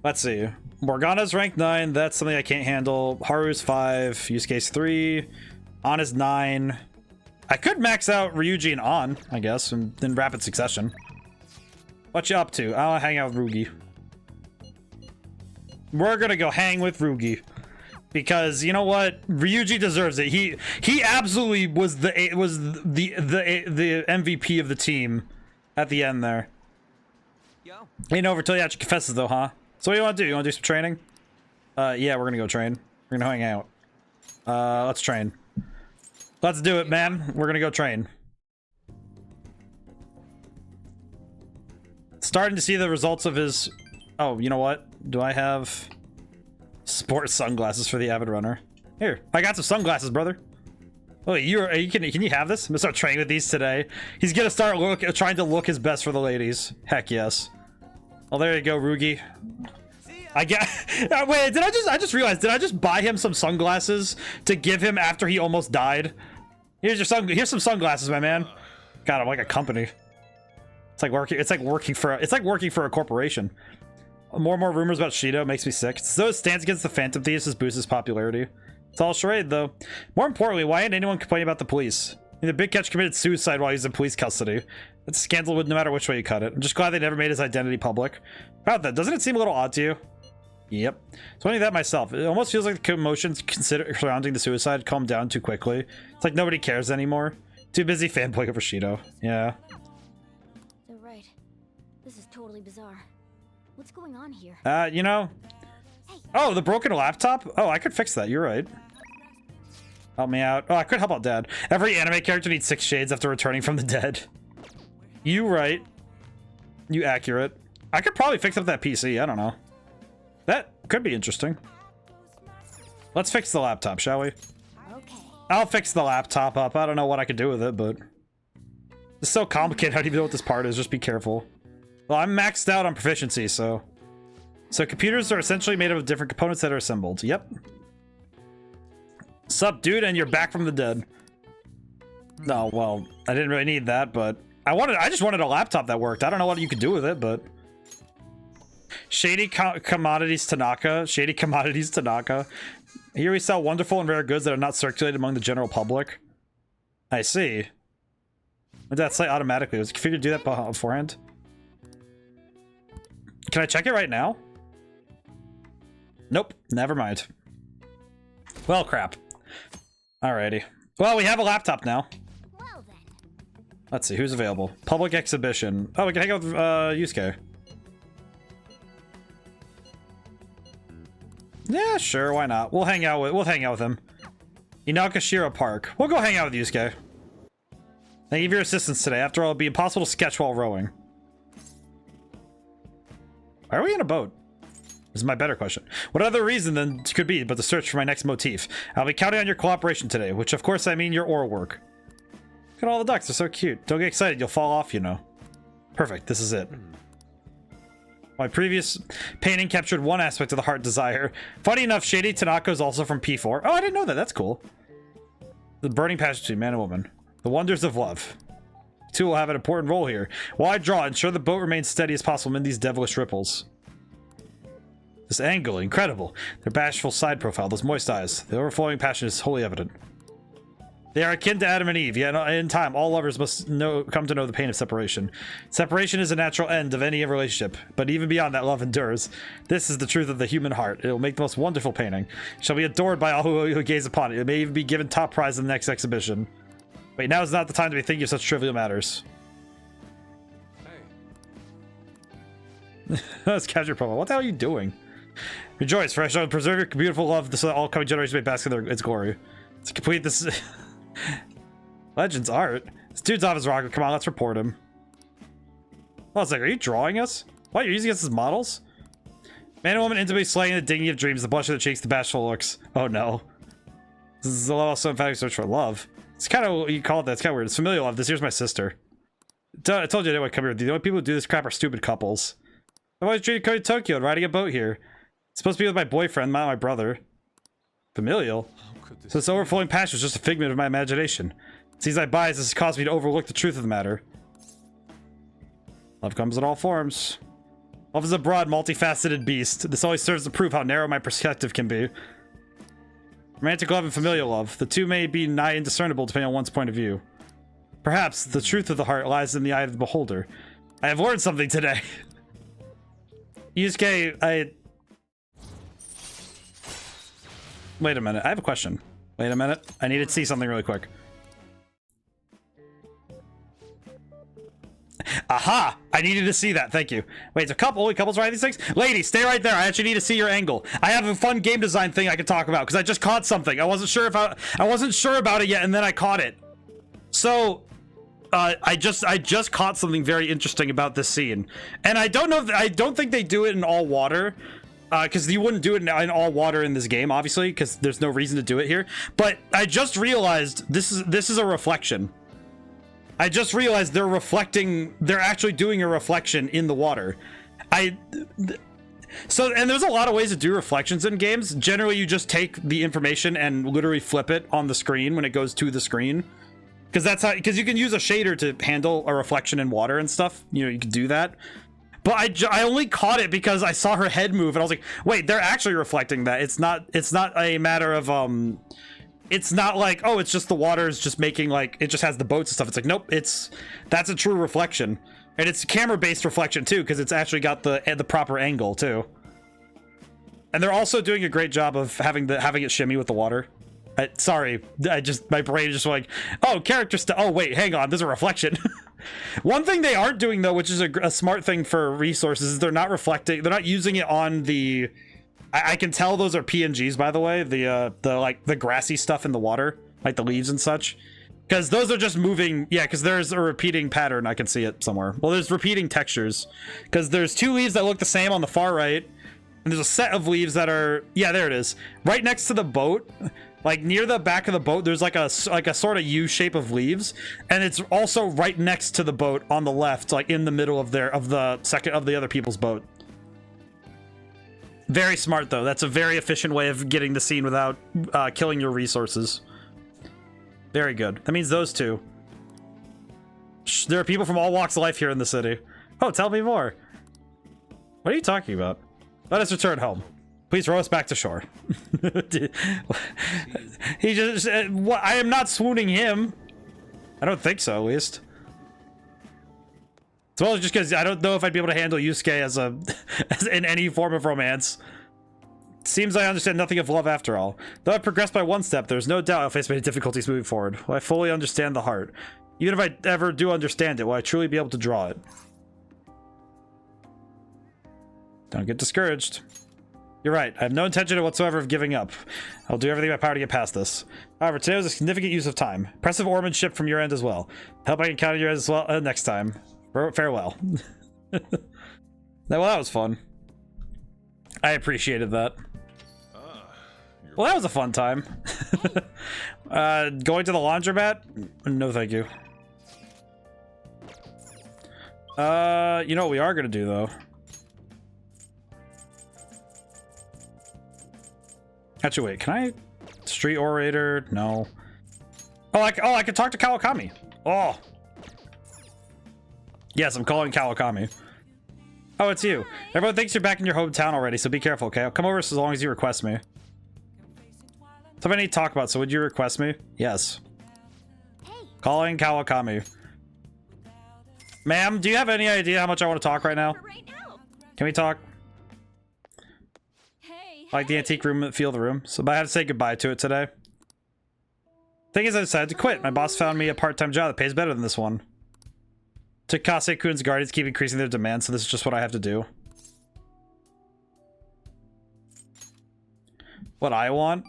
Let's see. Morgana's rank 9. That's something I can't handle. Haru's 5. Use case 3. Ana's 9. I could max out Ryuji and An, I guess, in rapid succession. What you up to? I'll hang out with Rugi. We're gonna go hang with Rugi. Because you know what? Ryuji deserves it. He absolutely was the MVP of the team at the end there.
Yo.
Ain't over till he actually confesses though, huh? So what do you want to do? You want to do some training? Yeah, we're gonna go train. We're gonna hang out. Let's train. Let's do it, man. We're gonna go train. Starting to see the results of his... Oh, you know what? Do I have sports sunglasses for the avid runner? Here, I got some sunglasses, brother. Oh, can you have this? I'm gonna start training with these today. He's gonna start trying to look his best for the ladies. Heck yes. Oh, there you go, Rugi. I get. Wait, I just realized? Did I just buy him some sunglasses to give him after he almost died? Here's some sunglasses, my man. God, I'm like a company. It's like working for a corporation. More and more rumors about Shido makes me sick. So it stands against the Phantom Thieves to boost his popularity. It's all charade, though. More importantly, why ain't anyone complaining about the police? I mean, the Big Catch committed suicide while he's in police custody. It's a scandal no matter which way you cut it. I'm just glad they never made his identity public. About that, doesn't it seem a little odd to you? Yep. So I knew that myself. It almost feels like the commotions surrounding the suicide calmed down too quickly. It's like nobody cares anymore. Too busy fanboying over Shido. Yeah.
They're right. This is totally bizarre. What's going on here?
You know, Oh, the broken laptop? Oh, I could fix that. You're right. Help me out. Oh, I could help out Dad. Every anime character needs 6 shades after returning from the dead. You right. You accurate. I could probably fix up that PC. I don't know. That could be interesting. Let's fix the laptop, shall we?
Okay.
I'll fix the laptop up. I don't know what I could do with it, but it's so complicated. I don't even know what this part is. Just be careful. Well, I'm maxed out on proficiency, so computers are essentially made of different components that are assembled. Yep. Sup, dude, and you're back from the dead. No, well, I didn't really need that, but I just wanted a laptop that worked. I don't know what you could do with it, but Shady Commodities Tanaka. Shady Commodities Tanaka. Here we sell wonderful and rare goods that are not circulated among the general public. I see. Did that site automatically? Was it configured to do that beforehand? Can I check it right now? Nope. Never mind. Well, crap. Alrighty. Well, we have a laptop now.
Well then.
Let's see, who's available? Public exhibition. Oh, we can hang out with Yusuke. Yeah, sure, why not? We'll hang out with him. Inakashira Park. We'll go hang out with Yusuke. Thank you for your assistance today. After all, it'd be impossible to sketch while rowing. Why are we in a boat? This is my better question. What other reason then could be but the search for my next motif? I'll be counting on your cooperation today, which of course I mean your oar work. Look at all the ducks, they're so cute. Don't get excited, you'll fall off, you know. Perfect, this is it. My previous painting captured one aspect of the heart desire. Funny enough, Shady Tanaka is also from P4. Oh, I didn't know that, that's cool. The burning passion between man and woman. The wonders of love. Two will have an important role here. While I draw, ensure the boat remains steady as possible in these devilish ripples. This angle, incredible. Their bashful side profile, those moist eyes. The overflowing passion is wholly evident. They are akin to Adam and Eve, yet in time, all lovers must come to know the pain of separation. Separation is a natural end of any relationship, but even beyond that, love endures. This is the truth of the human heart. It will make the most wonderful painting. It shall be adored by all who gaze upon it. It may even be given top prize in the next exhibition. Wait, now is not the time to be thinking of such trivial matters. Hey. Let's capture profile. What the hell are you doing? Rejoice, for I shall preserve your beautiful love so that all coming generations may bask in its glory. To complete this... Legends art? This dude's off his rocker. Come on, let's report him. Oh, it's like, are you drawing us? What, you're using us as models? Man and woman intimately slaying the dignity of dreams, the blush of the cheeks, the bashful looks. Oh no. This is a level so emphatic search for love. It's kind of what you call it that. It's kind of weird. It's familial love. This here's my sister. I told you I didn't come here with you. The only people who do this crap are stupid couples. I've always dreamed of going to Tokyo and riding a boat here. It's supposed to be with my boyfriend, not my brother. Familial? So this overflowing passion is just a figment of my imagination. It seems my bias has caused me to overlook the truth of the matter. Love comes in all forms. Love is a broad, multifaceted beast. This always serves to prove how narrow my perspective can be. Romantic love and familial love. The two may be nigh indiscernible depending on one's point of view. Perhaps the truth of the heart lies in the eye of the beholder. I have learned something today. Yusuke, Wait a minute, I have a question. Wait a minute, I need to see something really quick. Aha! I needed to see that, thank you. Wait, it's only couples writing these things? Lady, stay right there, I actually need to see your angle. I have a fun game design thing I can talk about, because I just caught something. I wasn't sure about it yet, and then I caught it. So, I just caught something very interesting about this scene. And I don't think they do it in all water. Because you wouldn't do it in all water in this game, obviously, because there's no reason to do it here. But I just realized this is a reflection. I just realized they're actually doing a reflection in the water. And there's a lot of ways to do reflections in games. Generally, you just take the information and literally flip it on the screen when it goes to the screen. Because you can use a shader to handle a reflection in water and stuff. You know, you can do that. But I only caught it because I saw her head move and I was like, wait, they're actually reflecting that. It's not a matter of it's not like, oh, it's just the water is just making like it just has the boats and stuff. It's like, nope, that's a true reflection. And it's camera-based reflection too, because it's actually got the proper angle too. And they're also doing a great job of having it shimmy with the water. Sorry, my brain just like, oh, character stuff. Oh wait, hang on, there's a reflection. One thing they aren't doing though, which is a smart thing for resources, is they're not reflecting. They're not using it on the I can tell those are PNGs, by the way. The like the grassy stuff in the water, like the leaves and such. Because those are just moving, yeah, because there's a repeating pattern. I can see it somewhere. Well, there's repeating textures. Because there's 2 leaves that look the same on the far right. And there's a set of leaves that are, yeah, there it is. Right next to the boat, like near the back of the boat, there's like a sort of U shape of leaves. And it's also right next to the boat on the left, like in the middle of the other people's boat. Very smart, though. That's a very efficient way of getting the scene without killing your resources. Very good. That means those 2. There are people from all walks of life here in the city. Oh, tell me more. What are you talking about? Let us return home. Please row us back to shore. He just... what? I am not swooning him. I don't think so, at least. As well as just because I don't know if I'd be able to handle Yusuke as in any form of romance. Seems I understand nothing of love after all. Though I've progressed by 1 step, there's no doubt I'll face many difficulties moving forward. Will I fully understand the heart? Even if I ever do understand it, will I truly be able to draw it? Don't get discouraged. You're right. I have no intention whatsoever of giving up. I'll do everything in my power to get past this. However, today was a significant use of time. Impressive oarsmanship from your end as well. Hope I can count on your end as well next time. Farewell. Well, that was fun. I appreciated that. Well, that was a fun time. Going to the laundromat? No, thank you. You know what we are gonna do though? Actually, wait. Can I street orator? No. Oh, I can talk to Kawakami. Oh. Yes, I'm calling Kawakami. Oh, it's you. Everyone thinks you're back in your hometown already, so be careful, okay? I'll come over as long as you request me. Something I need to talk about, so would you request me? Yes. Calling Kawakami. Ma'am, do you have any idea how much I want to talk right now? Can we talk? I like the antique room, feel of the room. So I had to say goodbye to it today. Thing is, I decided to quit. My boss found me a part-time job that pays better than this one. Takase-kun's guardians keep increasing their demands, so this is just what I have to do. What I want?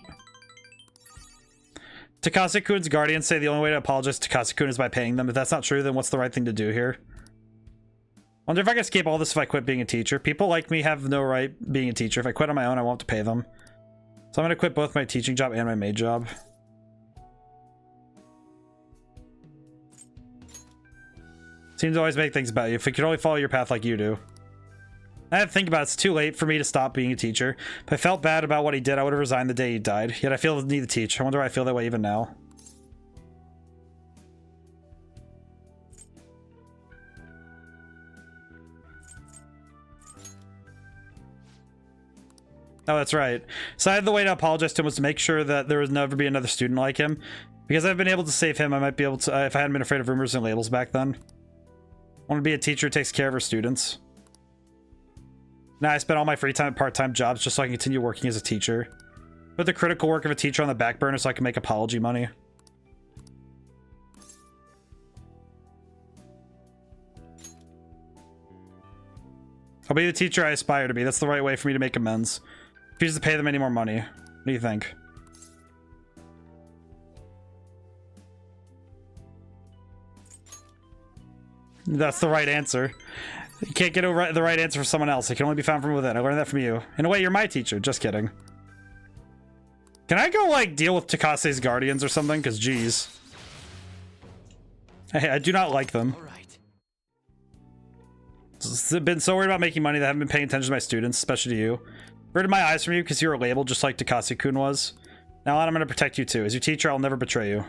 Takase-kun's guardians say the only way to apologize to Takase-kun is by paying them. If that's not true, then what's the right thing to do here? Wonder if I can escape all this if I quit being a teacher. People like me have no right being a teacher. If I quit on my own, I won't have to pay them. So I'm gonna quit both my teaching job and my maid job. Seems to always make things about you. If we could only follow your path like you do. I had to think about it. It's too late for me to stop being a teacher. If I felt bad about what he did, I would have resigned the day he died. Yet I feel the need to teach. I wonder why I feel that way even now. Oh, that's right. So I had the way to apologize to him was to make sure that there would never be another student like him. Because I've been able to save him, I might be able to, if I hadn't been afraid of rumors and labels back then. I want to be a teacher who takes care of her students. Now I spend all my free time at part-time jobs just so I can continue working as a teacher. Put the critical work of a teacher on the back burner so I can make apology money. I'll be the teacher I aspire to be. That's the right way for me to make amends. Refuse to pay them any more money. What do you think? That's the right answer. You can't get the right answer from someone else. It can only be found from within. I learned that from you. In a way, you're my teacher. Just kidding. Can I go, like, deal with Takase's guardians or something? Because, geez. I do not like them. I've been so worried about making money that I haven't been paying attention to my students, especially to you. Averted my eyes from you because you were labeled just like Takase-kun was. Now on, I'm going to protect you too. As your teacher, I'll never betray you.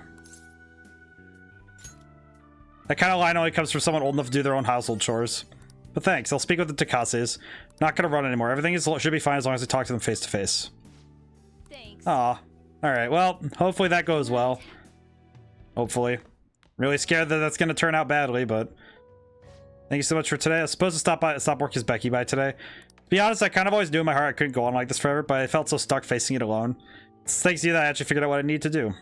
That kind of line only comes from someone old enough to do their own household chores. But thanks, I'll speak with the Takases. Not going to run anymore. Everything should be fine as long as I talk to them face to face.
Thanks.
Aw. Alright, well, hopefully that goes well. Hopefully. Really scared that that's going to turn out badly, but... Thank you so much for today. I was supposed to stop work as Becky by today. To be honest, I kind of always knew in my heart I couldn't go on like this forever, but I felt so stuck facing it alone. It's thanks to you that I actually figured out what I need to do.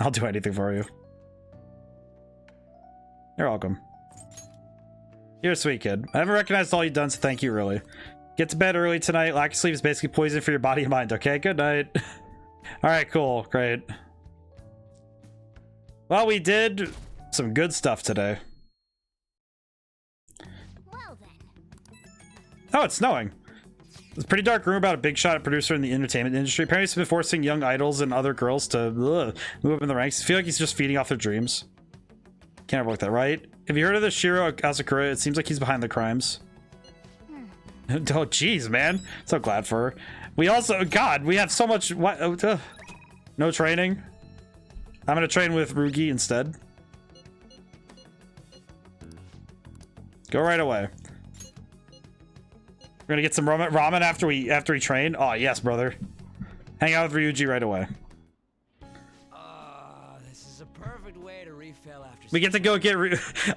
I'll do anything for you. You're welcome. You're a sweet kid. I haven't recognized all you've done, so thank you, really. Get to bed early tonight. Lack of sleep is basically poison for your body and mind. Okay, good night. All right, cool, great. Well, we did some good stuff today.
Well then.
Oh, it's snowing. It's a pretty dark rumor about a big shot producer in the entertainment industry. Apparently, he's been forcing young idols and other girls to move up in the ranks. I feel like he's just feeding off their dreams. Can't overlook that, right? Have you heard of the Shiro Asakura? It seems like he's behind the crimes. Oh, jeez, man. So glad for her. We also, God, we have so much. What? No training. I'm gonna train with Rugi instead. Go right away. We're gonna get some ramen after we train. Oh yes, brother. Hang out with Ryuji right away.
This is a perfect way to refill after.
We get to go get.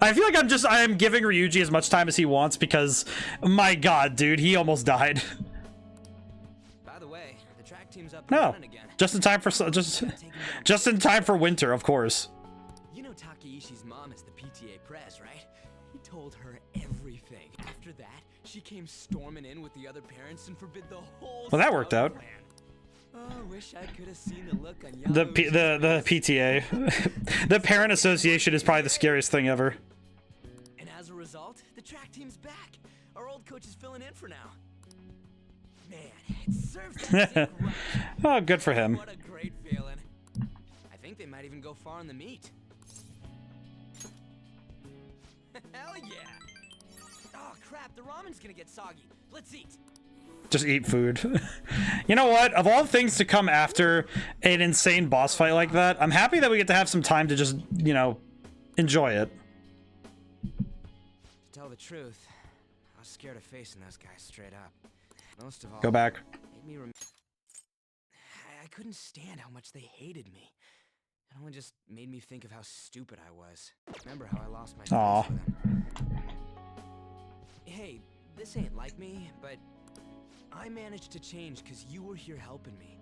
I feel like I am giving Ryuji as much time as he wants because, my God, dude, he almost died.
By the way, the track team's up and
No,
running again.
just in time for just in time for winter, of course.
You know Takeishi's mom is the PTA press, right? He told her everything. After that, she came storming in with the other parents and forbid the whole.
Well, that worked out.
plan. Oh, wish I could have seen the look on
The PTA, the parent association is probably the scariest thing ever.
And as a result, the track team's back. Our old coach is filling in for now. Man, it serves that dick right.
Oh, good for him.
What a great feeling. I think they might even go far in the meet. Hell yeah! Oh crap, the ramen's gonna get soggy. Let's eat.
Just eat food. You know what? Of all things to come after an insane boss fight like that, I'm happy that we get to have some time to just, you know, enjoy it.
To tell the truth, I was scared of facing those guys straight up. Most of all,
Go back.
made me I couldn't stand how much they hated me. It only just made me think of how stupid I was. Remember how I lost my
Aw.
face with them. Hey, this ain't like me, but I managed to change because you were here helping me.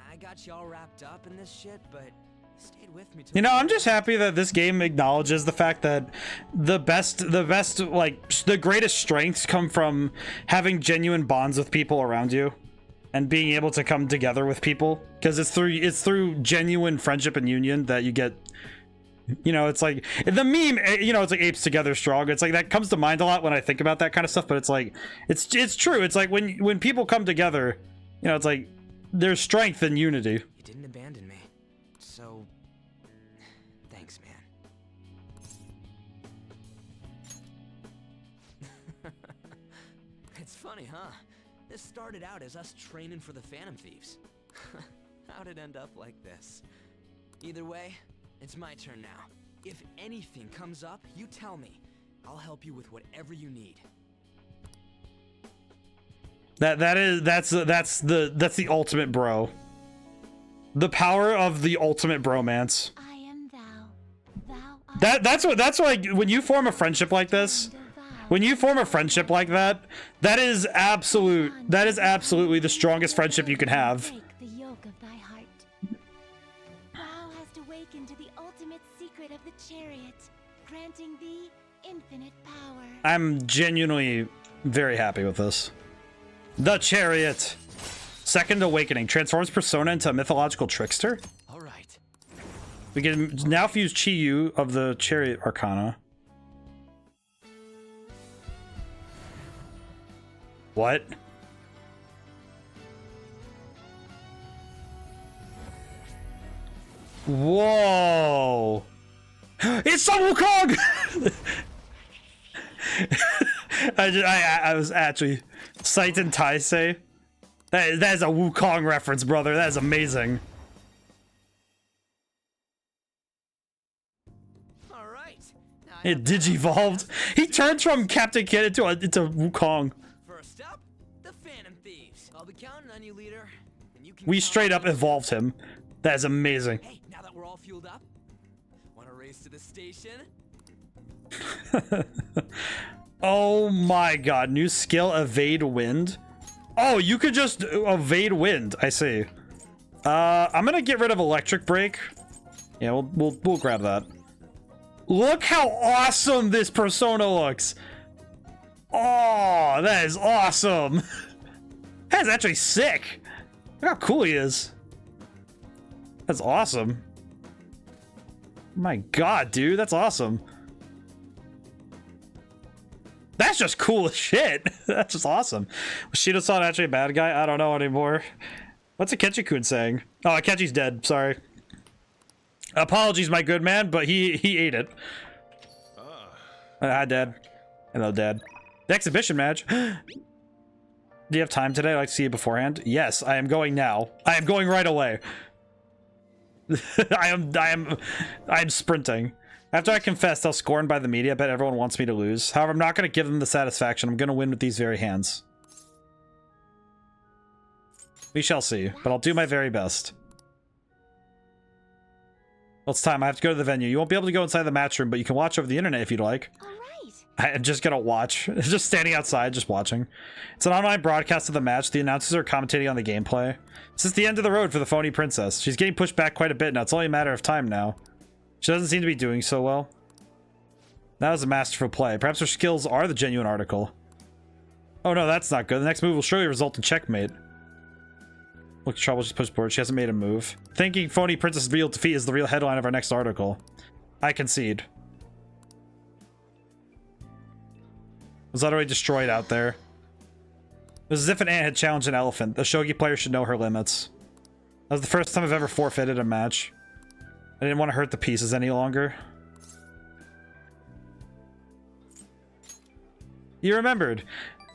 I got y'all wrapped up in this shit, but you stayed with me till
You know, I'm just happy that this game acknowledges the fact that the best, like, the greatest strengths come from having genuine bonds with people around you and being able to come together with people, because it's through genuine friendship and union that you get, you know, it's like the meme, you know, it's like apes together strong. It's like that comes to mind a lot when I think about that kind of stuff, but it's like it's true. It's like when people come together, you know, it's like there's strength in unity.
You didn't abandon me. So thanks, man. It's funny, huh? This started out as us training for the Phantom Thieves. How'd it end up like this? Either way, it's my turn now. If anything comes up, you tell me. I'll help you with whatever you need.
That's the ultimate bro. The power of the ultimate bromance.
I am thou.
That's like when you form a friendship like this. When you form a friendship like that, that is absolutely the strongest friendship you can have.
Break the yoke of thy heart. Thou hast awakened to the ultimate secret of the chariot, granting thee infinite power.
I'm genuinely very happy with this. The chariot. Second awakening transforms Persona into a mythological trickster.
All right.
We can now fuse Chi-Yu of the chariot arcana. What? Whoa! It's Sun Wukong! I was actually Saitan Taisei. That is a Wukong reference, brother. That is amazing.
All right.
It digivolved. He turned from Captain Kid into Wukong.
First up, the Phantom Thieves. I'll be counting on you, leader. And you can
We
count
straight
on
up
me.
evolved him. That is amazing.
Hey, now that we're all fueled up, want to race to the station?
Oh my god, new skill, evade wind. Oh, you could just evade wind. I see. I'm gonna get rid of electric break. Yeah, we'll grab that. Look how awesome this persona looks. Oh, that is awesome. That's actually sick. Look how cool he is. That's awesome. My god, dude, that's awesome. That's just cool as shit. That's just awesome. Was Shido-san actually a bad guy? I don't know anymore. What's Akechi-kun saying? Oh, Akechi's dead. Sorry. Apologies, my good man, but he ate it. Hi, Dad. Hello, Dad. The exhibition match. Do you have time today? I'd like to see you beforehand. Yes, I am going now. I am going right away. I am sprinting. After I confessed, I was scorned by the media. I bet everyone wants me to lose. However, I'm not going to give them the satisfaction. I'm going to win with these very hands. We shall see, but I'll do my very best. Well, it's time. I have to go to the venue. You won't be able to go inside the match room, but you can watch over the internet if you'd like. I'm just gonna watch. Just standing outside, just watching. It's an online broadcast of the match. The announcers are commentating on the gameplay. This is the end of the road for the phony princess. She's getting pushed back quite a bit now. It's only a matter of time now. She doesn't seem to be doing so well. That was a masterful play. Perhaps her skills are the genuine article. Oh no, that's not good. The next move will surely result in checkmate. Look, trouble, she's pushed forward. She hasn't made a move. Thinking phony princess' real defeat is the real headline of our next article. I concede. Was utterly destroyed out there. It was as if an ant had challenged an elephant. The shogi player should know her limits. That was the first time I've ever forfeited a match. I didn't want to hurt the pieces any longer. You remembered.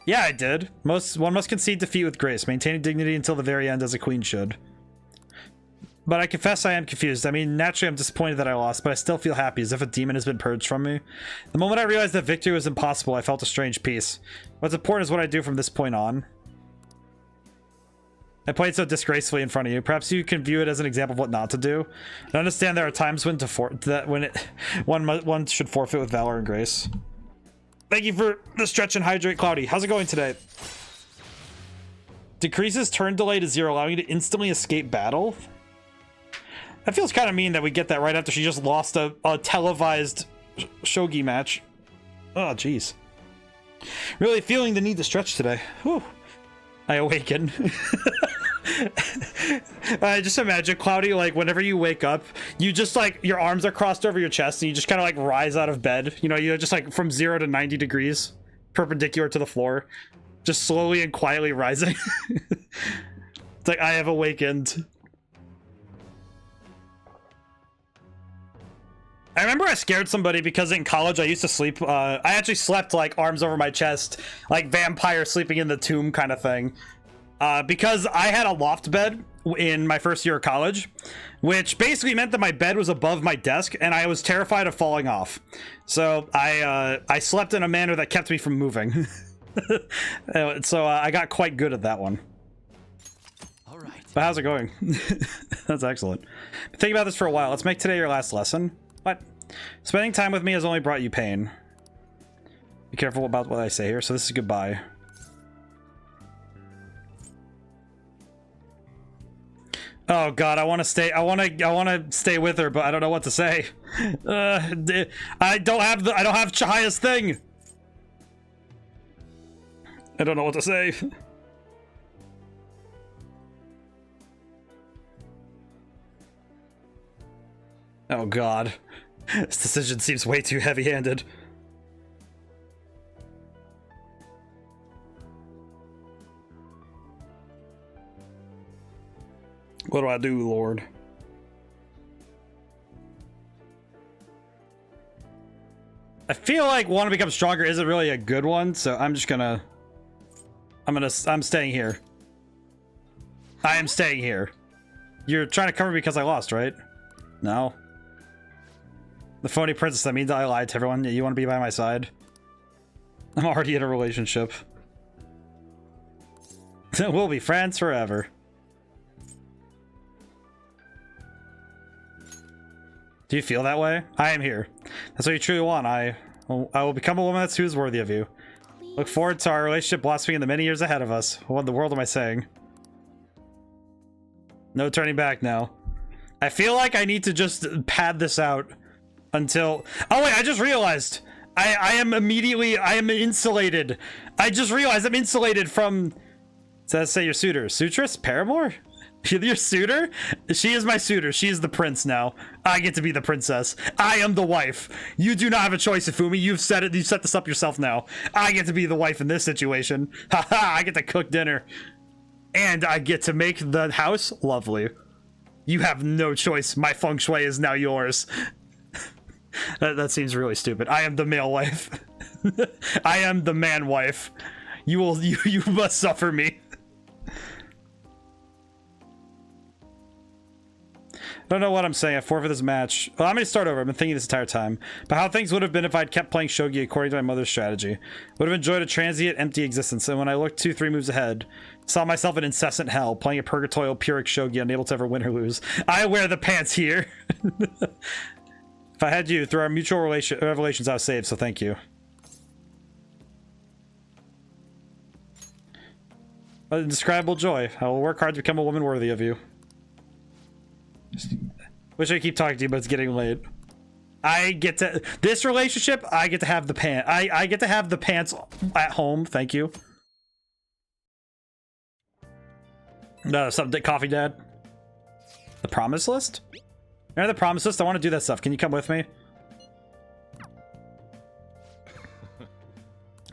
Yeah, I did. One must concede defeat with grace, maintaining dignity until the very end as a queen should. But I confess I am confused. I mean, naturally I'm disappointed that I lost, but I still feel happy, as if a demon has been purged from me. The moment I realized that victory was impossible, I felt a strange peace. What's important is what I do from this point on. I played so disgracefully in front of you. Perhaps you can view it as an example of what not to do. I understand there are times when one should forfeit with valor and grace. Thank you for the stretch and hydrate, Cloudy. How's it going today? Decreases turn delay to 0, allowing you to instantly escape battle. That feels kind of mean that we get that right after she just lost a televised shogi match. Oh, jeez. Really feeling the need to stretch today. Whew. I awaken. I just imagine, Cloudy, like, whenever you wake up, you just, like, your arms are crossed over your chest, and you just kind of, like, rise out of bed. You know, you're just, like, from 0 to 90 degrees, perpendicular to the floor. Just slowly and quietly rising. It's like, I have awakened. I remember I scared somebody because in college I used to sleep, I actually slept like arms over my chest, like vampire sleeping in the tomb kind of thing. Because I had a loft bed in my first year of college, which basically meant that my bed was above my desk and I was terrified of falling off. So I slept in a manner that kept me from moving. So I got quite good at that one.
All right.
But how's it going? That's excellent. Been thinking about this for a while. Let's make today your last lesson. What? Spending time with me has only brought you pain. Be careful about what I say here. So this is goodbye. Oh God, I want to stay. I want to stay with her, but I don't know what to say. I don't have Chahaya's thing. I don't know what to say. Oh God. This decision seems way too heavy-handed. What do I do, Lord? I feel like want to become stronger isn't really a good one, so I'm staying here. I am staying here. You're trying to cover me because I lost, right? No. The phony princess, that means I lied to everyone. You want to be by my side? I'm already in a relationship. We'll be friends forever. Do you feel that way? I am here. That's what you truly want. I will become a woman that's who's worthy of you. Please. Look forward to our relationship blossoming in the many years ahead of us. What in the world am I saying? No turning back now. I feel like I need to just pad this out until... Oh wait, I just realized I am insulated. I just realized I'm insulated from, does that say your suitor? Suitress? Paramour? Your suitor? She is my suitor. She is the prince now. I get to be the princess. I am the wife. You do not have a choice, Ifumi. You've said it. You've set this up yourself now. I get to be the wife in this situation. Haha, I get to cook dinner. And I get to make the house lovely. You have no choice. My feng shui is now yours. That seems really stupid. I am the male wife. I am the man wife. You must suffer me. I don't know what I'm saying. I forfeit this match. Well, I'm going to start over. I've been thinking this entire time about how things would have been if I'd kept playing shogi according to my mother's strategy. Would have enjoyed a transient, empty existence. And when I looked 2-3 moves ahead, saw myself in incessant hell, playing a purgatorial Pyrrhic shogi, unable to ever win or lose. I wear the pants here. If I had you through our mutual revelations, I was saved. So thank you. Indescribable joy. I will work hard to become a woman worthy of you. Wish I could keep talking to you, but it's getting late. I get to this relationship. I get to have the pants. I get to have the pants at home. Thank you. No, something. Coffee, Dad. The promise list. Remember the promise list? I want to do that stuff. Can you come with me?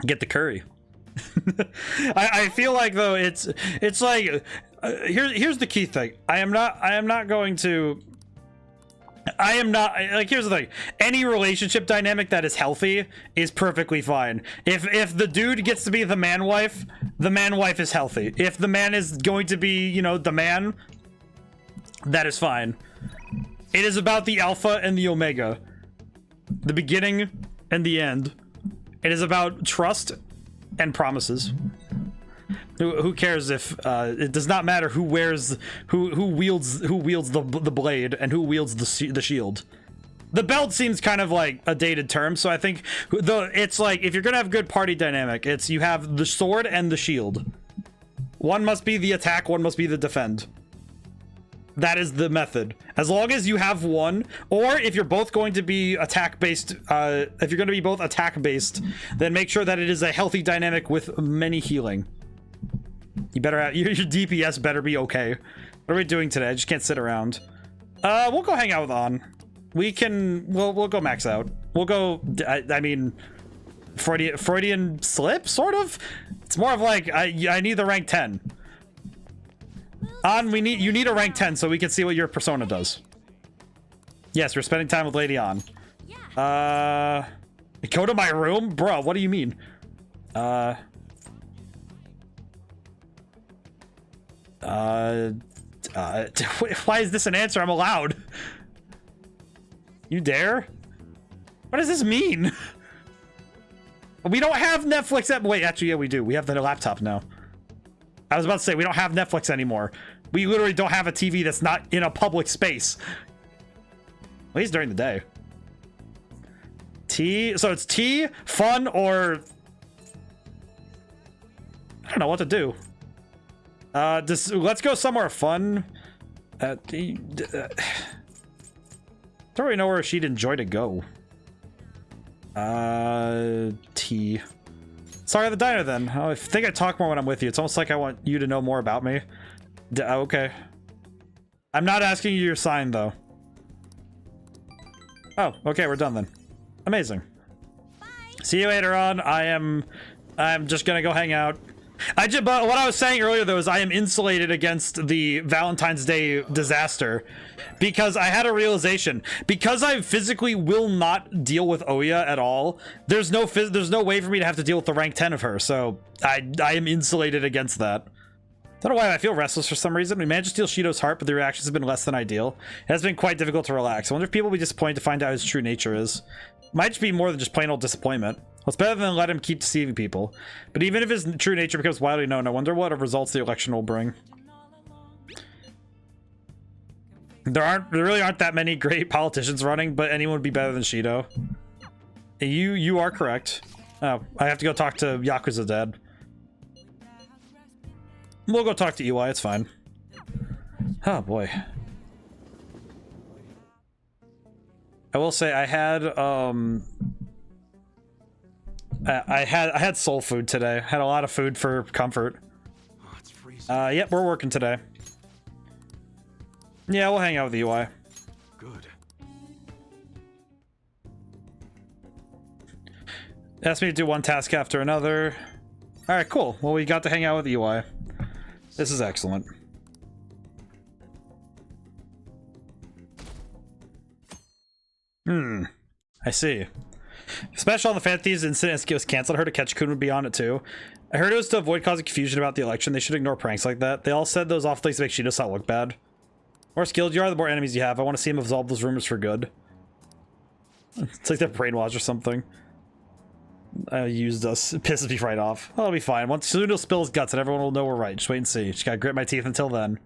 Get the curry. I feel like though it's like here's the key thing. I am not like, here's the thing. Any relationship dynamic that is healthy is perfectly fine. If the dude gets to be the man wife is healthy. If the man is going to be, you know, the man, that is fine. It is about the alpha and the omega, the beginning and the end. It is about trust and promises. Who cares if it does not matter who wears who wields the blade and who wields the shield. The belt seems kind of like a dated term, so I think it's like if you're gonna have good party dynamic, it's you have the sword and the shield. One must be the attack, one must be the defend. That is the method. As long as you have one, or if you're both going to be attack-based, if you're going to be both attack-based, then make sure that it is a healthy dynamic with many healing. You better have, your DPS better be okay. What are we doing today? I just can't sit around. We'll go hang out with On. We'll go max out. We'll go, I mean, Freudian slip, sort of? It's more of like, I need the rank 10. On, you need a rank 10 so we can see what your persona does. Yes, we're spending time with Lady On. Go to my room? Bro, what do you mean? Why is this an answer I'm allowed? You dare? What does this mean? We don't have Netflix. Wait, actually, yeah, we do. We have the laptop now. I was about to say, we don't have Netflix anymore. We literally don't have a TV that's not in a public space. At least during the day. So it's tea, fun, or... I don't know what to do. Let's go somewhere fun. Don't really know where she'd enjoy to go. Tea. Sorry, the diner then. I think I talk more when I'm with you. It's almost like I want you to know more about me. Okay. I'm not asking you your sign, though. Oh, okay, we're done then. Amazing. Bye. See you later on. I'm just gonna go hang out. But what I was saying earlier, though, is I am insulated against the Valentine's Day disaster because I had a realization. Because I physically will not deal with Oya at all, there's no way for me to have to deal with the rank 10 of her, so I am insulated against that. I don't know why I feel restless for some reason. We managed to steal Shido's heart, but the reactions have been less than ideal. It has been quite difficult to relax. I wonder if people will be disappointed to find out his true nature is. Might just be more than just plain old disappointment. Well, it's better than let him keep deceiving people. But even if his true nature becomes widely known, I wonder what results the election will bring. There really aren't that many great politicians running, but anyone would be better than Shido. You are correct. Oh, I have to go talk to Yakuza Dad. We'll go talk to EY, it's fine. Oh boy. I will say I had I had soul food today. Had a lot of food for comfort.
Oh, it's freezing.
Yep, we're working today. Yeah, we'll hang out with the UI.
Good.
Asked me to do one task after another. All right, cool. Well, we got to hang out with the UI. This is excellent. I see. Special on the Phantom Thieves incident was canceled. I heard a Ketchkun would be on it too. I heard it was to avoid causing confusion about the election. They should ignore pranks like that. They all said those off things make Shido not look bad. The more skilled you are, the more enemies you have. I want to see him absolve those rumors for good. It's like they're brainwashed or something. Used us. It pisses me right off. Oh, it'll be fine. Once Shido spills guts and everyone will know we're right. Just wait and see. Just gotta grit my teeth until then.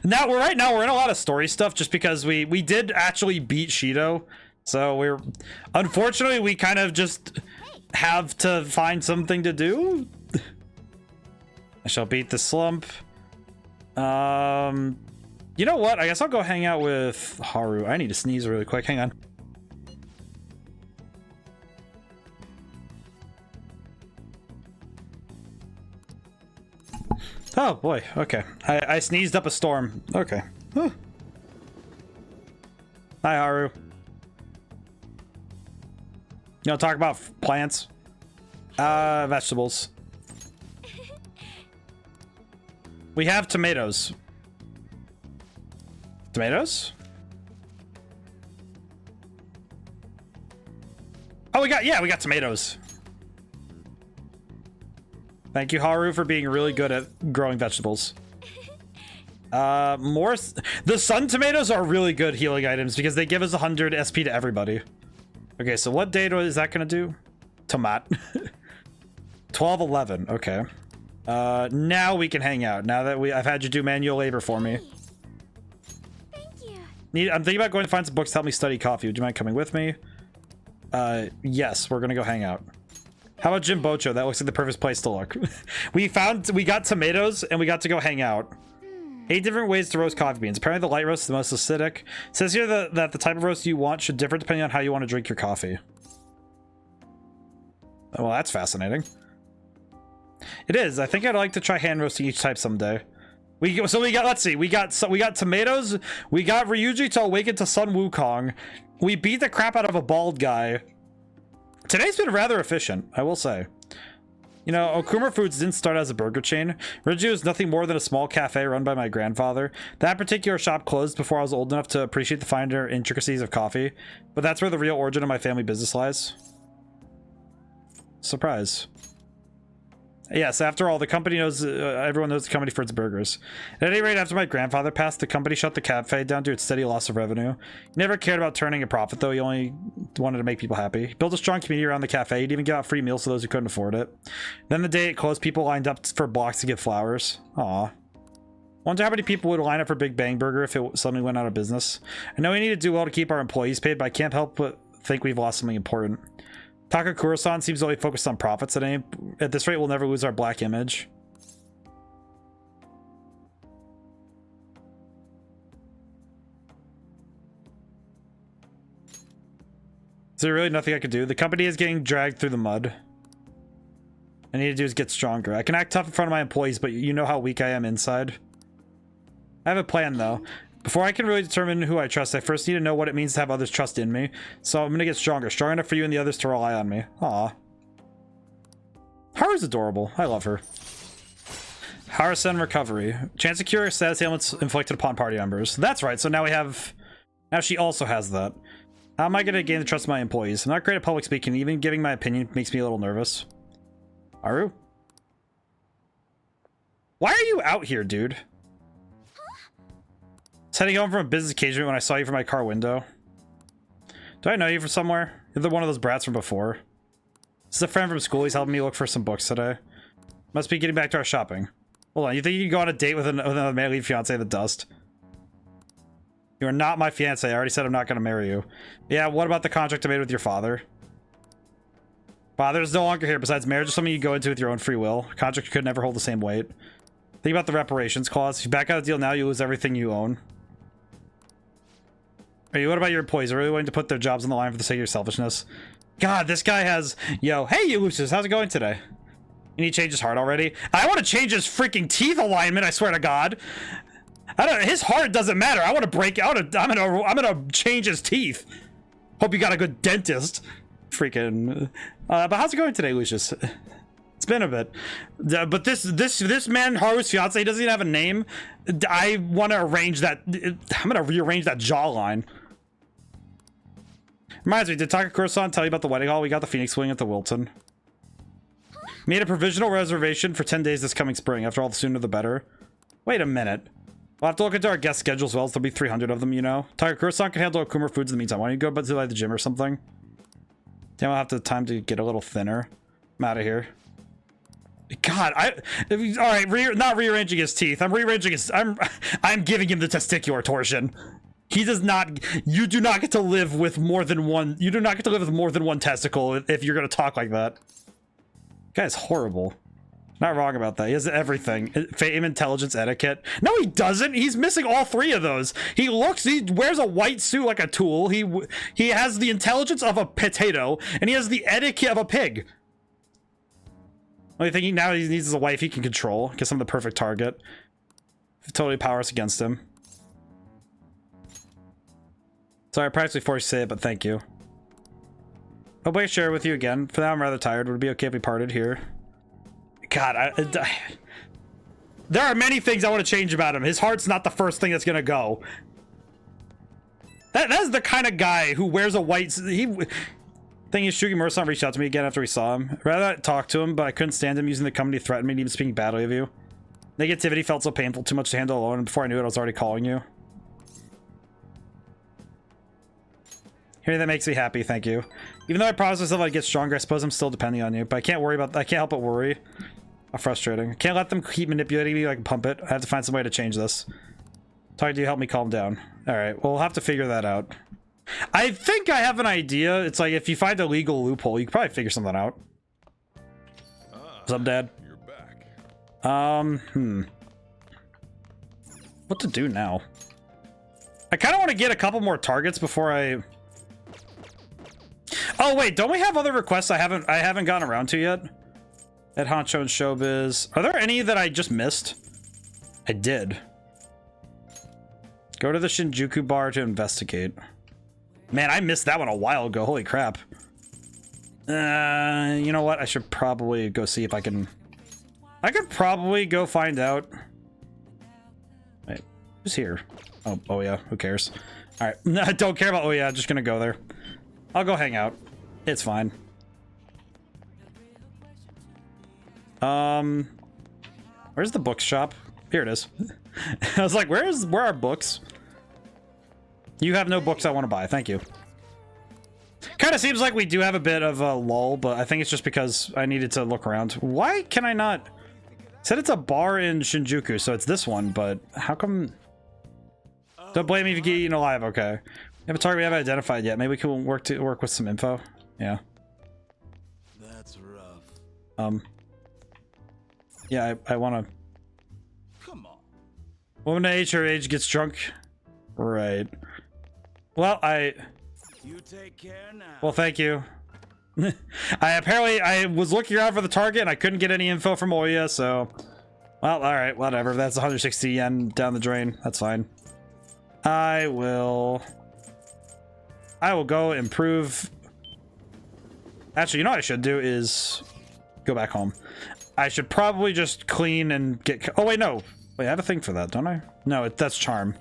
Now we're in a lot of story stuff just because we did actually beat Shido. So unfortunately we kind of just have to find something to do. I shall beat the slump. You know what? I guess I'll go hang out with Haru. I need to sneeze really quick. Hang on. Oh boy, okay. I sneezed up a storm. Okay. Huh. Hi, Haru. You want to talk about plants? Vegetables. We have tomatoes. Tomatoes? Oh, we got tomatoes. Thank you, Haru, for being really good at growing vegetables. The sun tomatoes are really good healing items because they give us 100 SP to everybody. Okay, so what date is that gonna do? Tomat. 12/11. Okay. Now we can hang out. Now that I've had you do manual labor for me.
Thank you.
I'm thinking about going to find some books to help me study coffee. Would you mind coming with me? Yes, we're gonna go hang out. How about Jimbocho? That looks like the perfect place to look. we got tomatoes and we got to go hang out. 8 different ways to roast coffee beans. Apparently the light roast is the most acidic. It says here that the type of roast you want should differ depending on how you want to drink your coffee. Well, that's fascinating. It is. I think I'd like to try hand roasting each type someday. Let's see. We got tomatoes. We got Ryuji to awaken to Sun Wukong. We beat the crap out of a bald guy. Today's been rather efficient, I will say. You know, Okuma Foods didn't start as a burger chain. Ryuji was nothing more than a small cafe run by my grandfather. That particular shop closed before I was old enough to appreciate the finer intricacies of coffee. But that's where the real origin of my family business lies. Surprise. Yes, after all, the company knows, everyone knows the company for its burgers. At any rate, after my grandfather passed, the company shut the cafe down to its steady loss of revenue. He never cared about turning a profit, though. He only wanted to make people happy. He built a strong community around the cafe. He'd even give out free meals to those who couldn't afford it. Then the day it closed, people lined up for blocks to get flowers. Aw. Wonder how many people would line up for Big Bang Burger if it suddenly went out of business. I know we need to do well to keep our employees paid, but I can't help but think we've lost something important. Takakura-san seems only focused on profits. At this rate, we'll never lose our black image. Is there really nothing I can do? The company is getting dragged through the mud. I need to do is get stronger. I can act tough in front of my employees, but you know how weak I am inside. I have a plan, though. Before I can really determine who I trust, I first need to know what it means to have others trust in me. So I'm gonna get stronger. Strong enough for you and the others to rely on me. Aw. Haru's adorable. I love her. Haru-sen recovery. Chance to cure status ailments inflicted upon party members. That's right, so now we have... Now she also has that. How am I gonna gain the trust of my employees? I'm not great at public speaking. Even giving my opinion makes me a little nervous. Haru? Why are you out here, dude? Heading home from a business engagement when I saw you from my car window. Do I know you from somewhere? You're one of those brats from before. This is a friend from school. He's helping me look for some books today. Must be getting back to our shopping. Hold on, you think you can go on a date with another married fiance in the dust? You are not my fiance. I already said I'm not going to marry you. Yeah, what about the contract I made with your father? Father's no longer here. Besides, marriage is something you go into with your own free will. A contract could never hold the same weight. Think about the reparations clause. If you back out of the deal now, you lose everything you own. What about your employees? Are you really willing to put their jobs on the line for the sake of your selfishness? God, this guy has... Yo, hey, Lucius, how's it going today? You need to change his heart already? I want to change his freaking teeth alignment, I swear to God. I don't... His heart doesn't matter. I want to break out. I'm gonna change his teeth. Hope you got a good dentist. Freaking... but how's it going today, Lucius? It's been a bit. But this man, Haru's fiance, he doesn't even have a name. I want to arrange that... I'm gonna rearrange that jawline. Reminds me, did Takakura-san tell you about the wedding hall? We got the Phoenix Wing at the Wilton. Made a provisional reservation for 10 days this coming spring. After all, the sooner the better. Wait a minute. We'll have to look into our guest schedule as well, as there'll be 300 of them, you know? Takakura-san can handle Okuma foods in the meantime. Why don't you go to like, the gym or something? Damn, I'll have the time to get a little thinner. I'm out of here. God, alright, not rearranging his teeth. I'm rearranging his... I'm giving him the testicular torsion. He does not... You do not get to live with more than one... You do not get to live with more than one testicle if you're going to talk like that. Guy's horrible. Not wrong about that. He has everything. Fame, intelligence, etiquette. No, he doesn't. He's missing all three of those. He wears a white suit like a tool. He has the intelligence of a potato, and he has the etiquette of a pig. Only thing now he needs is a wife he can control. Guess I'm the perfect target. Totally powerless against him. Sorry, I practically forced to say it, but thank you. Hope I can share it with you again. For now, I'm rather tired. Would it be okay if we parted here? God, there are many things I want to change about him. His heart's not the first thing that's gonna go. That's the kind of guy who wears a white... Thing is, Shugi-Mura-san reached out to me again after we saw him. Rather not talk to him, but I couldn't stand him using the company to threaten me and even speaking badly of you. Negativity felt so painful, too much to handle alone, and before I knew it, I was already calling you. Hearing that makes me happy, thank you. Even though I promised myself I'd get stronger, I suppose I'm still depending on you. But I can't help but worry. How frustrating. I can't let them keep manipulating me like a puppet. I have to find some way to change this. Talking to you, help me calm down. Alright, well, we'll have to figure that out. I think I have an idea. It's like, if you find a legal loophole, you could probably figure something out. What's up, Dad?
You're back.
What to do now? I kind of want to get a couple more targets before I... Oh wait, don't we have other requests I haven't gotten around to yet? At Honcho and Showbiz. Are there any that I just missed? I did. Go to the Shinjuku bar to investigate. Man, I missed that one a while ago. Holy crap. You know what? I should probably go see if I can... I could probably go find out. Wait, who's here? Oh yeah, who cares? Alright, I don't care about... Oh yeah, just gonna go there. I'll go hang out. It's fine. Where's the bookshop? Here it is. I was like, where are books? You have no books I want to buy. Thank you. Kind of seems like we do have a bit of a lull, but I think it's just because I needed to look around. Why can I not... Said it's a bar in Shinjuku, so it's this one, but how come... Don't blame me if you get eaten alive, okay. We have a target we haven't identified yet. Maybe we can work with some info. Yeah.
That's rough.
Yeah, I want to...
Come on.
Woman at her age gets drunk. Right. Well,
You take care now.
Well, thank you. I was looking around for the target and I couldn't get any info from Oya, so... Well, alright, whatever. That's 160 yen down the drain. That's fine. I will go improve... Actually, you know what I should do is go back home. I should probably just clean and get... Oh, wait, no. Wait, I have a thing for that, don't I? No, that's charm.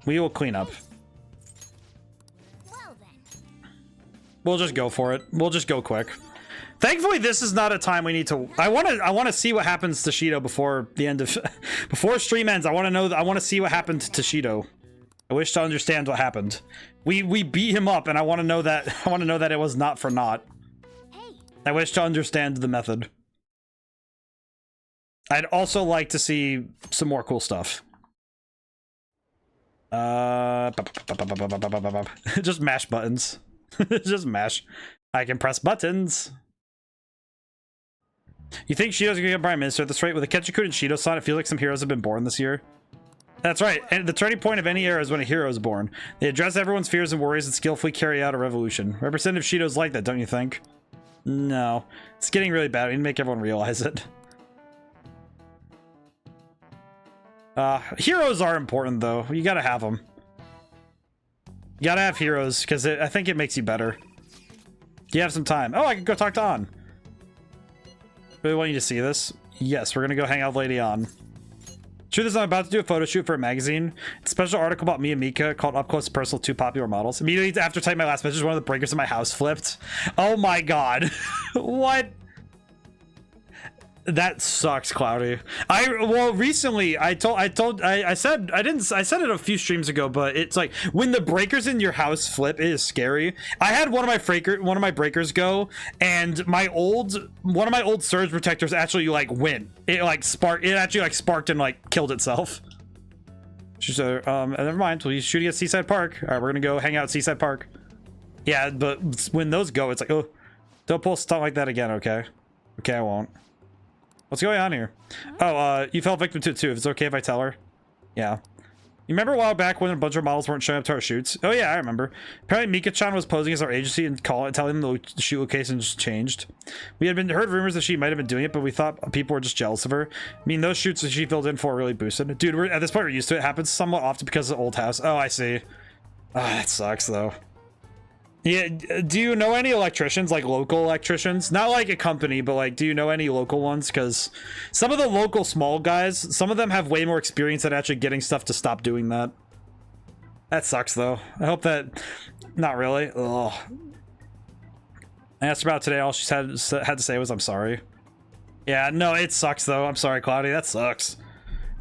We will clean up. We'll just go for it. We'll just go quick. Thankfully, this is not a time we need to... I want to see what happens to Shido before the end of... Before stream ends, I want to know... I want to see what happened to Shido. I wish to understand what happened. We beat him up, and I want to know that... I want to know that it was not for naught. I wish to understand the method. I'd also like to see some more cool stuff. Just mash buttons. Just mash. I can press buttons. You think Shido's gonna get Prime Minister at this rate? With the Ketchikun and Shido-san, it feels like some heroes have been born this year. That's right. And the turning point of any era is when a hero is born. They address everyone's fears and worries and skillfully carry out a revolution. Representative Shido's like that, don't you think? No. It's getting really bad. We need to make everyone realize it. Heroes are important, though. You gotta have them. You gotta have heroes, because I think it makes you better. Do you have some time? Oh, I can go talk to An. Really want you to see this? Yes, we're gonna go hang out with Lady An. Truth is, I'm about to do a photo shoot for a magazine. It's a special article about me and Mika called Up Close and Personal, 2 popular models. Immediately after typing my last message, one of the breakers in my house flipped. Oh my god. What? That sucks, Cloudy. Well, recently I said it a few streams ago, but it's like when the breakers in your house flip, it is scary. I had one of my breakers go, and one of my old surge protectors actually like went. It actually sparked and like killed itself. She said, never mind. Well, you shooting at Seaside Park. All right, we're gonna go hang out at Seaside Park. Yeah, but when those go, it's like, oh, don't pull stuff like that again, okay? Okay, I won't. What's going on here? Oh, you fell victim to it too. If it's okay if I tell her. Yeah. You remember a while back when a bunch of models weren't showing up to our shoots? Oh yeah, I remember. Apparently Mika-chan was posing as our agency and telling them the shoot location just changed. We had heard rumors that she might have been doing it, but we thought people were just jealous of her. I mean, those shoots that she filled in for really boosted. Dude, at this point we're used to it. It happens somewhat often because of the old house. Oh, I see. That sucks though. Yeah, do you know any electricians, like local electricians? Not like a company, but like, do you know any local ones? Because some of the local small guys, some of them have way more experience at actually getting stuff to stop doing that. That sucks, though. I hope that... Not really. Ugh. I asked her about today. All she had to say was, I'm sorry. Yeah, no, it sucks, though. I'm sorry, Cloudy. That sucks.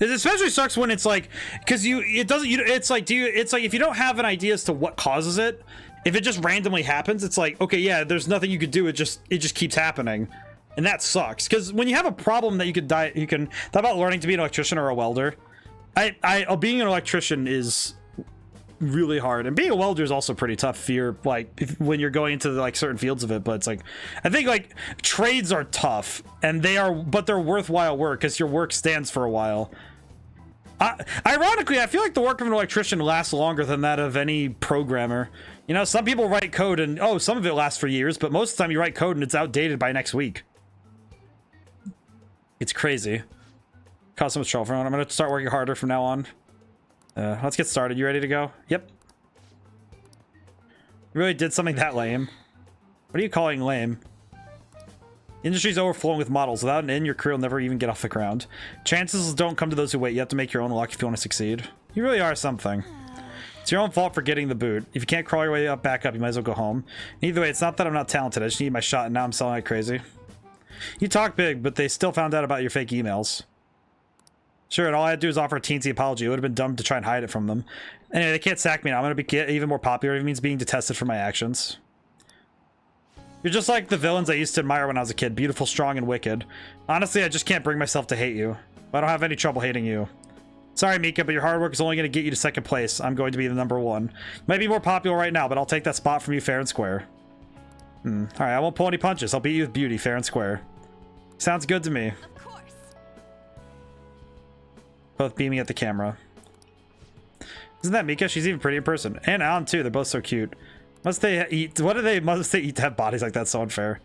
It especially sucks when it's like... Because it's like if you don't have an idea as to what causes it... If it just randomly happens, it's like, okay, yeah, there's nothing you could do. It just keeps happening. And that sucks. Because when you have a problem that you could die, you can thought about learning to be an electrician or a welder. Being an electrician is really hard. And being a welder is also pretty tough when you're going into like certain fields of it. But it's like, I think like trades are tough and but they're worthwhile work because your work stands for a while. Ironically, I feel like the work of an electrician lasts longer than that of any programmer. You know, some people write code and, some of it lasts for years, but most of the time you write code and it's outdated by next week. It's crazy. Cause so much trouble. I'm going to start working harder from now on. Let's get started. You ready to go? Yep. You really did something that lame. What are you calling lame? The industry's overflowing with models. Without an in, your career will never even get off the ground. Chances don't come to those who wait. You have to make your own luck if you want to succeed. You really are something. It's your own fault for getting the boot. If you can't crawl your way back up, you might as well go home. Either way, it's not that I'm not talented. I just need my shot, and now I'm selling like crazy. You talk big, but they still found out about your fake emails. Sure, and all I had to do is offer a teensy apology. It would have been dumb to try and hide it from them. Anyway, they can't sack me now. I'm going to get even more popular. It means being detested for my actions. You're just like the villains I used to admire when I was a kid. Beautiful, strong, and wicked. Honestly, I just can't bring myself to hate you. But I don't have any trouble hating you. Sorry, Mika, but your hard work is only going to get you to second place. I'm going to be the #1. You might be more popular right now, but I'll take that spot from you fair and square. Alright, I won't pull any punches. I'll beat you with beauty, fair and square. Sounds good to me.
Of course.
Both beaming at the camera. Isn't that Mika? She's even pretty in person. And Alan, too. They're both so cute. Must they eat to have bodies like that? So unfair.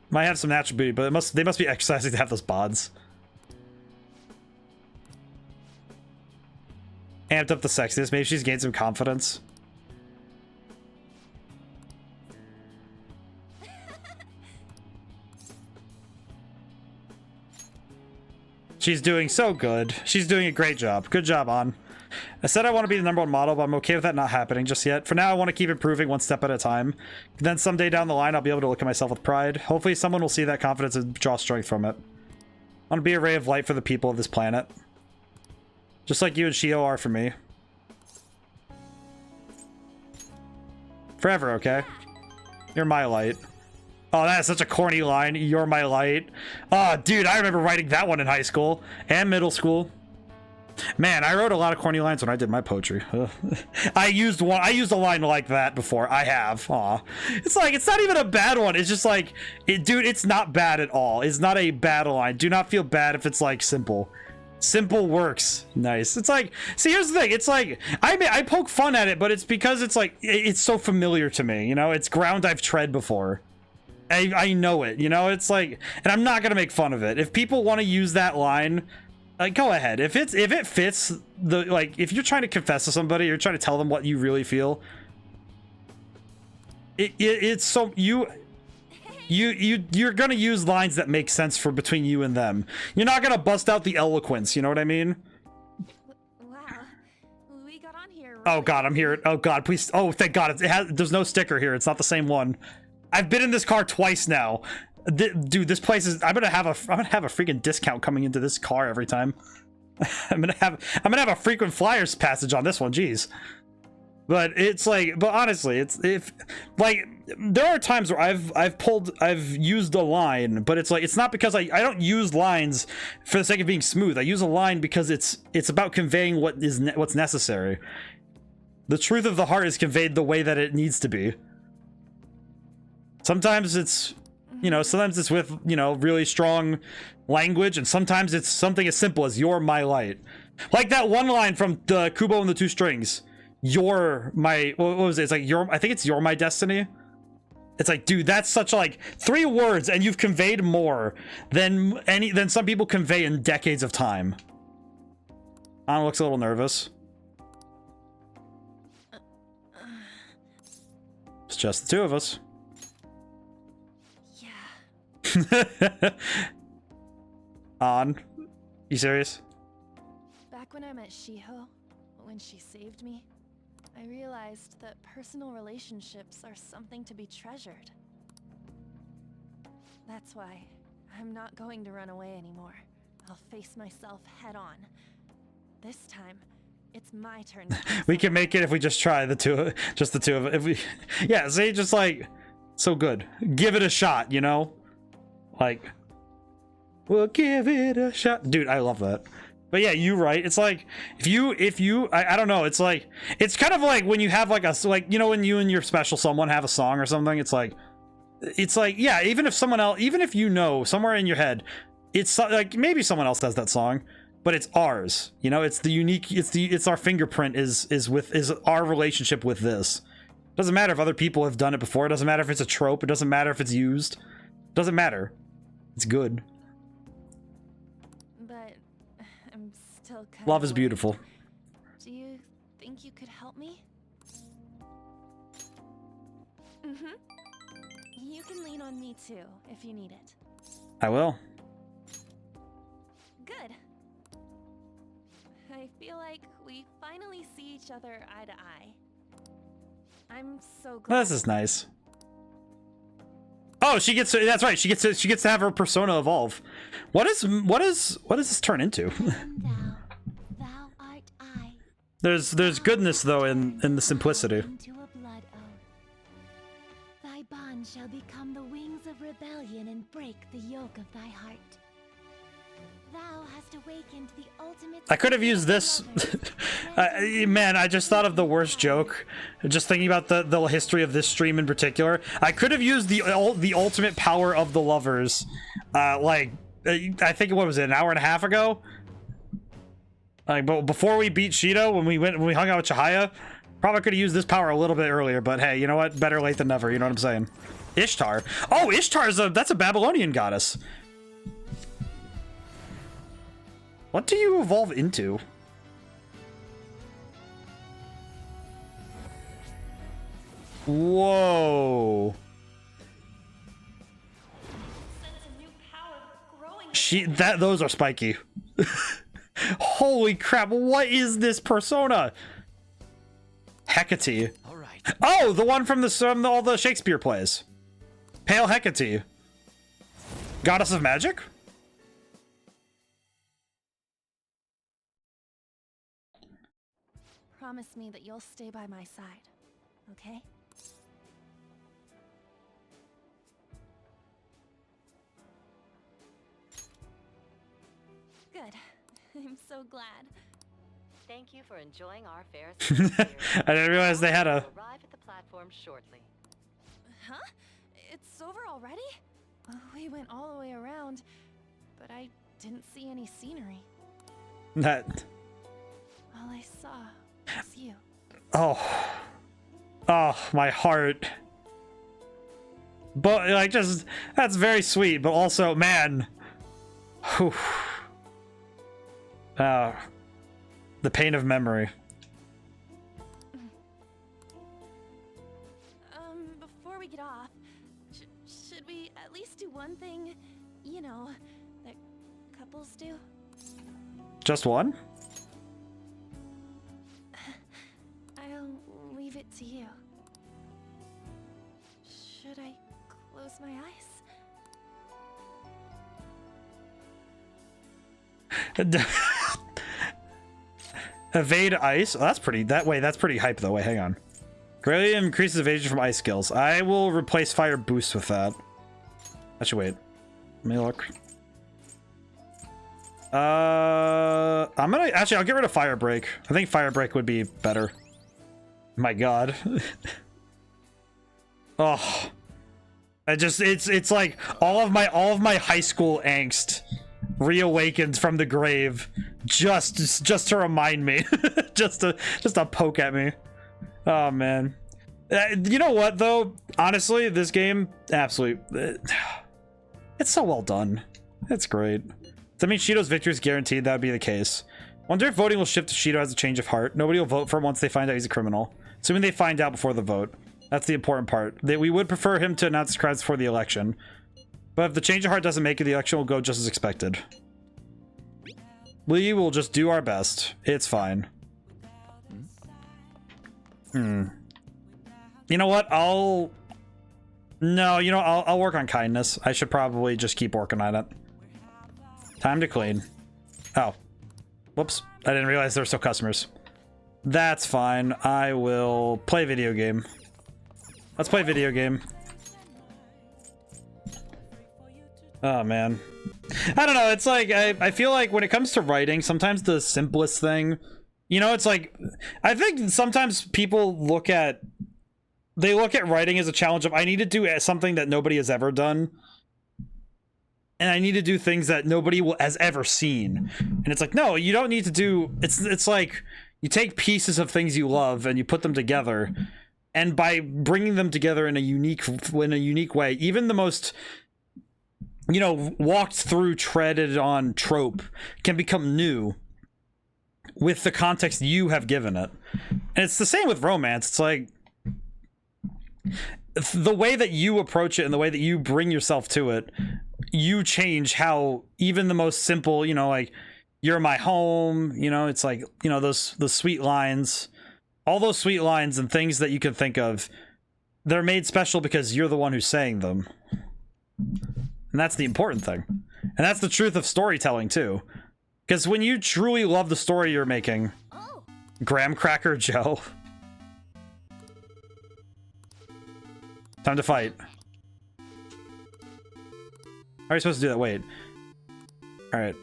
Might have some natural beauty, but they must be exercising to have those bods. Amped up the sexiness. Maybe she's gained some confidence. She's doing so good. She's doing a great job. Good job, An. I said I want to be the #1 model, but I'm okay with that not happening just yet. For now, I want to keep improving one step at a time. Then someday down the line, I'll be able to look at myself with pride. Hopefully someone will see that confidence and draw strength from it. I want to be a ray of light for the people of this planet. Just like you and Shido are for me. Forever, okay? You're my light. Oh, that is such a corny line. You're my light. Oh, dude, I remember writing that one in high school and middle school. Man, I wrote a lot of corny lines when I did my poetry. I used a line like that before. I have. Aw. It's like, it's not even a bad one. It's just like, dude, it's not bad at all. It's not a bad line. Do not feel bad if it's like simple. Simple works. Nice. It's like, see, here's the thing. It's like, I poke fun at it, but it's because it's like, it's so familiar to me, you know? It's ground I've tread before. I know it, you know? It's like, and I'm not gonna make fun of it. If people want to use that line, like, go ahead. If it fits the, like, if you're trying to confess to somebody, you're trying to tell them what you really feel, it's so, you're gonna use lines that make sense for between you and them. You're not gonna bust out the eloquence, you know what I mean?
Wow. We got on here.
Oh god, I'm here. Oh god, please. Oh, thank god. There's no sticker here. It's not the same one. I've been in this car twice now. Dude, this place is, I'm gonna have a freaking discount coming into this car every time. I'm gonna have a frequent flyers passage on this one. Jeez. But it's like, but honestly, it's, if like, there are times where I've used a line, but it's like, it's not because I don't use lines for the sake of being smooth. I use a line because it's about conveying what's necessary. The truth of the heart is conveyed the way that it needs to be. Sometimes it's, you know, sometimes it's with, you know, really strong language, and sometimes it's something as simple as "You're my light." Like that one line from the Kubo and the Two Strings. You're my, what was it? It's like, I think it's "You're my destiny." It's like, dude, that's such like 3 words, and you've conveyed more than some people convey in decades of time. Anna looks a little nervous. It's just the two of us. On, you serious?
Back when I met Shiho, when she saved me, I realized that personal relationships are something to be treasured. That's why I'm not going to run away anymore. I'll face myself head on. This time, it's my turn.
We can make it if we just try the two of it. If we, yeah, see, just like, so good. Give it a shot, you know? Like, we'll give it a shot. Dude, I love that. But yeah, you're right. It's like, if you, I don't know. It's like, it's kind of like when you have like a, like, you know, when you and your special someone have a song or something, it's like, yeah, even if someone else, even if you know somewhere in your head, it's like, maybe someone else does that song, but it's ours, you know, it's the unique, it's our fingerprint is our relationship with this. Doesn't matter if other people have done it before. It doesn't matter if it's a trope. It doesn't matter if it's used. It doesn't matter. It's good.
But I'm still kind
Love
of
is beautiful.
Do you think you could help me? You can lean on me too, if you need it.
I will.
Good. I feel like we finally see each other eye to eye. I'm so glad.
This is nice. Oh, she gets to, that's right. She gets to have her persona evolve. What does this turn into?
Thou art I.
There's goodness though in the simplicity.
Into a blood oath. Thy bond shall become the wings of rebellion and break the yoke of thy heart. Thou hast awakened the ultimate.
I could have used this. Man, I just thought of the worst joke. Just thinking about the history of this stream in particular. I could have used the ultimate power of the lovers. Like, I think, what was it, an hour and a half ago? Like, but before we beat Shido, when we hung out with Chihaya, probably could have used this power a little bit earlier. But hey, you know what? Better late than never. You know what I'm saying? Ishtar. Oh, Ishtar's that's a Babylonian goddess. What do you evolve into? Whoa. Those are spiky. Holy crap, what is this persona? Hecate.
All right.
Oh, the one from all the Shakespeare plays. Pale Hecate. Goddess of magic?
Promise me that you'll stay by my side, okay? Good. I'm so glad.
Thank you for enjoying our fair.
I didn't realize they had a...
Arrive at the platform shortly.
Huh? It's over already? We went all the way around, but I didn't see any scenery.
That.
All I saw was you.
Oh. Oh, my heart. But, like, just, that's very sweet, but also, man. Whew. The pain of memory.
Before we get off, should we at least do one thing, you know, that couples do?
Just one?
I'll leave it to you. Should I close my eyes?
Evade ice. Oh, that's pretty. That's pretty hype though. Wait, hang on. Greatly increases evasion from ice skills. I will replace fire boost with that. Actually, wait. Let me look. I'm gonna actually. I'll get rid of fire break. I think fire break would be better. My God. Oh. It's like all of my high school angst reawakened from the grave just to remind me. just to poke at me. Oh man. You know what though? Honestly, this game absolutely it's so well done. It's great. Does that mean Shido's victory is guaranteed? That would be the case. Wonder if voting will shift to Shido as a change of heart. Nobody will vote for him once they find out he's a criminal. Assuming they find out before the vote. That's the important part. That we would prefer him to announce his crimes before the election. But if the change of heart doesn't make it, the election will go just as expected. We will just do our best. It's fine. You know what? I'll work on kindness. I should probably just keep working on it. Time to clean. Oh. Whoops. I didn't realize there were still customers. That's fine. I will play video game. Let's play video game. Oh, man. I don't know. It's like, I feel like when it comes to writing, sometimes the simplest thing, you know, it's like, I think sometimes people look at writing as a challenge of, I need to do something that nobody has ever done. And I need to do things that nobody has ever seen. And it's like, no, you don't need to do, it's like, you take pieces of things you love and you put them together. And by bringing them together in a unique way, even the most, you know, walked through, treaded on trope can become new with the context you have given it. And it's the same with romance. It's like the way that you approach it and the way that you bring yourself to it, you change how even the most simple, you know, like, you're my home, you know, it's like, you know, those sweet lines, all those sweet lines and things that you can think of, they're made special because you're the one who's saying them. And that's the important thing. And that's the truth of storytelling too. Because when you truly love the story you're making, Graham Cracker Joe. Time to fight. How are you supposed to do that? Wait. Alright.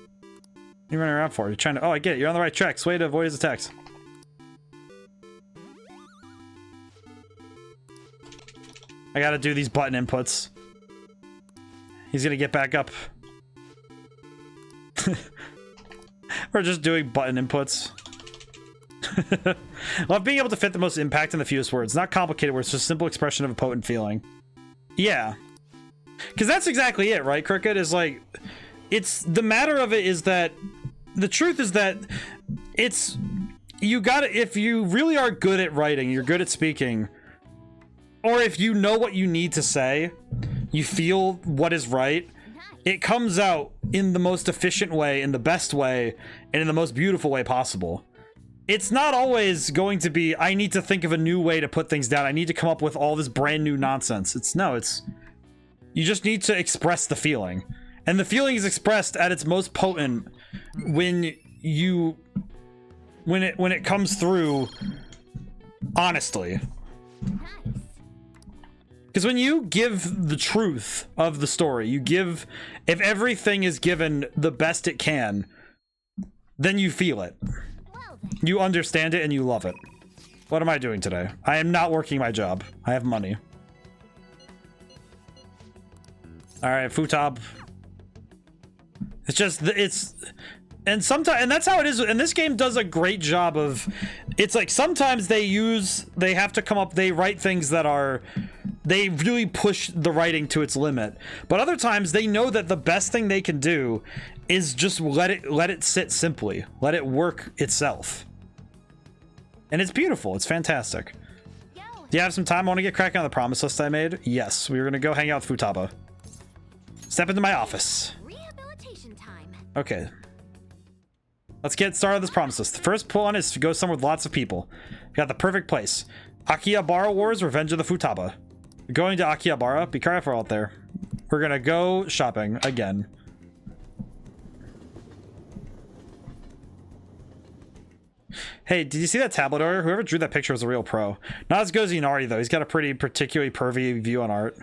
You're running around for? You're trying to... Oh, I get it. You're on the right track. Way to avoid his attacks. I gotta do these button inputs. He's gonna get back up. We're just doing button inputs. Love being able to fit the most impact in the fewest words. Not complicated words, just simple expression of a potent feeling. Yeah. Because that's exactly it, right, Crooked? Is like... It's... The matter of it is that... The truth is that... It's... You gotta... If you really are good at writing, you're good at speaking... Or if you know what you need to say, you feel what is right, it comes out in the most efficient way, in the best way, and in the most beautiful way possible. It's not always going to be, I need to think of a new way to put things down. I need to come up with all this brand new nonsense. You just need to express the feeling. And the feeling is expressed at its most potent when it comes through honestly. Because when you give the truth of the story, if everything is given the best it can, then you feel it. You understand it and you love it. What am I doing today? I am not working my job. I have money. Alright, Futab. And sometimes, and that's how it is. And this game does a great job of, it's like sometimes they have to come up, they write things that are, they really push the writing to its limit. But other times they know that the best thing they can do is just let it sit simply, let it work itself. And it's beautiful. It's fantastic. Do you have some time? I want to get cracking on the promise list I made. Yes, we were gonna go hang out with Futaba. Step into my office.
Rehabilitation time.
Okay. Let's get started on this promise list. The first one is to go somewhere with lots of people. We got the perfect place. Akihabara Wars, Revenge of the Futaba. We're going to Akihabara. Be careful out there. We're gonna go shopping again. Hey, did you see that tablet order? Whoever drew that picture was a real pro. Not as good as Inari, though. He's got a pretty particularly pervy view on art.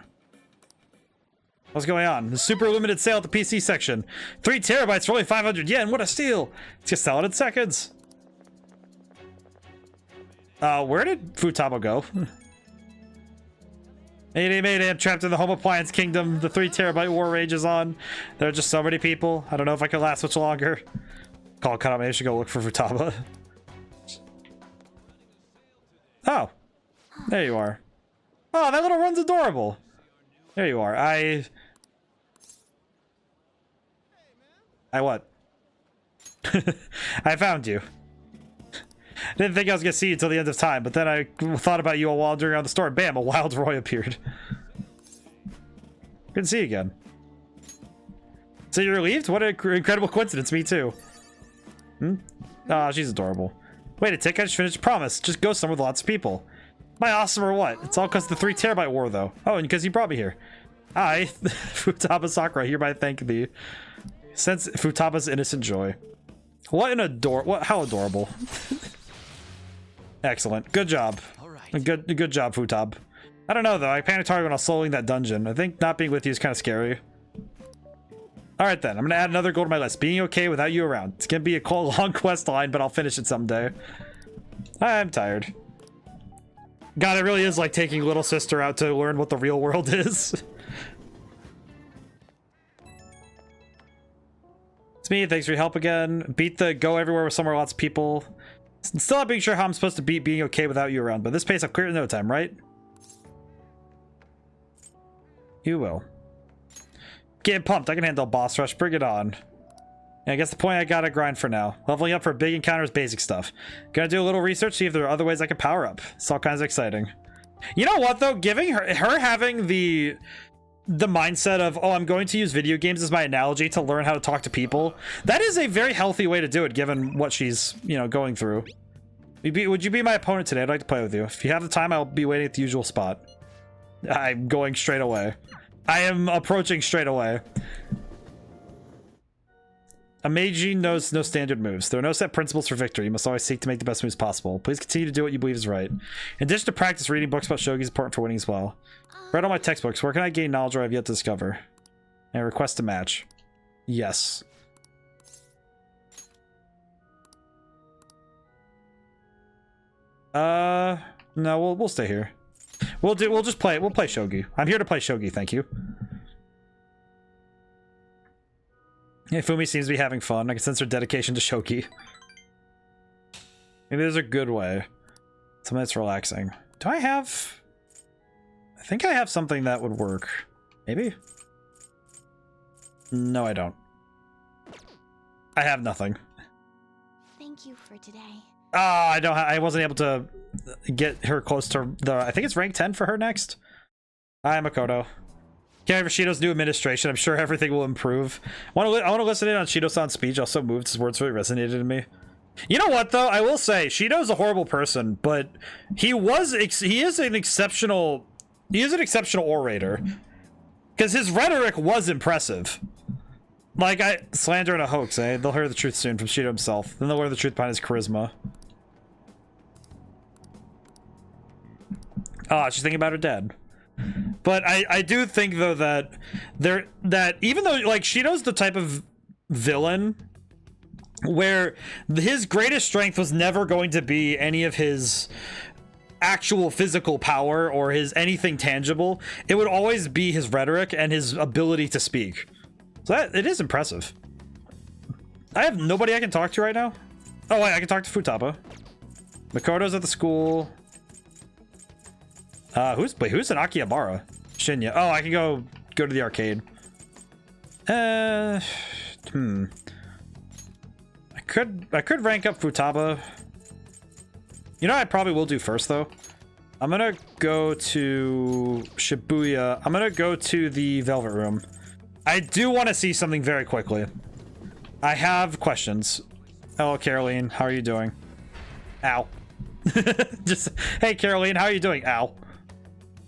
What's going on? The super limited sale at the PC section. 3 terabytes for only 500 yen. What a steal! Let's just sell it in seconds. Where did Futaba go? Mayday, I'm trapped in the home appliance kingdom. The 3 terabyte war rages on. There are just so many people. I don't know if I can last much longer. Call cut out. Maybe I should go look for Futaba. Oh, there you are. Oh, that little run's adorable. There you are. I what? I found you. Didn't think I was gonna see you until the end of time, but then I thought about you a while during around the store. Bam! A wild Roy appeared. Good to see you again. So you're relieved? What an incredible coincidence. Me too. Oh, she's adorable. Wait a tick, I just finished a promise. Just go somewhere with lots of people. Am I awesome or what? It's all because of the 3 terabyte war, though. Oh, and because you brought me here. I, Futaba Sakura, hereby thank thee. Sense Futaba's innocent joy. What an how adorable. Excellent. Good job. Good job, Futab. I don't know, though. I panicked hard when I was soloing that dungeon. I think not being with you is kind of scary. Alright then, I'm gonna add another goal to my list. Being okay without you around. It's gonna be a long quest line, but I'll finish it someday. I'm tired. God, it really is like taking little sister out to learn what the real world is. It's me, thanks for your help again. Beat the go everywhere with somewhere lots of people. Still not being sure how I'm supposed to beat being okay without you around, but this pace I've cleared in no time, right? You will. Get pumped, I can handle boss rush, bring it on. Yeah, I guess the point I gotta grind for now. Leveling up for big encounters, basic stuff. Gonna do a little research, see if there are other ways I can power up. It's all kinds of exciting. You know what though? Giving her having the mindset of, oh, I'm going to use video games as my analogy to learn how to talk to people. That is a very healthy way to do it, given what she's, you know, going through. Would you be my opponent today? I'd like to play with you. If you have the time, I'll be waiting at the usual spot. I'm going straight away. I am approaching straight away. A Meiji knows no standard moves. There are no set principles for victory. You must always seek to make the best moves possible. Please continue to do what you believe is right. In addition to practice, reading books about shogi is important for winning as well. Read all my textbooks. Where can I gain knowledge I have yet to discover? And request a match. Yes. No, we'll stay here. We'll just play. We'll play shogi. I'm here to play shogi. Thank you. Yeah, Fumi seems to be having fun. I can sense her dedication to shogi. Maybe there's a good way. Something that's relaxing. Do I have? I think I have something that would work. Maybe. No, I don't. I have nothing.
Thank you for today.
Ah, I wasn't able to get her close to the. I think it's rank 10 for her next. Hi, Makoto. Can't wait for Shido's new administration. I'm sure everything will improve. I want to listen in on Shido-san's speech. Also moved. His words really resonated in me. You know what though? I will say Shido's a horrible person, but he is an exceptional orator. Because his rhetoric was impressive. Like, slander and a hoax, eh? They'll hear the truth soon from Shido himself. Then they'll learn the truth behind his charisma. Ah, she's thinking about her dad. But I do think though that even though like Shido's the type of villain where his greatest strength was never going to be any of his actual physical power or his anything tangible, it would always be his rhetoric and his ability to speak. So that it is impressive. I have nobody I can talk to right now. Oh wait, I can talk to Futaba. Makoto's at the school. Who's in Akihabara? Shinya. Oh, I can go to the arcade. I could rank up Futaba. You know what I probably will do first though? I'm gonna go to Shibuya. I'm gonna go to the Velvet Room. I do want to see something very quickly. I have questions. Hello, Caroline. How are you doing? Ow. Just, hey, Caroline. How are you doing? Ow.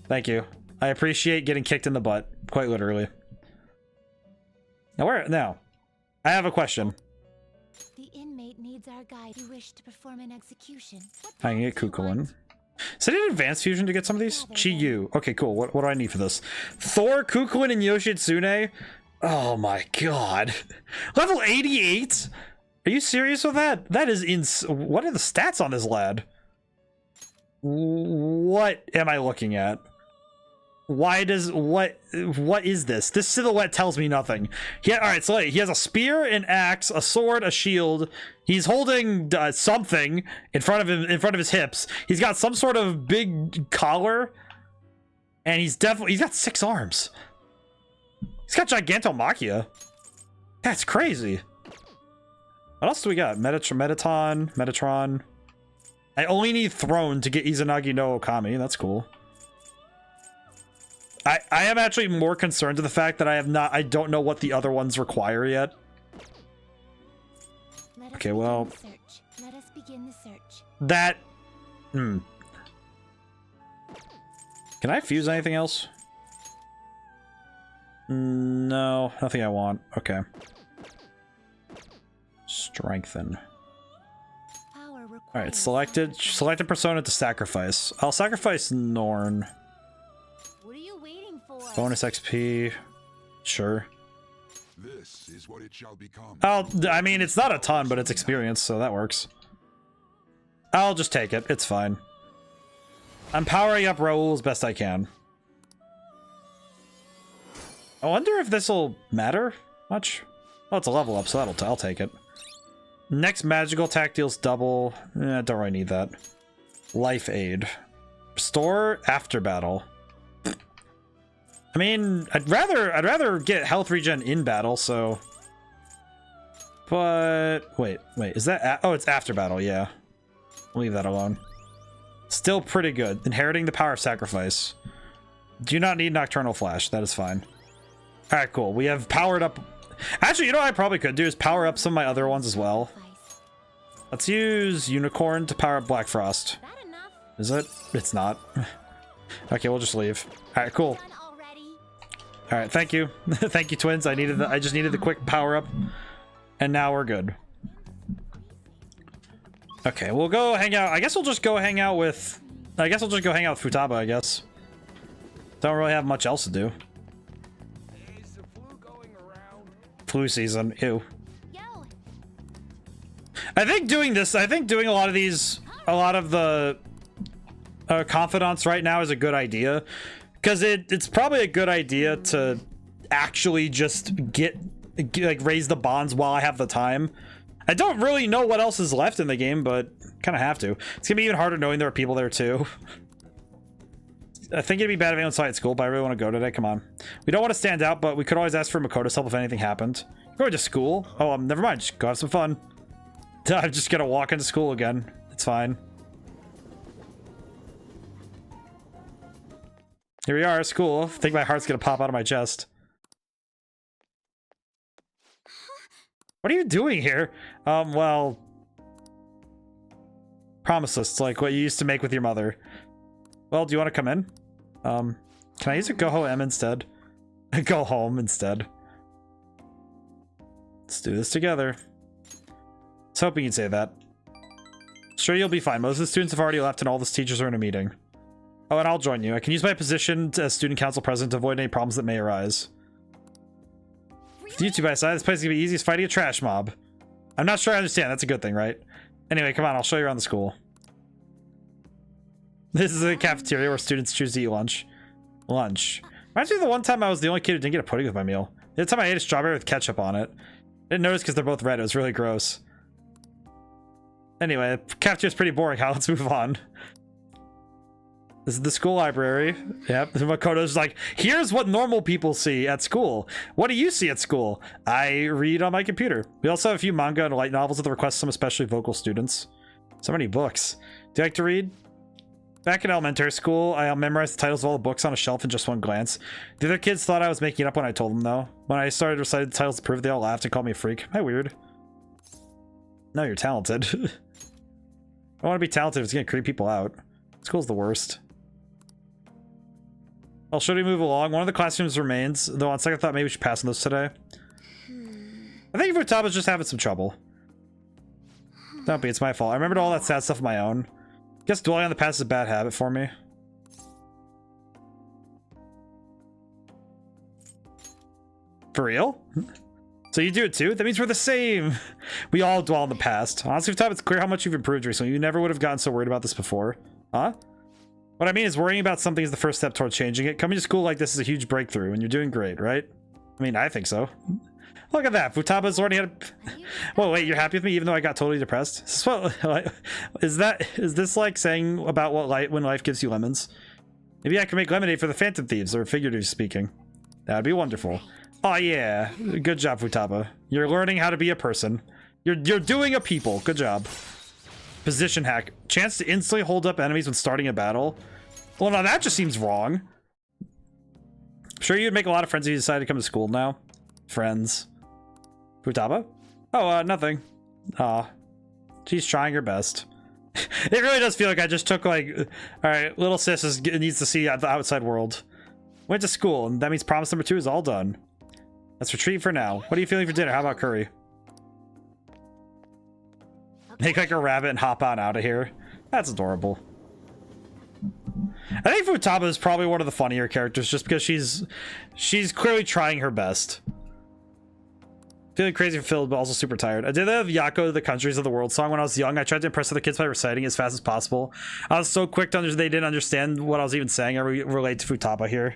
Thank you. I appreciate getting kicked in the butt. Quite literally. Now, I have a question.
The inmate needs our guide. You wish to perform an execution.
I can get Kukulin. So I need advanced fusion to get some of these? Chiyu. Okay, cool. What do I need for this? Thor, Kukulin, and Yoshitsune? Oh my god. Level 88? Are you serious with that? That is what are the stats on this lad? What am I looking at? Why does what is this? This silhouette tells me nothing. Yeah, all right, so he has a spear, an axe, a sword, a shield. He's holding something in front of him, in front of his hips. He's got some sort of big collar, and he's got 6 arms. He's got Gigantomachia. That's crazy. What else do we got? Metatron. I only need Throne to get Izanagi no Okami. That's cool. I am actually more concerned to the fact that I don't know what the other ones require yet. Okay, well,
Let us begin the search.
that. Can I fuse anything else? No, nothing I want. Okay. Strengthen. All right, selected persona to sacrifice. I'll sacrifice Norn.
What are you waiting for?
Bonus XP. Sure.
This is what it shall become.
I mean, it's not a ton, but it's experience, so that works. I'll just take it. It's fine. I'm powering up Raoul as best I can. I wonder if this'll matter much. Oh, it's a level up, so I'll take it. Next magical attack deals double. Don't really need that. Life aid. Restore after battle. I mean, I'd rather get health regen in battle, so. But wait, is that? Oh, it's after battle. Yeah, leave that alone. Still pretty good. Inheriting the power of sacrifice. Do not need nocturnal flash. That is fine. All right, cool. We have powered up. Actually, you know what I probably could do is power up some of my other ones as well. Let's use Unicorn to power up Black Frost. Is it? It's not. Okay, we'll just leave. All right, cool. All right, thank you. Thank you, twins. I just needed the quick power up. And now we're good. Okay, we'll go hang out. I guess we'll just go hang out with Futaba, I guess. Don't really have much else to do. Flu season. Ew. I think doing a lot of the confidants right now is a good idea, because it's probably a good idea to actually just like raise the bonds while I have the time. I don't really know what else is left in the game, but kind of have to. It's gonna be even harder knowing there are people there too. I think it'd be bad if anyone's at school, but I really want to go today. Come on. We don't want to stand out, but we could always ask for Makoto's help if anything happened. You're going to school? Oh, never mind. Just go have some fun. I'm just gonna walk into school again. It's fine. Here we are at school. I think my heart's gonna pop out of my chest. What are you doing here? Well... Promises, like what you used to make with your mother. Well, do you want to come in? Can I use a Goho M instead? Go home instead. Let's do this together. I was hoping you'd say that. Sure, you'll be fine. Most of the students have already left and all the teachers are in a meeting. Oh, and I'll join you. I can use my position as student council president to avoid any problems that may arise. With you two by side, this place is gonna be easy as fighting a trash mob. I'm not sure I understand. That's a good thing, right? Anyway, come on. I'll show you around the school. This is a cafeteria where students choose to eat lunch. Reminds me of the one time I was the only kid who didn't get a pudding with my meal. The other time I ate a strawberry with ketchup on it. Didn't notice because they're both red. It was really gross. Anyway, cafeteria's pretty boring. How? Let's move on. This is the school library. Yep. Makoto's like, here's what normal people see at school. What do you see at school? I read on my computer. We also have a few manga and light novels at the request of some especially vocal students. So many books. Do you like to read? Back in elementary school, I memorized the titles of all the books on a shelf in just one glance. The other kids thought I was making it up when I told them, though. When I started reciting the titles to prove, they all laughed and called me a freak. Am I weird? No, you're talented. I want to be talented if it's going to creep people out. School's the worst. Well, should we move along? One of the classrooms remains, though on second thought, maybe we should pass on those today. I think Futaba's just having some trouble. Don't be, it's my fault. I remembered all that sad stuff on my own. Guess dwelling on the past is a bad habit for me. For real? So you do it too? That means we're the same. We all dwell on the past. Honestly, Futaba, it's clear how much you've improved recently. You never would have gotten so worried about this before. Huh? What I mean is worrying about something is the first step towards changing it. Coming to school like this is a huge breakthrough, and you're doing great, right? I mean, I think so. Look at that. Futaba's already had a... Whoa, wait, you're happy with me even though I got totally depressed? Is this like saying about when life gives you lemons? Maybe I can make lemonade for the Phantom Thieves, or figuratively speaking. That'd be wonderful. Oh yeah. Good job, Futaba. You're learning how to be a person. You're doing a people. Good job. Position hack. Chance to instantly hold up enemies when starting a battle. Well, now that just seems wrong. I'm sure you'd make a lot of friends if you decided to come to school now. Friends. Futaba? Oh, nothing. Aw. She's trying her best. It really does feel like I just took, like... Alright, little sis needs to see the outside world. Went to school, and that means promise number 2 is all done. Let's retreat for now. What are you feeling for dinner? How about curry? Make like a rabbit and hop on out of here. That's adorable. I think Futaba is probably one of the funnier characters just because she's clearly trying her best. Feeling crazy fulfilled, but also super tired. I did have Yako, the Countries of the World song when I was young. I tried to impress other kids by reciting as fast as possible. I was so quick to understand they didn't understand what I was even saying. I relate to Futaba here.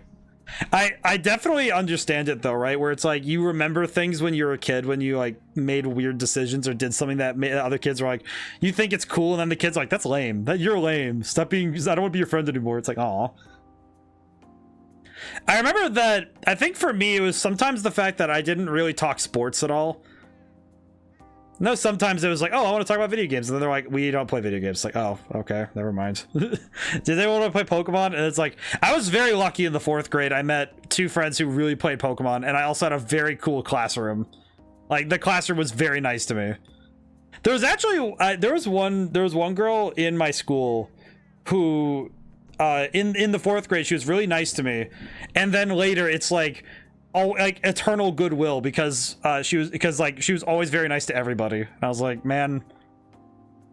I definitely understand it though, right? Where it's like you remember things when you were a kid, when you like made weird decisions or did something that made other kids were like, you think it's cool, and then the kid's like, that's lame. You're lame. Stop being. I don't want to be your friend anymore. It's like, aw. I remember that. I think for me, it was sometimes the fact that I didn't really talk sports at all. No, sometimes it was like, oh, I want to talk about video games, and then they're like, we don't play video games. It's like, oh, okay, never mind. Did they want to play Pokemon? And it's like, I was very lucky in the 4th grade. I met 2 friends who really played Pokemon, and I also had a very cool classroom. Like, the classroom was very nice to me. There was actually there was one girl in my school who in the 4th grade, she was really nice to me, and then later it's like, oh, like eternal goodwill because she was always very nice to everybody. And I was like, man,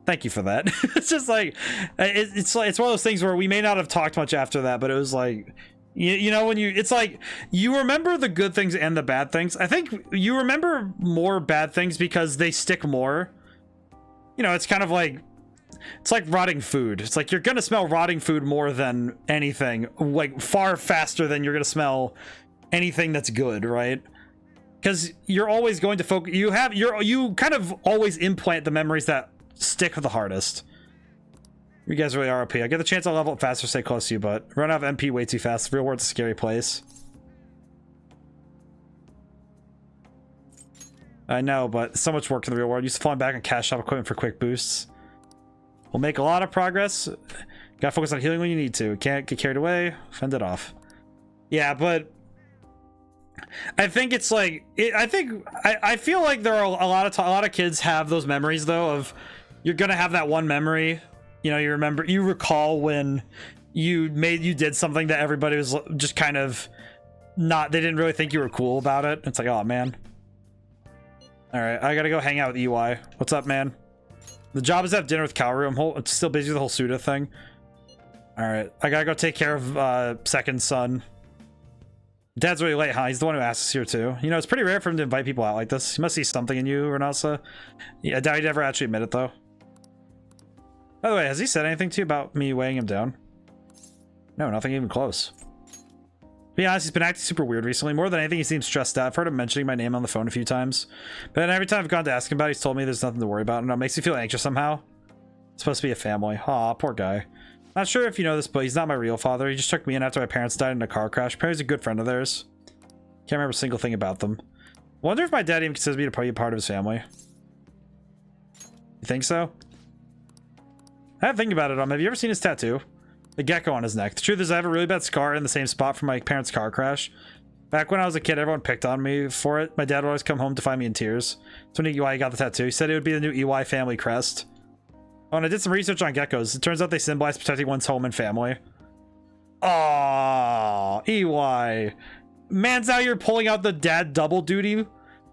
thank you for that. It's just like it's one of those things where we may not have talked much after that, but it was like, you know, when it's like you remember the good things and the bad things. I think you remember more bad things because they stick more. You know, it's kind of like, it's like rotting food. It's like you're gonna smell rotting food more than anything, like far faster than you're gonna smell anything that's good, right? Because you're always going to focus. You kind of always implant the memories that stick the hardest. You guys really are OP. I get the chance to level up faster, stay close to you, but run out of MP way too fast. The real world's a scary place. I know, but so much work in the real world. Used to falling back on cash shop equipment for quick boosts. We'll make a lot of progress. Gotta focus on healing when you need to. Can't get carried away. Fend it off. Yeah, but I think it's like I feel like there are a lot of kids have those memories though of you're gonna have that one memory, you know, you recall when you did something that everybody was just kind of they didn't really think you were cool about it. It's like, oh man. All right, I gotta go hang out with EY. What's up, man? The job is to have dinner with Kaoru. I'm still busy with the whole Suda thing. All right, I gotta go take care of second son. Dad's really late, huh? He's the one who asked us here too. You know, it's pretty rare for him to invite people out like this. He must see something in you, Renasa. Yeah, I doubt he'd ever actually admit it though. By the way, has he said anything to you about me weighing him down? No, nothing even close. be honest, he's been acting super weird recently. More than anything, he seems stressed out. I've heard him mentioning my name on the phone a few times. But then every time I've gone to ask him about it, he's told me there's nothing to worry about. And it makes me feel anxious somehow. It's supposed to be a family. Aw, poor guy. Not sure if you know this, but he's not my real father. He just took me in after my parents died in a car crash. Apparently he's a good friend of theirs. Can't remember a single thing about them. Wonder if my dad even considers me to be a part of his family. You think so? I have to think about it. Have you ever seen his tattoo? The gecko on his neck. The truth is I have a really bad scar in the same spot from my parents' car crash. Back when I was a kid, everyone picked on me for it. My dad would always come home to find me in tears. That's why he got the tattoo. He said it would be the new EY family crest. Oh, and I did some research on geckos. It turns out they symbolize protecting one's home and family. Aww, EY. Man's out here pulling out the dad double duty.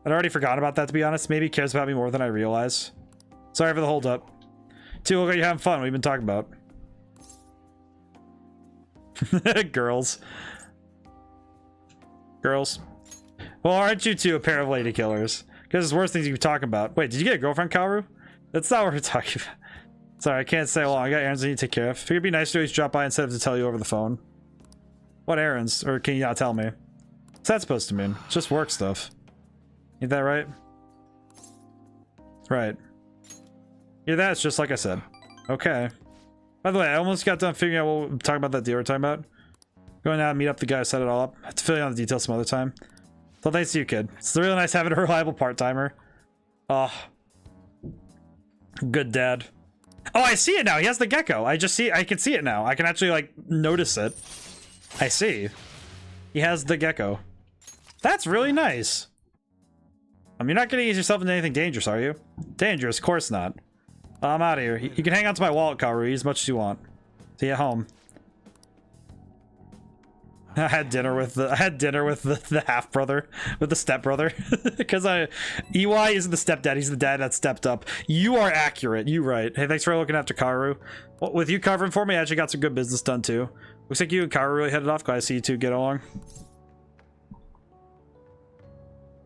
I'd already forgotten about that, to be honest. Maybe he cares about me more than I realize. Sorry for the hold up. Two, look like you're having fun. What have you been talking about? Girls. Girls. Well, aren't you two a pair of lady killers? Because it's worse things you can talk about. Wait, did you get a girlfriend, Kaoru? That's not what we're talking about. Sorry, I can't say long. I got errands I need to take care of. Figured it'd be nice to always drop by instead of to tell you over the phone. What errands? Or can you not tell me? What's that supposed to mean? It's just work stuff. Ain't that right? Right. Yeah, that's just like I said. Okay. By the way, I almost got done figuring out what we're talking about, that deal we're talking about. Going out and meet up the guy who set it all up. I have to fill you on the details some other time. So thanks to you, kid. It's really nice having a reliable part-timer. Oh. Good dad. Oh, I see it now. He has the gecko. I can see it now. I can actually, like, notice it. I see. He has the gecko. That's really nice. You're not going to ease yourself into anything dangerous, are you? Dangerous? Of course not. I'm out of here. You can hang on to my wallet, Kaoru, as much as you want. See you at home. I had dinner with the half brother, with the step brother, because EY isn't the stepdad. He's the dad that stepped up. You are accurate. You right. Hey, thanks for looking after Kaoru. Well, with you covering for me, I actually got some good business done too. Looks like you and Kaoru really headed off. Glad to see you two get along.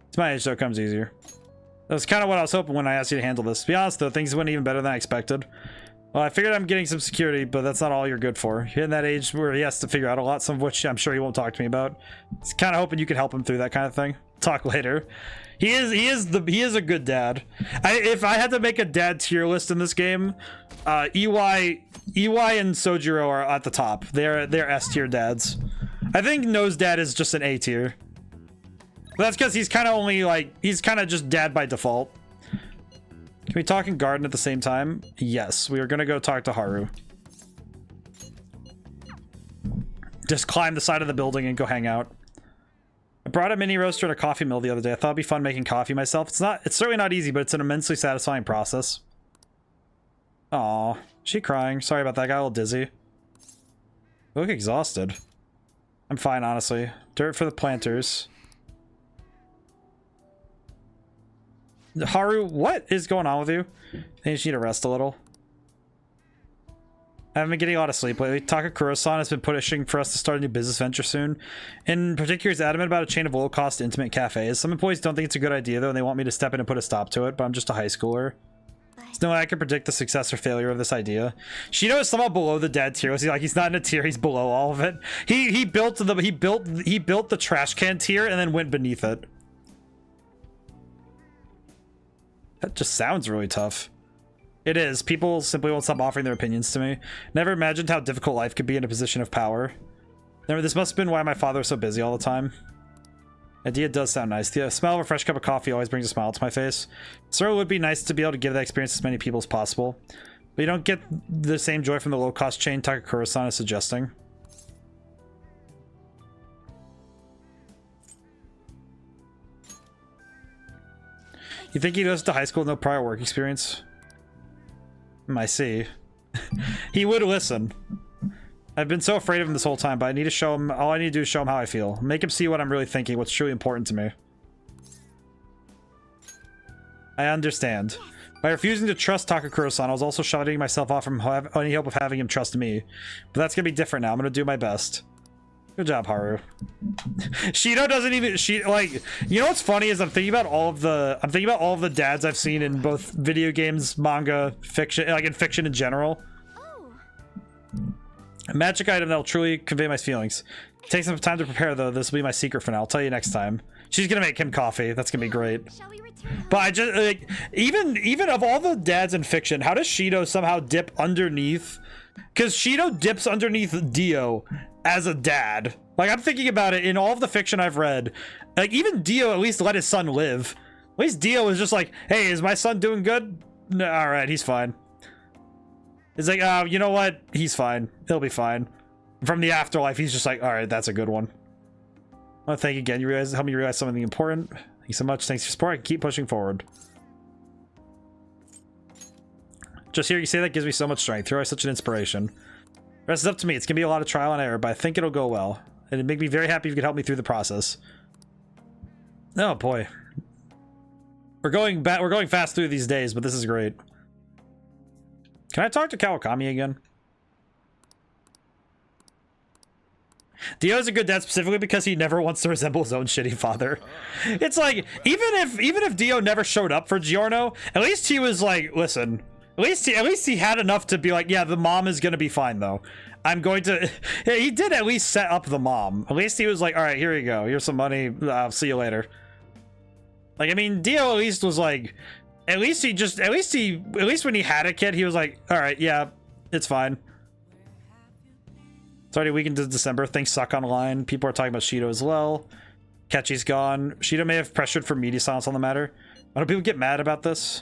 It's my age, so it comes easier. That was kind of what I was hoping when I asked you to handle this. To be honest, though, things went even better than I expected. Well, I figured I'm getting some security, but that's not all you're good for. You're in that age where he has to figure out a lot, some of which I'm sure he won't talk to me about. He's kind of hoping you can help him through that kind of thing. Talk later. He is a good dad. If I had to make a dad tier list in this game, EY and Sojiro are at the top. They're S tier dads. I think Nose Dad is just an A tier. But that's because he's kind of just dad by default. Can we talk in garden at the same time? Yes, we are gonna go talk to Haru. Just climb the side of the building and go hang out. I brought a mini roaster and a coffee mill the other day. I thought it'd be fun making coffee myself. It's certainly not easy, but it's an immensely satisfying process. Aw, she crying. Sorry about that. I got a little dizzy. I look exhausted. I'm fine, honestly. Dirt for the planters. Haru, what is going on with you? I think you just need to rest a little. I haven't been getting a lot of sleep lately. Takakura-san has been pushing for us to start a new business venture soon. In particular, he's adamant about a chain of low-cost intimate cafes. Some employees don't think it's a good idea, though, and they want me to step in and put a stop to it, but I'm just a high schooler. There's no way I can predict the success or failure of this idea. Shido is somehow below the dad tier. He's not in a tier, he's below all of it. He built the trash can tier and then went beneath it. That just sounds really tough. It is. People simply won't stop offering their opinions to me. Never imagined how difficult life could be in a position of power. This must have been why my father was so busy all the time. Idea does sound nice. The smell of a fresh cup of coffee always brings a smile to my face. It certainly would be nice to be able to give that experience to as many people as possible. But you don't get the same joy from the low-cost chain Takakura-san is suggesting. You think he goes to high school with no prior work experience? I see. He would listen. I've been so afraid of him this whole time, but I need to show him. All I need to do is show him how I feel. Make him see what I'm really thinking, what's truly important to me. I understand. By refusing to trust Takakura-san, I was also shutting myself off from any hope of having him trust me. But that's gonna be different now. I'm gonna do my best. Good job, Haru. Shido doesn't even you know what's funny is I'm thinking about all of the dads I've seen in both video games, manga, fiction, like in fiction in general. A magic item that will truly convey my feelings. Take some time to prepare, though. This will be my secret for now. I'll tell you next time. She's gonna make him coffee. That's gonna be great. But I just like even of all the dads in fiction, how does Shido somehow dip underneath? Because Shido dips underneath Dio as a dad. Like, I'm thinking about it in all of the fiction I've read. Like, even Dio at least let his son live. At least Dio was just like, hey, is my son doing good? No, all right, he's fine. It's like, you know what? He's fine. He'll be fine. From the afterlife, he's just like, all right, that's a good one. I want to thank you again. You helped me realize something important. Thank you so much. Thanks for your support. I can keep pushing forward. Just hearing you say that gives me so much strength. You're always such an inspiration. The rest is up to me. It's going to be a lot of trial and error, but I think it'll go well. And it'd make me very happy if you could help me through the process. Oh, boy. We're going fast through these days, but this is great. Can I talk to Kawakami again? Dio's a good dad specifically because he never wants to resemble his own shitty father. It's like, even if Dio never showed up for Giorno, at least he was like, listen, at least he had enough to be like, yeah, the mom is gonna be fine though. I'm going to. Yeah, he did at least set up the mom. At least he was like, all right, here you go. Here's some money. I'll see you later. Like, I mean, Dio at least was like, at least when he had a kid, he was like, all right, yeah, it's fine. It's already a week into December. Things suck online. People are talking about Shido as well. Catchy's gone. Shido may have pressured for media silence on the matter. Why don't people get mad about this?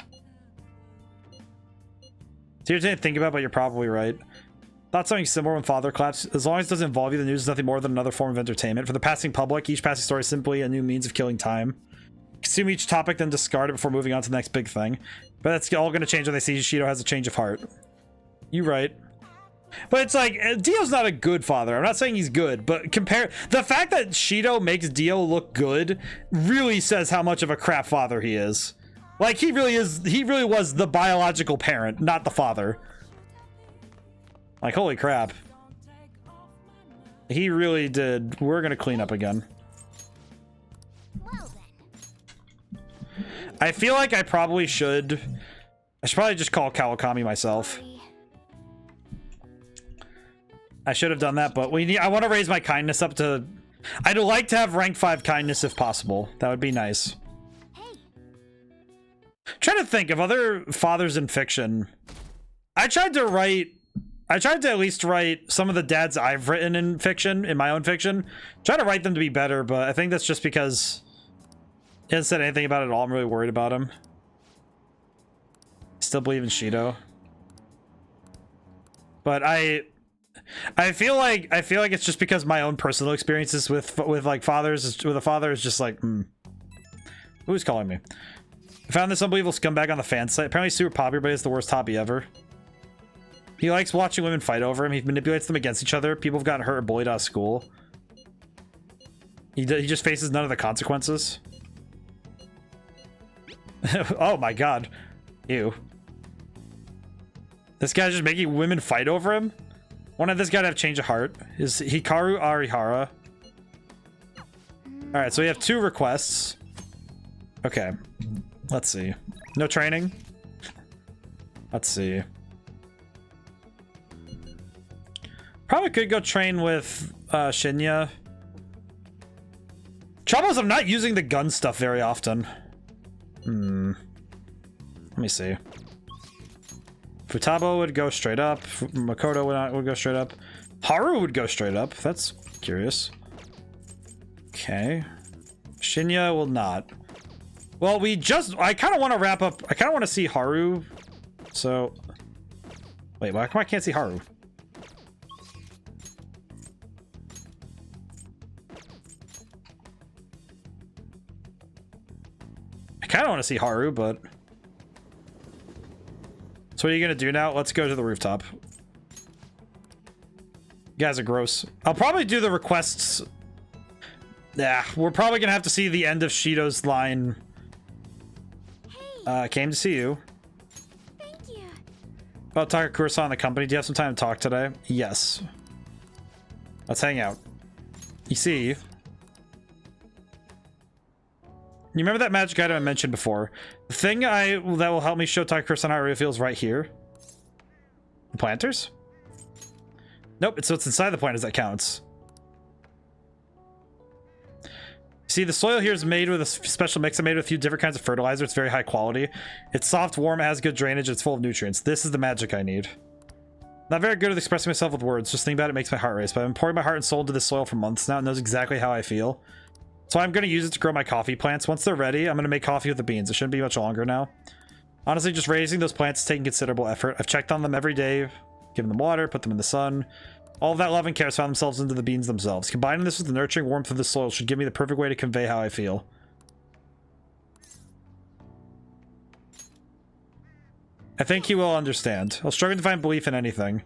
It's irritating to think about, but you're probably right. Thought something similar when Father collapsed. As long as it doesn't involve you, the news is nothing more than another form of entertainment. For the passing public, each passing story is simply a new means of killing time. Consume each topic, then discard it before moving on to the next big thing. But that's all going to change when they see Shido has a change of heart. You right. But it's like, Dio's not a good father. I'm not saying he's good, but compare the fact that Shido makes Dio look good really says how much of a crap father he is. Like, he really was the biological parent, not the father. Like, holy crap. He really did. We're gonna clean up again. I feel like I should probably just call Kawakami myself. I should have done that, but I want to raise my kindness up to... I'd like to have rank 5 kindness if possible. That would be nice. I'm trying to think of other fathers in fiction. I tried to at least write some of the dads I've written in fiction, in my own fiction. Try to write them to be better, but I think that's just because he hasn't said anything about it at all. I'm really worried about him. Still believe in Shido. But I feel like it's just because my own personal experiences with like fathers, with a father is just like, Who's calling me? I found this unbelievable scumbag on the fan site. Apparently super popular, but it's the worst hobby ever. He likes watching women fight over him. He manipulates them against each other. People have gotten hurt or bullied out of school. He just faces none of the consequences. Oh my god. Ew. This guy's just making women fight over him? Wanted this guy to have change of heart. Is Hikaru Arihara? Alright, so we have 2 requests. Okay. Let's see. No training? Let's see. Probably could go train with Shinya. Trouble is I'm not using the gun stuff very often. Let me see. Futaba would go straight up. Makoto would go straight up. Haru would go straight up. That's curious. Okay. Shinya will not. Well, I kind of want to wrap up. I kind of want to see Haru. So. Wait, why come I can't see Haru? I kind of want to see Haru, but... So what are you going to do now? Let's go to the rooftop. You guys are gross. I'll probably do the requests. Yeah, we're probably going to have to see the end of Shido's line. Came to see you.
Thank you.
About Takakura-san and the company. Do you have some time to talk today? Yes. Let's hang out. You see... You remember that magic item I mentioned before? The thing that will help me show Takakura-san how it really feels right here. The planters? Nope, so it's inside the planters that counts. See, the soil here is made with a special mix. I made with a few different kinds of fertilizer. It's very high quality. It's soft, warm, has good drainage. It's full of nutrients. This is the magic I need. Not very good at expressing myself with words. Just thinking about it makes my heart race. But I've been pouring my heart and soul into this soil for months now and knows exactly how I feel. So I'm going to use it to grow my coffee plants. Once they're ready, I'm going to make coffee with the beans. It shouldn't be much longer now. Honestly, just raising those plants is taking considerable effort. I've checked on them every day, given them water, put them in the sun. All of that love and care has found themselves into the beans themselves. Combining this with the nurturing warmth of the soil should give me the perfect way to convey how I feel. I think he will understand. I'll struggle to find belief in anything.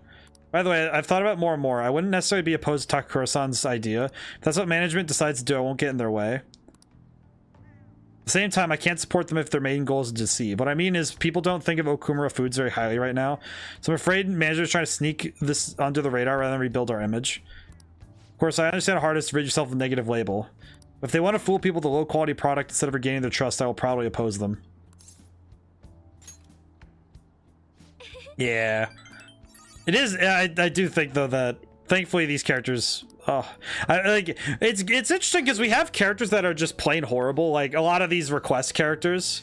By the way, I've thought about it more and more. I wouldn't necessarily be opposed to Takakura-san's idea. If that's what management decides to do, I won't get in their way. At the same time, I can't support them if their main goal is to deceive. What I mean is, people don't think of Okumura Foods very highly right now. So I'm afraid managers are trying to sneak this under the radar rather than rebuild our image. Of course, I understand how hard it is to rid yourself of a negative label. But if they want to fool people with a low-quality product instead of regaining their trust, I will probably oppose them. Yeah. It is, I do think, though, that thankfully these characters... Oh, it's interesting because we have characters that are just plain horrible, like a lot of these request characters.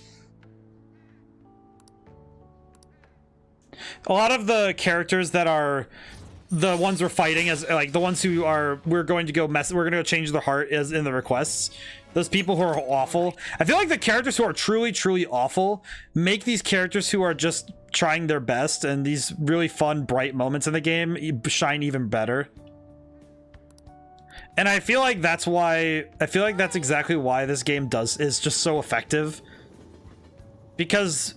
A lot of the characters that are the ones we're fighting as like the ones who are we're going to go change their heart as in the requests. Those people who are awful. I feel like the characters who are truly awful make these characters who are just trying their best and these really fun, bright moments in the game shine even better. And I feel like that's exactly why this game is just so effective. Because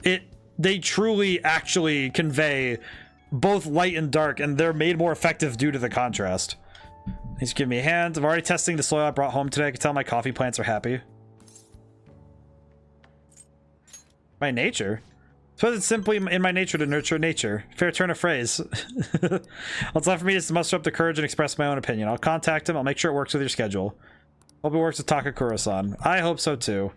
they truly actually convey both light and dark, and they're made more effective due to the contrast. He's giving me a hand. I'm already testing the soil I brought home today. I can tell my coffee plants are happy. My nature? I suppose it's simply in my nature to nurture nature. Fair turn of phrase. What's left for me is to muster up the courage and express my own opinion. I'll contact him. I'll make sure it works with your schedule. Hope it works with Takakura-san. I hope so too.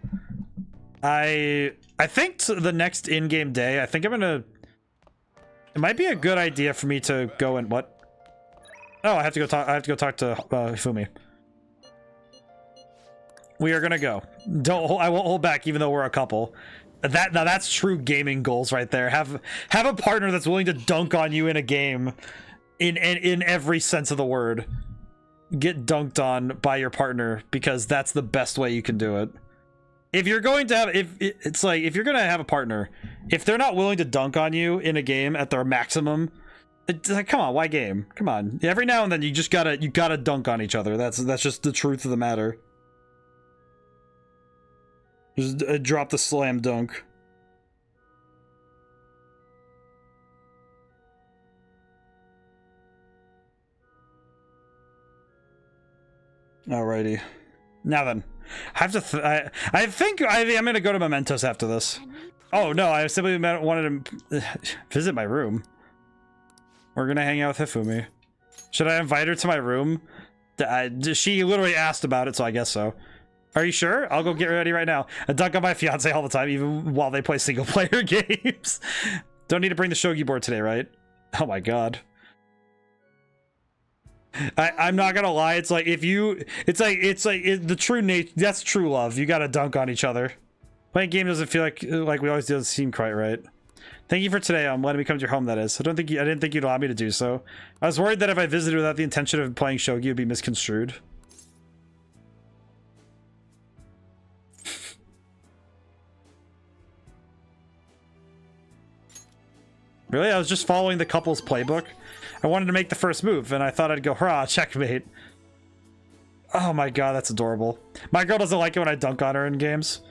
I think the next in-game day, I think I'm gonna... It might be a good idea for me to go and... What? Oh, I have to go talk to Hifumi. We are gonna go. I won't hold back even though we're a couple. Now that's true gaming goals right there. Have a partner that's willing to dunk on you in a game in every sense of the word. Get dunked on by your partner because that's the best way you can do it. If you're going to have if you're going to have a partner, if they're not willing to dunk on you in a game at their maximum, it's like, come on, why game? Come on. Every now and then you gotta dunk on each other. That's just the truth of the matter. Just drop the slam dunk. Alrighty. Now then, I have to. I think I'm gonna go to Mementos after this. Oh no, I simply wanted to visit my room. We're gonna hang out with Hifumi. Should I invite her to my room? She literally asked about it, so I guess so. Are you sure? I'll go get ready right now. I dunk on my fiance all the time, even while they play single-player games. Don't need to bring the shogi board today, right? Oh my god. I'm not gonna lie. It's like the true nature. That's true love. You gotta dunk on each other. Playing game doesn't feel like we always do. Doesn't seem quite right. Thank you for today. Letting me come to your home. That is. I didn't think you'd allow me to do so. I was worried that if I visited without the intention of playing shogi, it would be misconstrued. Really? I was just following the couple's playbook. I wanted to make the first move, and I thought I'd go, hurrah, checkmate. Oh my god, that's adorable. My girl doesn't like it when I dunk on her in games.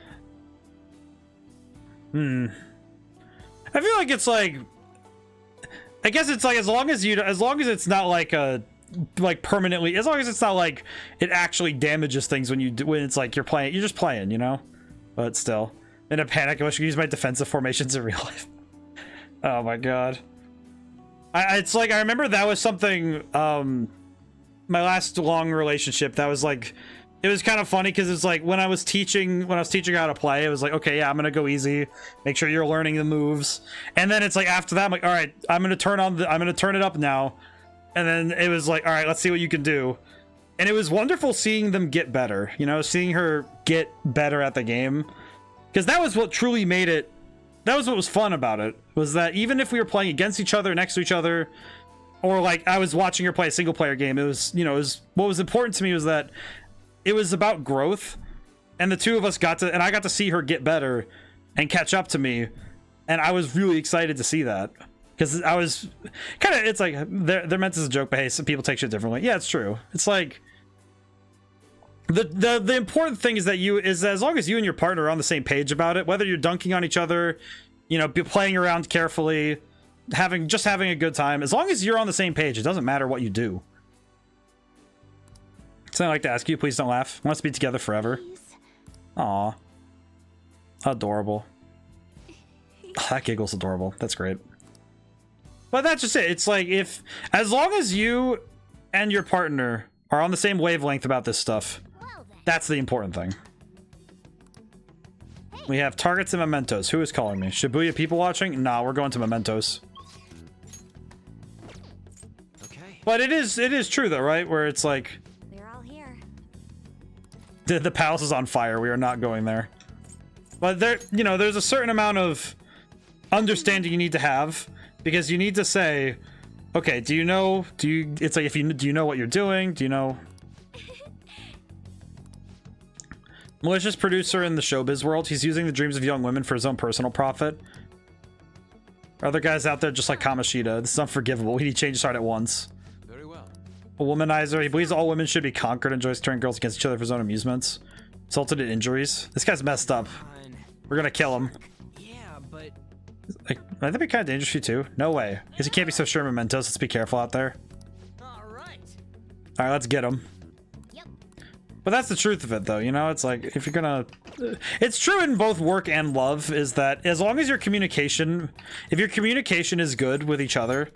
I feel like it's like... I guess it's like, as long as it's not like permanently, as long as it's not like it actually damages things when it's like you're just playing, you know? But still. In a panic, I wish I could use my defensive formations in real life. Oh my god. It's like, I remember that was something, my last long relationship, that was like, it was kind of funny because it's like, when I was teaching how to play, it was like, okay, yeah, I'm gonna go easy, make sure you're learning the moves. And then it's like, after that, I'm like, all right, I'm gonna turn it up now. And then it was like, all right, let's see what you can do. And it was wonderful seeing them get better, you know, seeing her get better at the game. Because that was what truly made it, that was what was fun about it, was that even if we were playing against each other, next to each other, or like I was watching her play a single player game, it was, you know, it was, what was important to me was that it was about growth. And the two of us got to, and I got to see her get better and catch up to me. And I was really excited to see that. Because I was kind of, it's like, they're meant as a joke, but hey, some people take shit differently. Yeah, it's true. It's like, the important thing is that as long as you and your partner are on the same page about it, whether you're dunking on each other, you know, playing around carefully, having a good time, as long as you're on the same page, it doesn't matter what you do. Something I'd like to ask you, please don't laugh. I want us to be together forever. Aw. Adorable. Oh, that giggle's adorable. That's great. But that's just it. It's like, as long as you and your partner are on the same wavelength about this stuff, that's the important thing. We have targets and mementos. Who is calling me? Shibuya people watching? Nah, we're going to mementos.
Okay.
But it is true though, right? Where it's like,
We're all here.
the palace is on fire. We are not going there. But there, you know, there's a certain amount of understanding you need to have, because you need to say, okay, do you know what you're doing? Do you know? Malicious producer in the showbiz world. He's using the dreams of young women for his own personal profit. Are other guys out there just like Kamoshida? This is unforgivable. We need to change his heart at once.
Very well.
A womanizer. He believes all women should be conquered and enjoys turning girls against each other for his own amusements. Resulted in injuries. This guy's messed up. We're gonna kill him.
Yeah, but
Like, that'd be kind of dangerous for you too. No way. Because you can't be so sure of mementos. Let's be careful out there.
Alright,
let's get him. But that's the truth of it, though. You know, it's like, if you're gonna... It's true in both work and love, is that as long as your communication... If your communication is good with each other,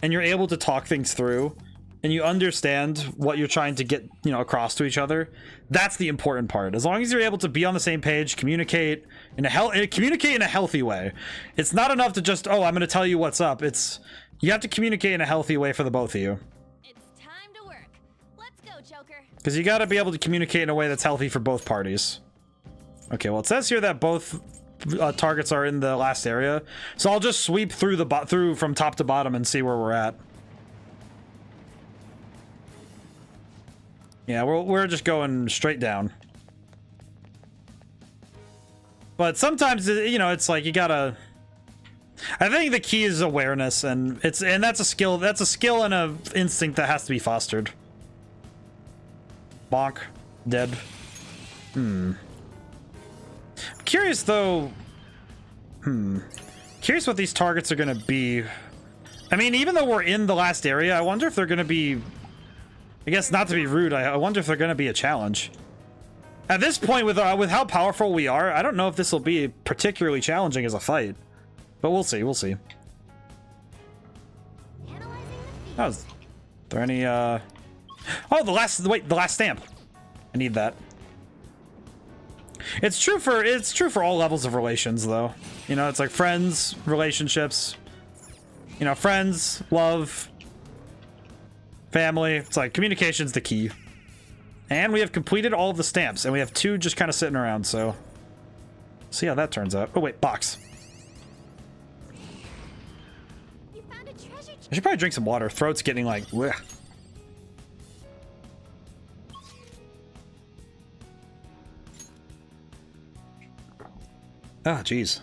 and you're able to talk things through, and you understand what you're trying to get, you know, across to each other, that's the important part. As long as you're able to be on the same page, communicate in a healthy way. It's not enough to just, oh, I'm going to tell you what's up. You have to communicate in a healthy way for the both of you. Because you got to be able to communicate in a way that's healthy for both parties. Okay, well, it says here that both targets are in the last area, so I'll just sweep through from top to bottom and see where we're at. Yeah, we're just going straight down. But sometimes, you know, it's like you gotta... I think the key is awareness, and that's a skill. That's a skill and a instinct that has to be fostered. Bonk. Dead. Curious though. Curious what these targets are gonna be. I mean, even though we're in the last area, I wonder if they're gonna be... I guess not to be rude, I wonder if they're gonna be a challenge. At this point, with how powerful we are, I don't know if this will be particularly challenging as a fight. But we'll see, we'll see. Oh, is there any, Oh, the last stamp. I need that. It's true for all levels of relations, though. You know, it's like friends, relationships. You know, friends, love, family. It's like communication's the key. And we have completed all of the stamps, and we have 2 just kind of sitting around, so... See how that turns out. Oh, wait, box. I should probably drink some water. Throat's getting like... bleh. Ah, jeez.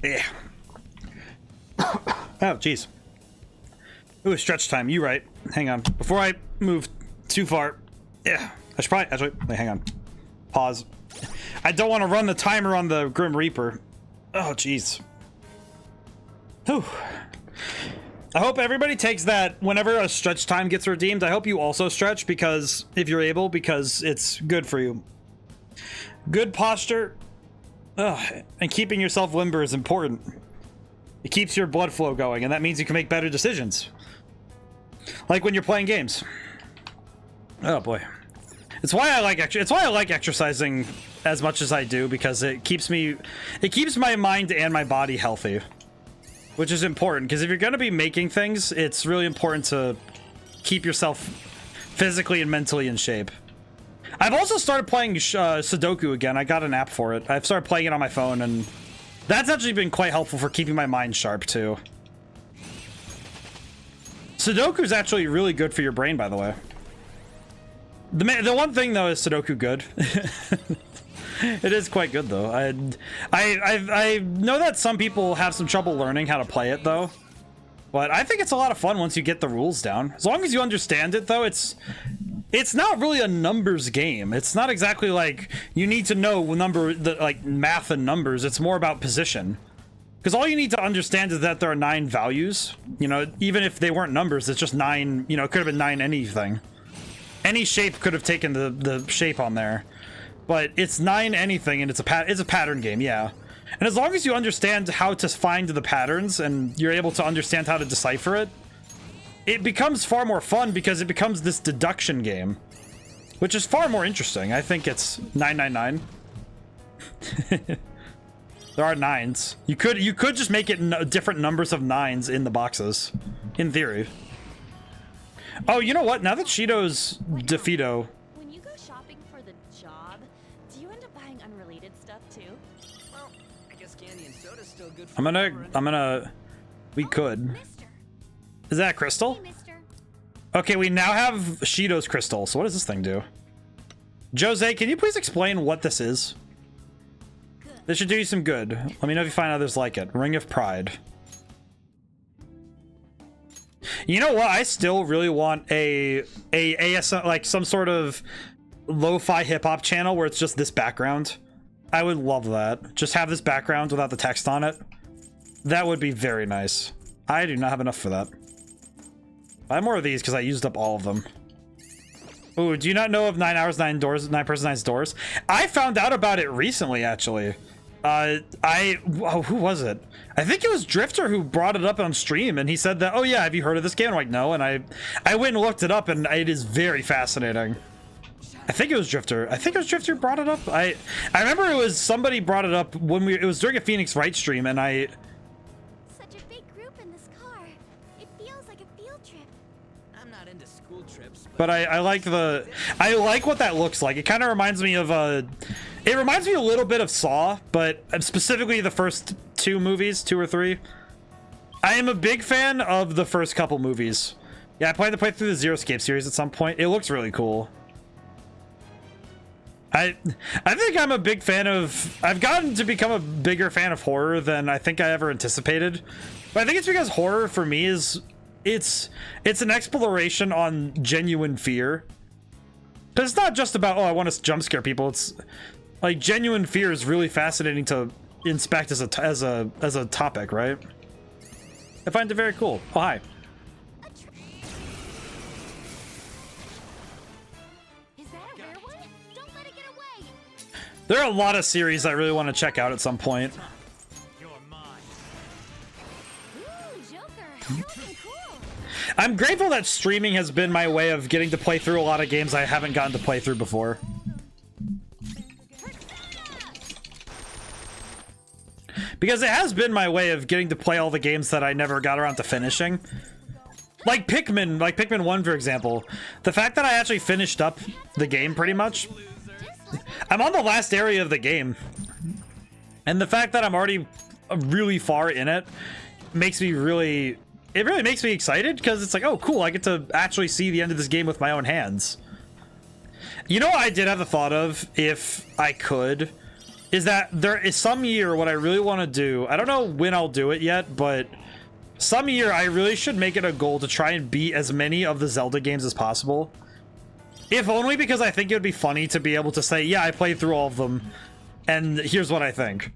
Yeah. Oh, jeez. Ooh, stretch time. You right. Hang on. Before I move too far. Yeah. I should probably... Actually, wait, hang on. Pause. I don't want to run the timer on the Grim Reaper. Oh, jeez. Whew. I hope everybody takes that whenever a stretch time gets redeemed. I hope you also stretch, because if you're able, because it's good for you. Good posture and keeping yourself limber is important. It keeps your blood flow going, and that means you can make better decisions. Like when you're playing games. Oh boy. It's why I like exercising as much as I do, because it keeps my mind and my body healthy. which is important because if you're going to be making things, it's really important to keep yourself physically and mentally in shape. I've also started playing Sudoku again. I got an app for it. I've started playing it on my phone, and that's actually been quite helpful for keeping my mind sharp too. Sudoku is actually really good for your brain, by the way. The one thing though is Sudoku good. It is quite good though. I know that some people have some trouble learning how to play it though, but I think it's a lot of fun once you get the rules down. As long as you understand it though, it's not really a numbers game. It's not exactly like you need to know like math and numbers. It's more about position. Because all you need to understand is that there are 9 values. You know, even if they weren't numbers, it's just 9, you know, it could have been 9 anything. Any shape could have taken the shape on there. But it's 9 anything, and it's a pattern game, yeah. And as long as you understand how to find the patterns and you're able to understand how to decipher it, it becomes far more fun because it becomes this deduction game, which is far more interesting. I think it's 999. There are 9s. You could just make it different numbers of 9s in the boxes, in theory. Oh, you know what? Now that Shido's DeFito.
When you go shopping for the job, do you end up buying unrelated stuff too?
Well, I guess candy and soda's still good for
We could. Is that a crystal? Okay, we now have Shido's crystal. So what does this thing do? Jose, can you please explain what this is? This should do you some good. Let me know if you find others like it. Ring of Pride. You know what? I still really want a ASM, like some sort of lo-fi hip-hop channel where it's just this background. I would love that. Just have this background without the text on it. That would be very nice. I do not have enough for that. Buy more of these because I used up all of them. Ooh, do you not know of 9 hours, 9 doors, 9 person, 9 doors? I found out about it recently, actually. Who was it? I think it was Drifter who brought it up on stream, and he said that, oh yeah, have you heard of this game? I'm like, no, and I went and looked it up, and it is very fascinating. I think it was Drifter. I think it was Drifter who brought it up. I remember it was somebody brought it up when it was during a Phoenix Wright stream, and
Such a big group in this car. It feels like a field trip.
I'm not into school trips,
but I like what that looks like. It kind of reminds me of it reminds me a little bit of Saw, but specifically the first 2 movies, 2 or 3. I am a big fan of the first couple movies. Yeah, I plan to play through the Zero Escape series at some point. It looks really cool. I think I'm a big fan of... I've gotten to become a bigger fan of horror than I think I ever anticipated. But I think it's because horror for me is... It's an exploration on genuine fear. Because it's not just about, oh, I want to jump scare people. It's like genuine fear is really fascinating to inspect as a topic, right? I find it very cool. Oh, hi.
Is that a rare one? Don't let it get away.
There are a lot of series I really want to check out at some point.
Ooh, Joker, you're looking cool.
I'm grateful that streaming has been my way of getting to play through a lot of games I haven't gotten to play through before. Because it has been my way of getting to play all the games that I never got around to finishing. Like Pikmin 1, for example. The fact that I actually finished up the game pretty much. I'm on the last area of the game. And the fact that I'm already really far in it makes me really... It really makes me excited because it's like, oh, cool, I get to actually see the end of this game with my own hands. You know what I did have the thought of, if I could, is that there is some year what I really want to do. I don't know when I'll do it yet, but some year I really should make it a goal to try and beat as many of the Zelda games as possible. If only because I think it would be funny to be able to say, yeah, I played through all of them, and here's what I think.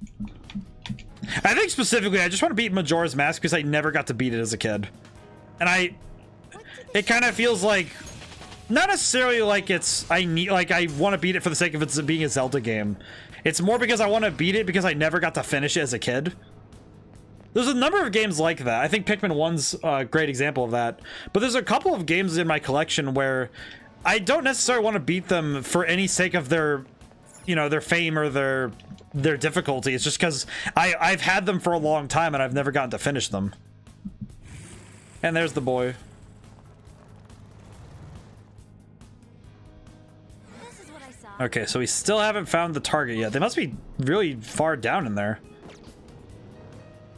I think specifically, I just want to beat Majora's Mask because I never got to beat it as a kid. And it kind of feels like, not necessarily like I want to beat it for the sake of it being a Zelda game. It's more because I want to beat it because I never got to finish it as a kid. There's a number of games like that. I think Pikmin 1's a great example of that. But there's a couple of games in my collection where I don't necessarily want to beat them for any sake of their, you know, their fame or their their difficulty. It's just because I've had them for a long time and I've never gotten to finish them. And there's the boy. Okay, so we still haven't found the target yet. They must be really far down in there.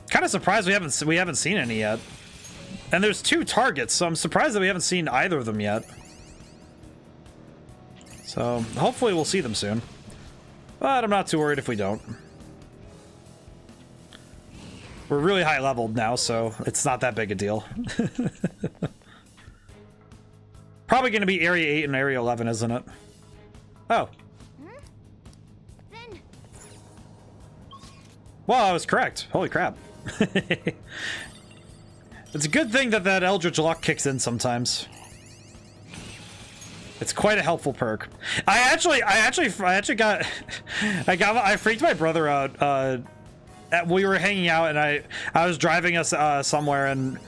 Kind of surprised we haven't seen any yet. And there's 2 targets, so I'm surprised that we haven't seen either of them yet. So hopefully we'll see them soon. But I'm not too worried if we don't. We're really high leveled now, so it's not that big a deal. Probably going to be Area 8 and Area 11, isn't it? Oh. Well, I was correct. Holy crap. It's a good thing that that Eldritch Luck kicks in sometimes. It's quite a helpful perk. I freaked my brother out. We were hanging out and I was driving us somewhere and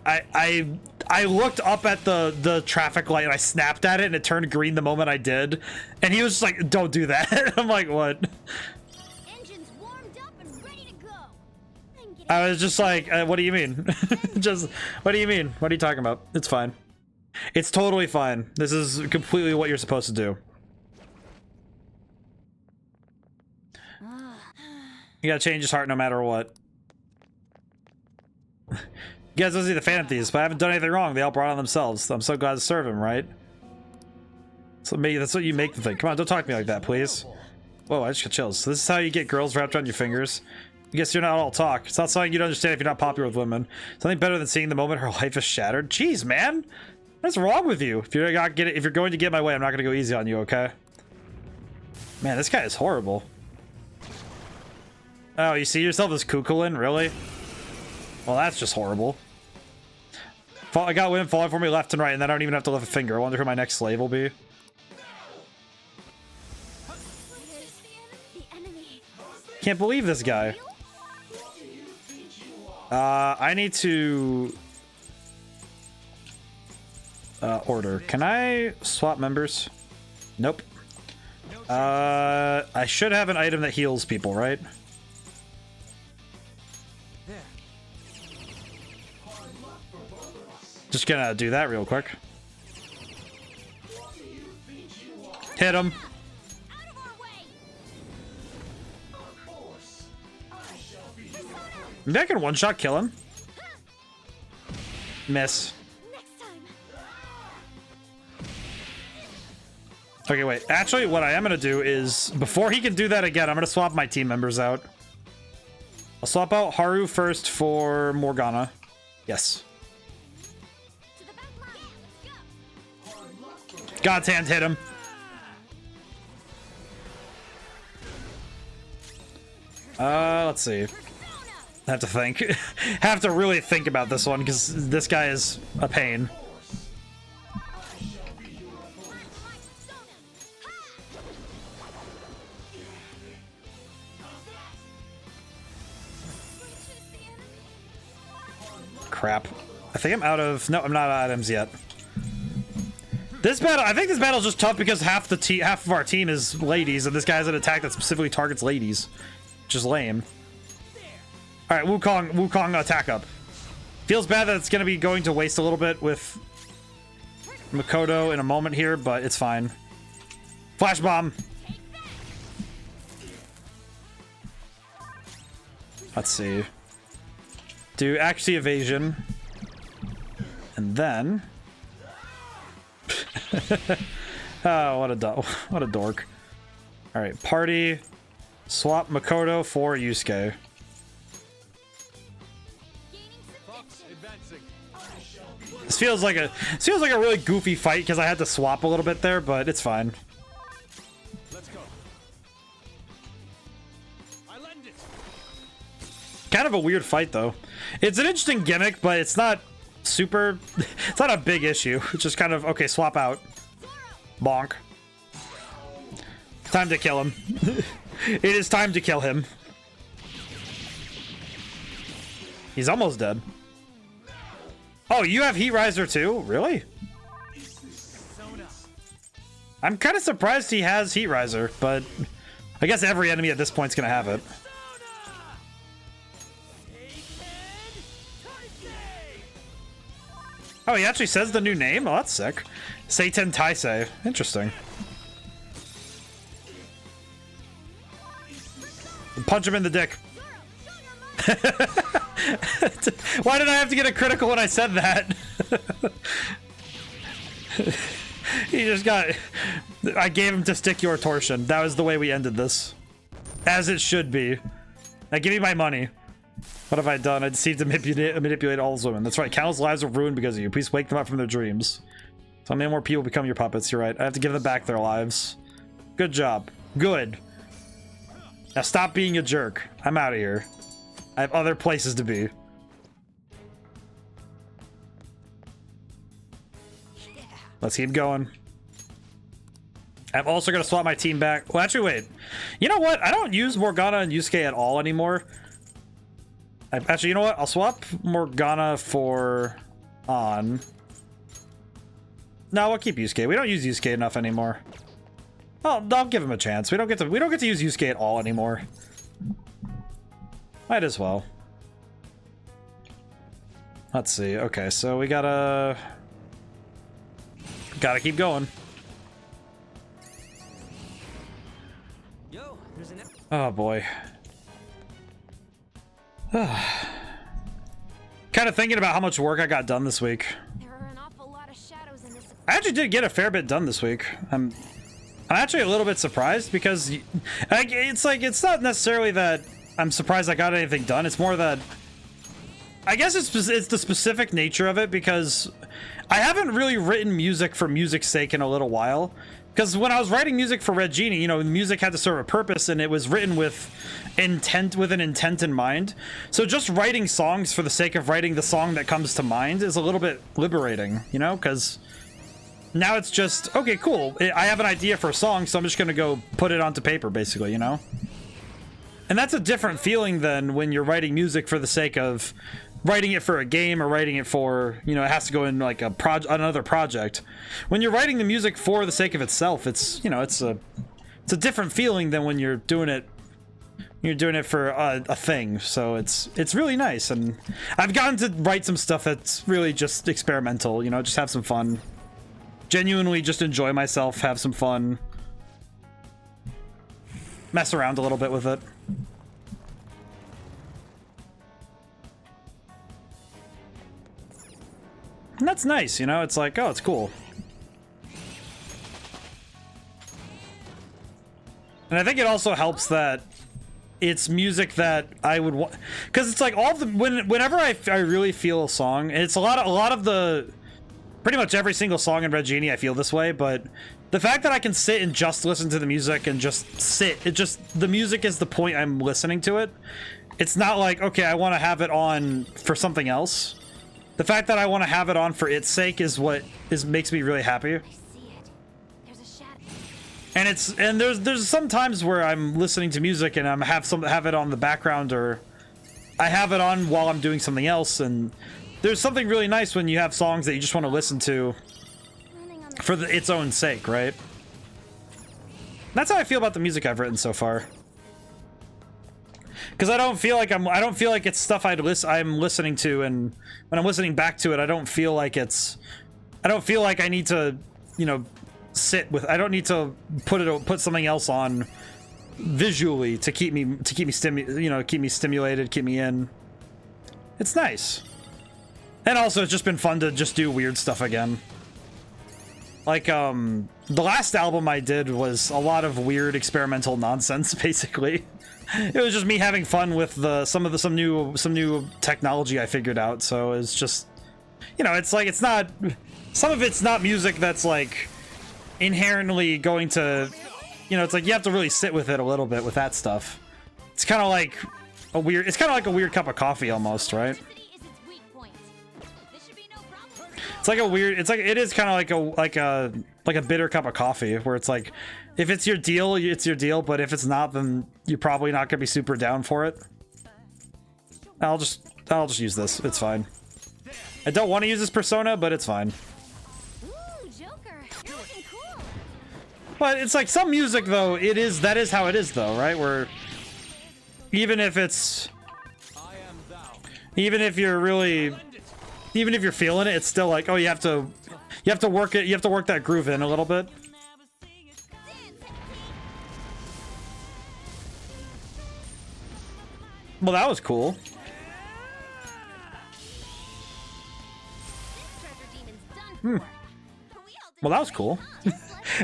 I looked up at the traffic light and I snapped at it and it turned green the moment I did. And he was just like, "Don't do that." I'm like, "What?"
Engine's warmed up and ready to go.
I was just like, "What do you mean?" Just, what do you mean? What are you talking about? It's fine. It's totally fine. This is completely what you're supposed to do. You gotta change his heart no matter what. You guys don't see the Phantom Thieves, but I haven't done anything wrong. They all brought on themselves. I'm so glad to serve him, right? So maybe that's what you make them think. Come on, don't talk to me like that, please. Whoa, I just got chills. So this is how you get girls wrapped around your fingers. I guess you're not all talk. It's not something you'd understand if you're not popular with women. Something better than seeing the moment her life is shattered. Jeez, man. What's wrong with you? If you're going to get my way, I'm not going to go easy on you, okay? Man, this guy is horrible. Oh, you see yourself as Kukulin? Really? Well, that's just horrible. I got women falling for me left and right, and then I don't even have to lift a finger. I wonder who my next slave will be. Can't believe this guy. I need to... order. Can I swap members? Nope. I should have an item that heals people, right? Just gonna do that real quick. Hit him. Maybe I can one-shot kill him. Miss. Okay, wait. Actually, what I am going to do is, before he can do that again, I'm going to swap my team members out. I'll swap out Haru first for Morgana. Yes. God's hand hit him. Let's see. I have to think. Have to really think about this one, because this guy is a pain. Crap. I think I'm out of... No, I'm not out of items yet. This battle... I think this battle's just tough because half of our team is ladies, and this guy has an attack that specifically targets ladies. Which is lame. Alright, Wukong attack up. Feels bad that it's going to be going to waste a little bit with Makoto in a moment here, but it's fine. Flash bomb. Let's see. Do accuracy evasion. And then... oh, what a dork. Alright, party. Swap Makoto for Yusuke. This feels like a really goofy fight because I had to swap a little bit there, but it's fine.
Let's go. I lend it.
Kind of a weird fight though. It's an interesting gimmick, but it's not super... It's not a big issue. It's just kind of, okay, swap out. Bonk. Time to kill him. It is time to kill him. He's almost dead. Oh, you have Heat Riser too? Really? I'm kind of surprised he has Heat Riser, but I guess every enemy at this point's gonna have it. Oh, he actually says the new name? Oh, that's sick. Satan Taisei. Interesting. Punch him in the dick. Why did I have to get a critical when I said that? He just got... I gave him testicular torsion. That was the way we ended this. As it should be. Now give me my money. What have I done? I deceived and manipulate all those women. That's right. Countless lives are ruined because of you. Please wake them up from their dreams. So many more people become your puppets. You're right. I have to give them back their lives. Good job. Good. Now stop being a jerk. I'm out of here. I have other places to be. Let's keep going. I'm also going to swap my team back. Well, actually, wait. You know what? I don't use Morgana and Yusuke at all anymore. Actually, you know what? I'll swap Morgana for On. No, we'll keep Yusuke. We don't use Yusuke enough anymore. Oh, I'll give him a chance. We don't get to use Yusuke at all anymore. Might as well. Let's see. Okay, so we gotta keep going.
Yo, there's an...
Oh boy. Kind of thinking about how much work I got done this week.
There are an awful lot of shadows in this.
I actually did get a fair bit done this week. I'm actually a little bit surprised because it's not necessarily that I'm surprised I got anything done. It's more that I guess it's the specific nature of it, because I haven't really written music for music's sake in a little while. Because when I was writing music for Red Genie, you know, music had to serve a purpose, and it was written with an intent in mind. So just writing songs for the sake of writing the song that comes to mind is a little bit liberating, you know, because now it's just, okay, cool. I have an idea for a song, so I'm just going to go put it onto paper, basically, you know? And that's a different feeling than when you're writing music for the sake of writing it for a game or writing it for, you know, it has to go in like another project. When you're writing the music for the sake of itself, it's, you know, it's a different feeling than when you're doing it for a thing. So it's really nice, and I've gotten to write some stuff that's really just experimental, you know, just have some fun, genuinely just enjoy myself, have some fun, mess around a little bit with it. And that's nice, you know, it's like, oh, it's cool. And I think it also helps that it's music that I would want, because it's like all the whenever I really feel a song, and it's a lot of the pretty much every single song in Red Genie I feel this way, but the fact that I can sit and just listen to the music and just sit, the music is the point I'm listening to it. It's not like, okay, I want to have it on for something else. The fact that I want to have it on for its sake is what makes me really happy.
I see it. There's a shadow.
And there's some times where I'm listening to music and I'm have it on the background, or I have it on while I'm doing something else, and there's something really nice when you have songs that you just want to listen to for its own sake, right? That's how I feel about the music I've written so far. Because I don't feel like it's stuff I'm listening to, and when I'm listening back to it, I don't feel like I need to, you know, sit with. I don't need to put something else on visually to keep me stimulated, keep me in. It's nice, and also it's just been fun to just do weird stuff again. Like the last album I did was a lot of weird experimental nonsense, basically. It was just me having fun with some new technology I figured out. So it's just, you know, it's like, it's not, some of it's not music that's like inherently going to, you know, it's like you have to really sit with it a little bit with that stuff. It's kind of like a weird cup of coffee almost, right? It is kind of like a bitter cup of coffee, where it's like, if it's your deal, it's your deal, but if it's not, then you're probably not gonna be super down for it. I'll just use this. It's fine. I don't want to use this persona, but it's fine.
Ooh, Joker, you're looking cool.
But it's like some music though, that is how it is though, right? Where even if you're feeling it, it's still like, oh, you have to work it, you have to work that groove in a little bit. Well, that was cool. Well, that was cool.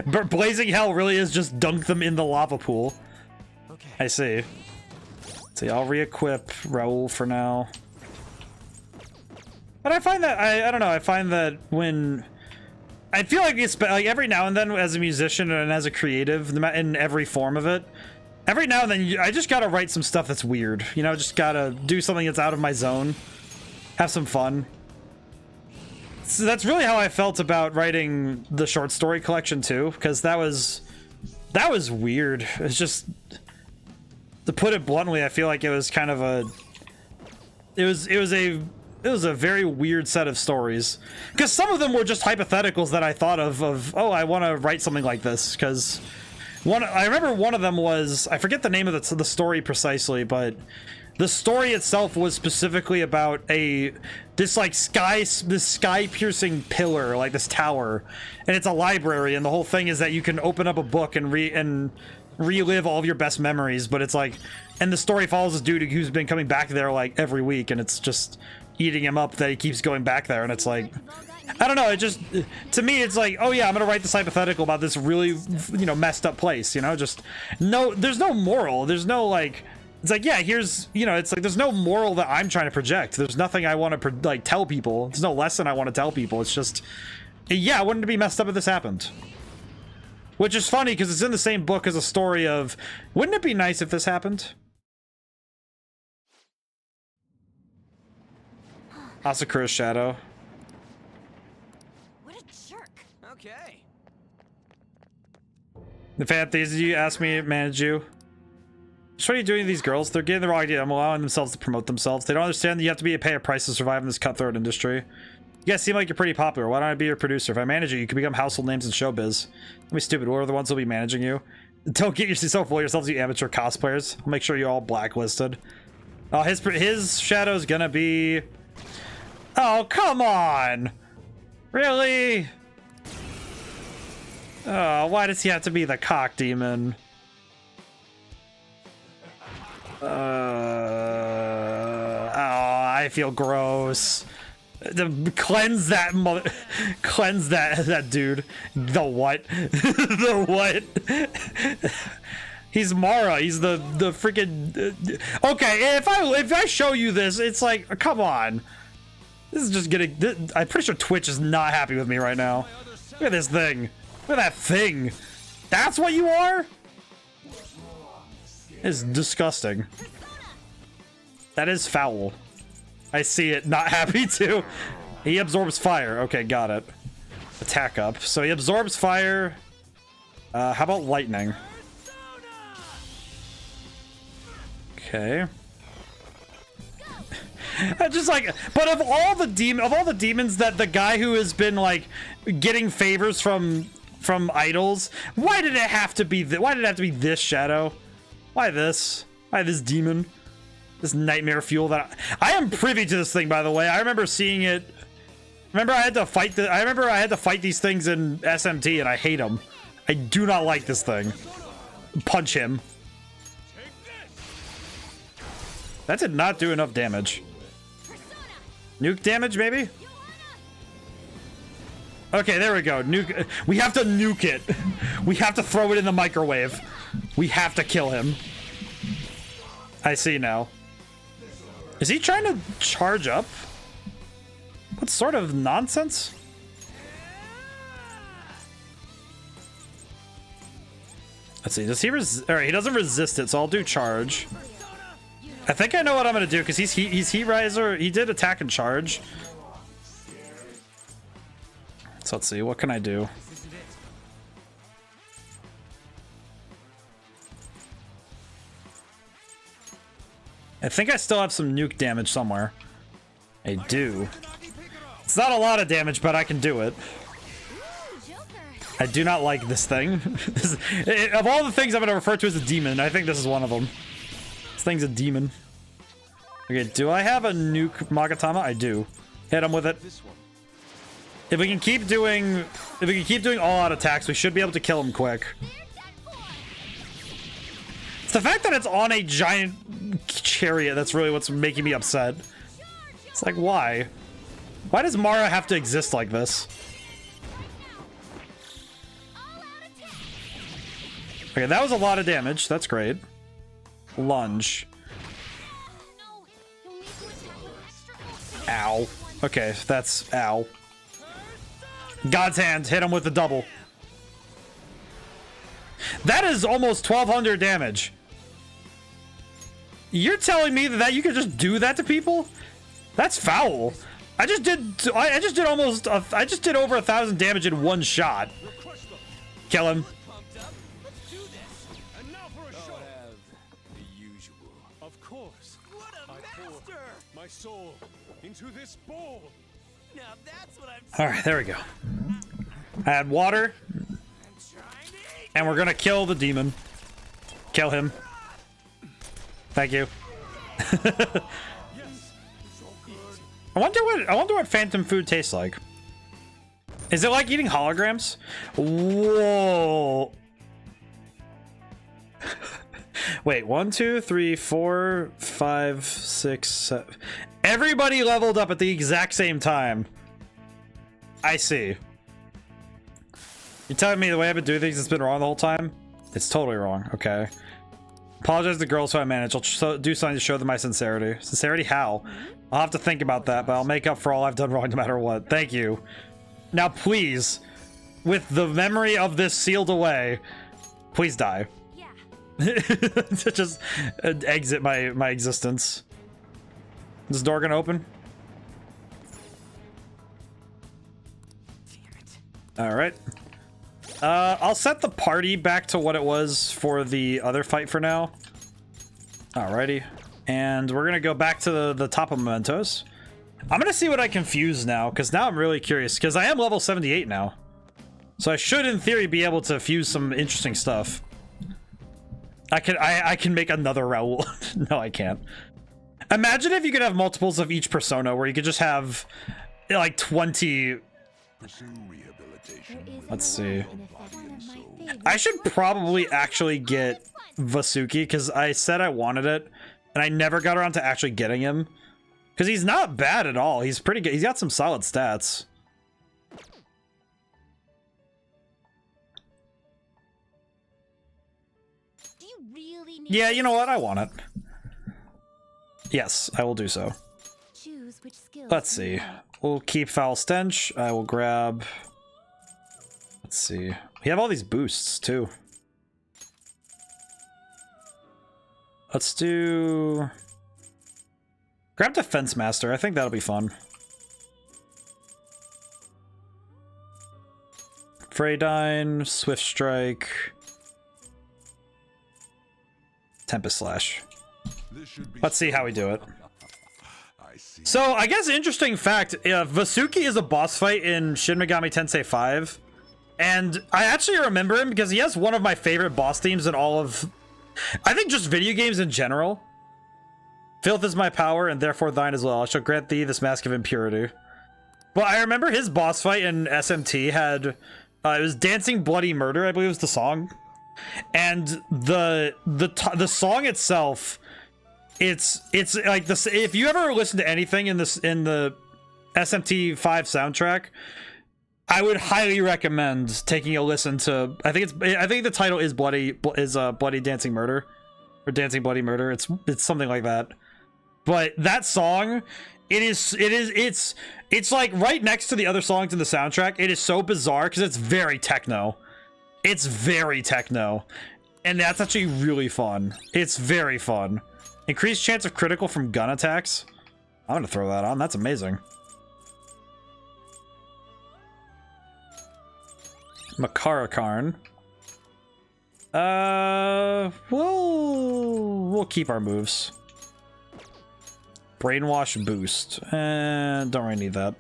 Blazing Hell really is just dunk them in the lava pool.
Okay.
I see. See, I'll re-equip Raoul for now. But I find that, I don't know, I find that when... I feel like it's like every now and then as a musician and as a creative, in every form of it, every now and then I just gotta write some stuff that's weird. You know, just gotta do something that's out of my zone. Have some fun. So that's really how I felt about writing the short story collection too, because that was weird. It's just, to put it bluntly, I feel like it was kind of a, it was a very weird set of stories, because some of them were just hypotheticals that I thought of oh, I want to write something like this, because I remember one of them was, I forget the name of the story precisely, but the story itself was specifically about this sky piercing pillar, like this tower, and it's a library, and the whole thing is that you can open up a book and relive all of your best memories, but it's like, and the story follows this dude who's been coming back there like every week, and it's just eating him up that he keeps going back there, and it's like, I don't know, it just, to me, it's like, oh yeah, I'm gonna write this hypothetical about this really, you know, messed up place, you know, just, no, there's no moral, there's no, like, it's like, yeah, here's, you know, it's like, there's no moral that I'm trying to project, there's nothing I want to, like, tell people, there's no lesson I want to tell people, it's just, yeah, wouldn't it be messed up if this happened? Which is funny, because it's in the same book as a story of, wouldn't it be nice if this happened? Asakura's shadow.
What a jerk. Okay.
The Phanthees, you asked me to manage you. Just what are you doing to these girls? They're getting the wrong idea. I'm allowing themselves to promote themselves. They don't understand that you have to pay a price to survive in this cutthroat industry. You guys seem like you're pretty popular. Why don't I be your producer? If I manage you, you can become household names in showbiz. Don't be stupid. We're the ones who'll be managing you. Don't get yourself full of yourselves, you amateur cosplayers. I'll make sure you're all blacklisted. Oh, his shadow's gonna be... Oh, come on! Really? Oh, why does he have to be the cock demon? Oh, I feel gross. Cleanse that cleanse that dude. The what? The what? He's Mara. He's the freaking. Okay, if I show you this, it's like, come on. This is just getting. I'm pretty sure Twitch is not happy with me right now. Look at this thing. Look at that thing. That's what you are? It's disgusting. That is foul. I see it. Not happy too. He absorbs fire. Okay, got it. Attack up. So he absorbs fire. How about lightning? Okay. Just like, but of all the demons that the guy who has been like getting favors from idols, why did it have to be this shadow? Why this? Why this demon? This nightmare fuel that I am privy to this thing, by the way. I remember seeing it. Remember I had to fight these things in SMT, and I hate them. I do not like this thing. Punch him. That did not do enough damage. Nuke damage, maybe? Okay, there we go. Nuke. We have to nuke it. We have to throw it in the microwave. We have to kill him. I see now. Is he trying to charge up? What sort of nonsense? Let's see. Does he Alright, he doesn't resist it, so I'll do charge. I think I know what I'm gonna do, because he's Heat Riser. He did attack and charge. So let's see, what can I do? I think I still have some nuke damage somewhere. I do. It's not a lot of damage, but I can do it. I do not like this thing. Of all the things I'm going to refer to as a demon, I think this is one of them. This thing's a demon. Okay, do I have a nuke Magatama? I do. Hit him with it. If we can keep doing all-out attacks, we should be able to kill him quick. It's the fact that it's on a giant chariot that's really what's making me upset. It's like, why? Why does Mara have to exist like this? Okay, that was a lot of damage. That's great. Lunge. Ow. Okay, that's ow. God's hand. Hit him with the double. That is almost 1200 damage. You're telling me that you could just do that to people? That's foul. I just did over 1,000 damage in one shot. Kill him.
Of course. I pour my soul into this bowl.
Now that's what I'm
All right, there we go. Add water. And we're gonna kill the demon. Kill him. Thank you. I wonder what phantom food tastes like. Is it like eating holograms? Whoa. Wait, 1, 2, 3, 4, 5, 6, 7. Everybody leveled up at the exact same time. I see. You're telling me the way I've been doing things has been wrong the whole time? It's totally wrong. Okay. Apologize to the girls who I manage. I'll do something to show them my sincerity. Sincerity how? I'll have to think about that, but I'll make up for all I've done wrong no matter what. Thank you. Now, please, with the memory of this sealed away, please die. Yeah. To just exit my existence. Is this door gonna open? All right. I'll set the party back to what it was for the other fight for now. Alrighty. And we're gonna go back to the top of mementos. I'm gonna see what I can fuse now, because now I'm really curious, because I am level 78 now. So I should, in theory, be able to fuse some interesting stuff. I can make another Raoul. No, I can't. Imagine if you could have multiples of each persona, where you could just have, like, 20... Let's see. I should probably actually get Vasuki, because I said I wanted it, and I never got around to actually getting him. Because he's not bad at all. He's pretty good. He's got some solid stats.
Do you really need
Yeah, you know what? I want it. Yes, I will do so.
Choose which skills
Let's see. We'll keep Foul Stench. I will grab... Let's see. We have all these boosts, too. Let's do... Grab Defense Master. I think that'll be fun. Freydyne, Swift Strike, Tempest Slash. Let's see how we do it. So, I guess interesting fact, Vasuki is a boss fight in Shin Megami Tensei 5. And I actually remember him because he has one of my favorite boss themes in all of... I think just video games in general. Filth is my power, and therefore thine as well. I shall grant thee this mask of impurity. But I remember his boss fight in SMT had... it was Dancing Bloody Murder, I believe was the song. And the song itself... It's like this. If you ever listen to anything in the SMT 5 soundtrack, I would highly recommend taking a listen to. I think the title is Bloody Dancing Murder, or Dancing Bloody Murder. It's something like that. But that song, it's like right next to the other songs in the soundtrack. It is so bizarre because it's very techno. It's very techno, and that's actually really fun. It's very fun. Increased chance of critical from gun attacks. I'm gonna throw that on. That's amazing. Makarakarn. We'll keep our moves. Brainwash boost. Don't really need that.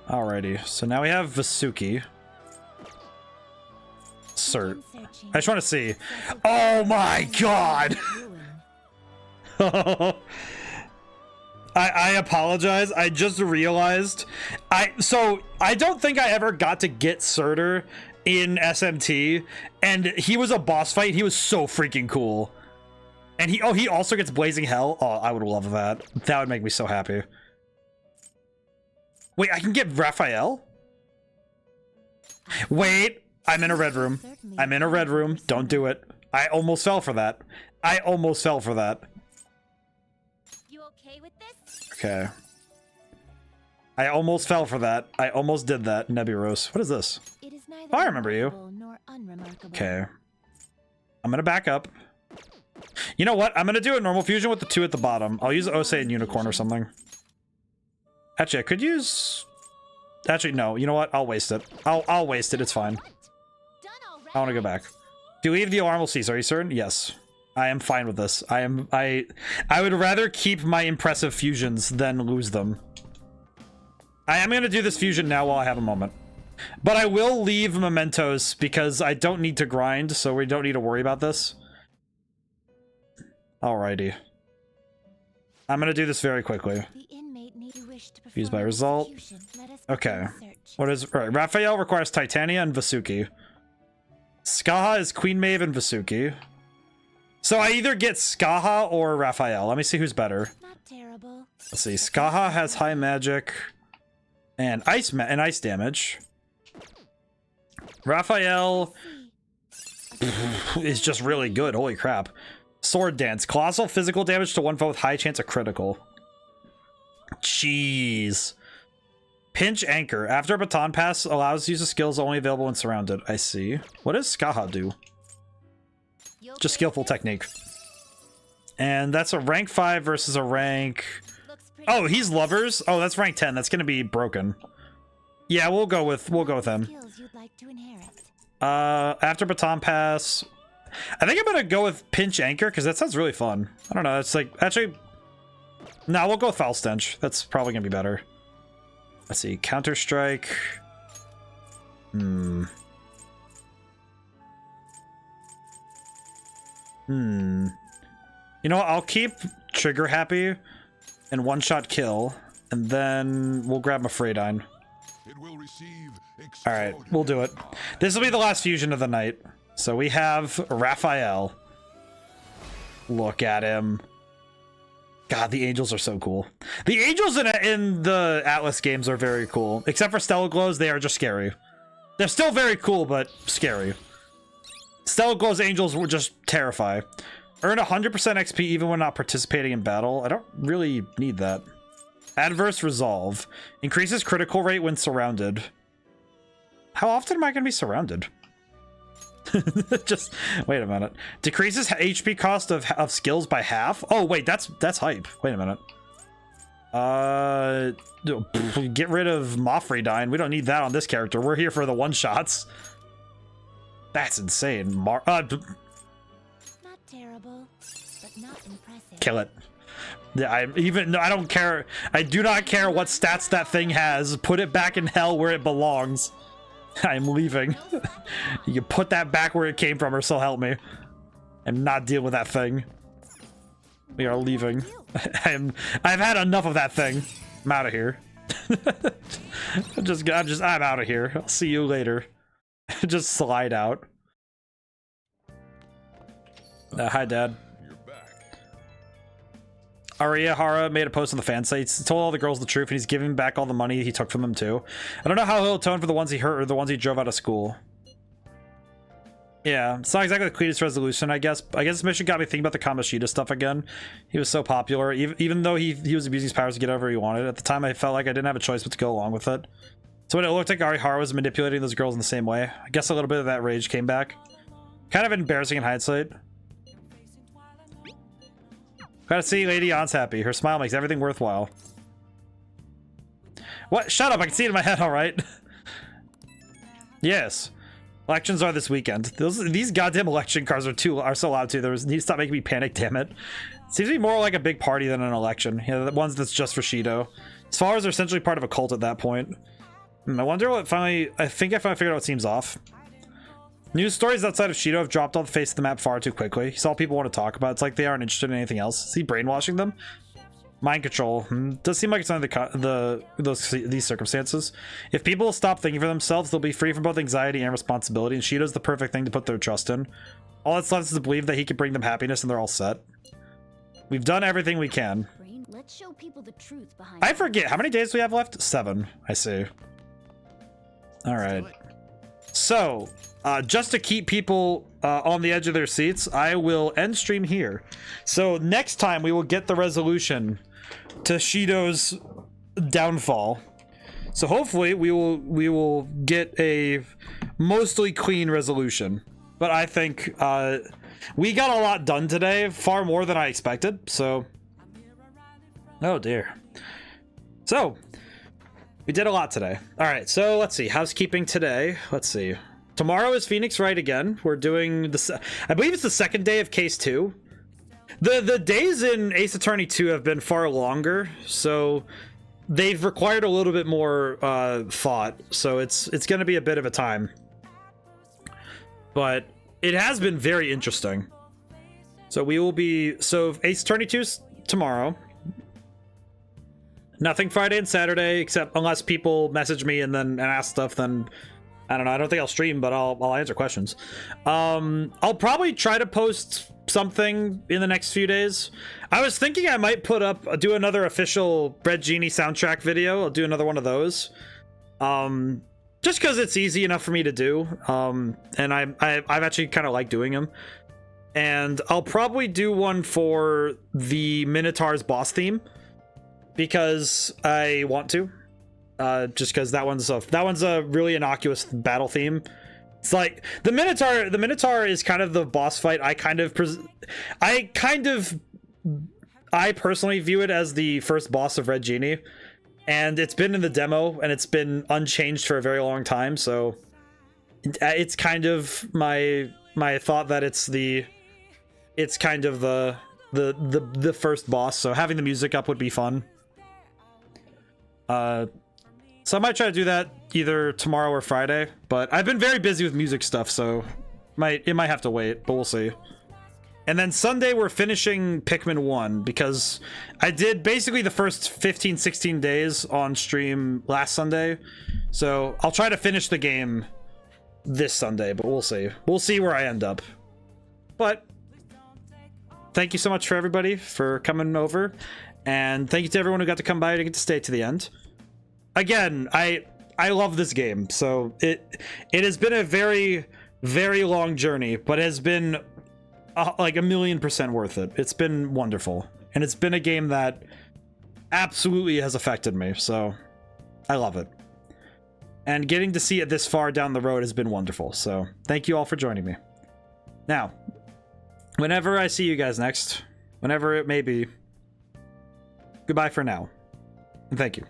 Alrighty, so now we have Vasuki. cert. I just want to see. Oh my god! I apologize. I just realized. So I don't think I ever got to get Surtur in SMT, and he was a boss fight. He was so freaking cool. And he also gets Blazing Hell. Oh, I would love that. That would make me so happy. Wait, I can get Raphael? Wait, I'm in a red room. I'm in a red room. Don't do it. I almost fell for that. I almost fell for that.
You okay with this?
Okay. I almost fell for that. I almost did that. Nebulos. What is this?
It is
Oh, I remember you.
nor unremarkable.
Okay. I'm gonna back up. You know what? I'm gonna do a normal fusion with the 2 at the bottom. I'll use Osei and Unicorn or something. Actually, I could use... Actually, no. You know what? I'll waste it. I'll waste it. It's fine. I want to go back. Do you leave the alarm will cease? Are you certain? Yes. I am fine with this. I would rather keep my impressive fusions than lose them. I am going to do this fusion now while I have a moment. But I will leave mementos because I don't need to grind, so we don't need to worry about this. Alrighty. I'm going to do this very quickly. Use by result. Okay. What is... Alright, Raphael requires Titania and Vasuki. Skaha is Queen Maeve and Vasuki. So I either get Skaha or Raphael. Let me see who's better.
Not terrible.
Let's see. Skaha has high magic and ice damage. Raphael is just really good. Holy crap. Sword Dance. Colossal physical damage to one foe with high chance of critical. Jeez. Pinch Anchor. After a baton pass, allows use of skills only available when surrounded. I see. What does Skaha do? Just skillful technique. And that's a rank 5 versus a rank... Oh, he's lovers? Oh, that's rank 10. That's gonna be broken. Yeah, we'll go with him. After baton pass... I think I'm gonna go with Pinch Anchor, because that sounds really fun. I don't know, it's like... Actually... No, we'll go with Foul Stench. That's probably gonna be better. Let's see. Counter-Strike. You know what? I'll keep Trigger happy and one-shot kill, and then we'll grab Mafredine. Alright, we'll do it. This will be the last fusion of the night. So we have Raphael. Look at him. God, the angels are so cool. The angels in the Atlas games are very cool. Except for Stellar Glows, they are just scary. They're still very cool, but scary. Stellar Glow's angels will just terrify. Earn 100% XP even when not participating in battle. I don't really need that. Adverse Resolve. Increases critical rate when surrounded. How often am I going to be surrounded? Just wait a minute. Decreases HP cost of skills by half. Oh wait, that's hype. Wait a minute. Get rid of Mafredine. We don't need that on this character. We're here for the one shots. That's insane.
Not terrible, but not impressive.
Kill it. Yeah, I don't care. I do not care what stats that thing has. Put it back in hell where it belongs. I'm leaving. You can put that back where it came from, or so help me. I'm not dealing with that thing. We are leaving. I've had enough of that thing. I'm out of here. I'm out of here. I'll see you later. Just slide out. Hi, Dad. Arihara made a post on the fan sites. He told all the girls the truth, and he's giving back all the money he took from them too. I don't know how he'll atone for the ones he hurt or the ones he drove out of school. Yeah, it's not exactly the cleanest resolution, I guess. I guess this mission got me thinking about the Kamoshida stuff again. He was so popular, even though he was abusing his powers to get whatever he wanted. At the time, I felt like I didn't have a choice but to go along with it. So when it looked like Arihara was manipulating those girls in the same way, I guess a little bit of that rage came back. Kind of embarrassing in hindsight. Gotta see Lady Ann's happy. Her smile makes everything worthwhile. What? Shut up! I can see it in my head, alright? Yes. Elections are this weekend. These goddamn election cards are so loud too. They need to stop making me panic, damn it. Seems to be more like a big party than an election. You know, the ones that's just for Shido. As far as they're essentially part of a cult at that point. I wonder what finally... I think I finally figured out what seems off. News stories outside of Shido have dropped off the face of the map far too quickly. He's all people want to talk about. It's like they aren't interested in anything else. Is he brainwashing them? Mind control. Does seem like it's under these circumstances. If people stop thinking for themselves, they'll be free from both anxiety and responsibility, and Shido's the perfect thing to put their trust in. All that's left is to believe that he can bring them happiness and they're all set. We've done everything we can.
Let's show people the truth behind
I forget. How many days do we have left? 7. I see. All right. So, just to keep people on the edge of their seats, I will end stream here. So next time we will get the resolution to Shido's downfall. So hopefully we will get a mostly clean resolution. But I think we got a lot done today, far more than I expected. So, oh dear. So we did a lot today. All right, so let's see. Housekeeping today. Let's see. Tomorrow is Phoenix Wright again. We're doing the, I believe it's the second day of Case 2. The days in Ace Attorney 2 have been far longer, so they've required a little bit more thought. So it's going to be a bit of a time. But it has been very interesting. So we will be, so Ace Attorney 2's tomorrow. Nothing Friday and Saturday, except unless people message me and ask stuff, then I don't know. I don't think I'll stream, but I'll answer questions. I'll probably try to post something in the next few days. I was thinking I might do another official Red Genie soundtrack video. I'll do another one of those. Just because it's easy enough for me to do. And I've actually kind of like doing them. And I'll probably do one for the Minotaur's boss theme, because I want to. Just because that one's a really innocuous battle theme. It's like the Minotaur is kind of the boss fight. I personally view it as the first boss of Red Genie, and it's been in the demo and it's been unchanged for a very long time. So it's kind of my thought that it's kind of the first boss. So having the music up would be fun. So I might try to do that either tomorrow or Friday, but I've been very busy with music stuff, so it might have to wait, but we'll see. And then Sunday we're finishing Pikmin 1, because I did basically the first 15-16 days on stream last Sunday, so I'll try to finish the game this Sunday, but we'll see. We'll see where I end up. But thank you so much for everybody for coming over, and thank you to everyone who got to come by to get to stay to the end. Again, I love this game, so it has been a very, very long journey, but it has been like 1,000,000% worth it. It's been wonderful, and it's been a game that absolutely has affected me, so I love it. And getting to see it this far down the road has been wonderful, so thank you all for joining me. Now, whenever I see you guys next, whenever it may be, goodbye for now, and thank you.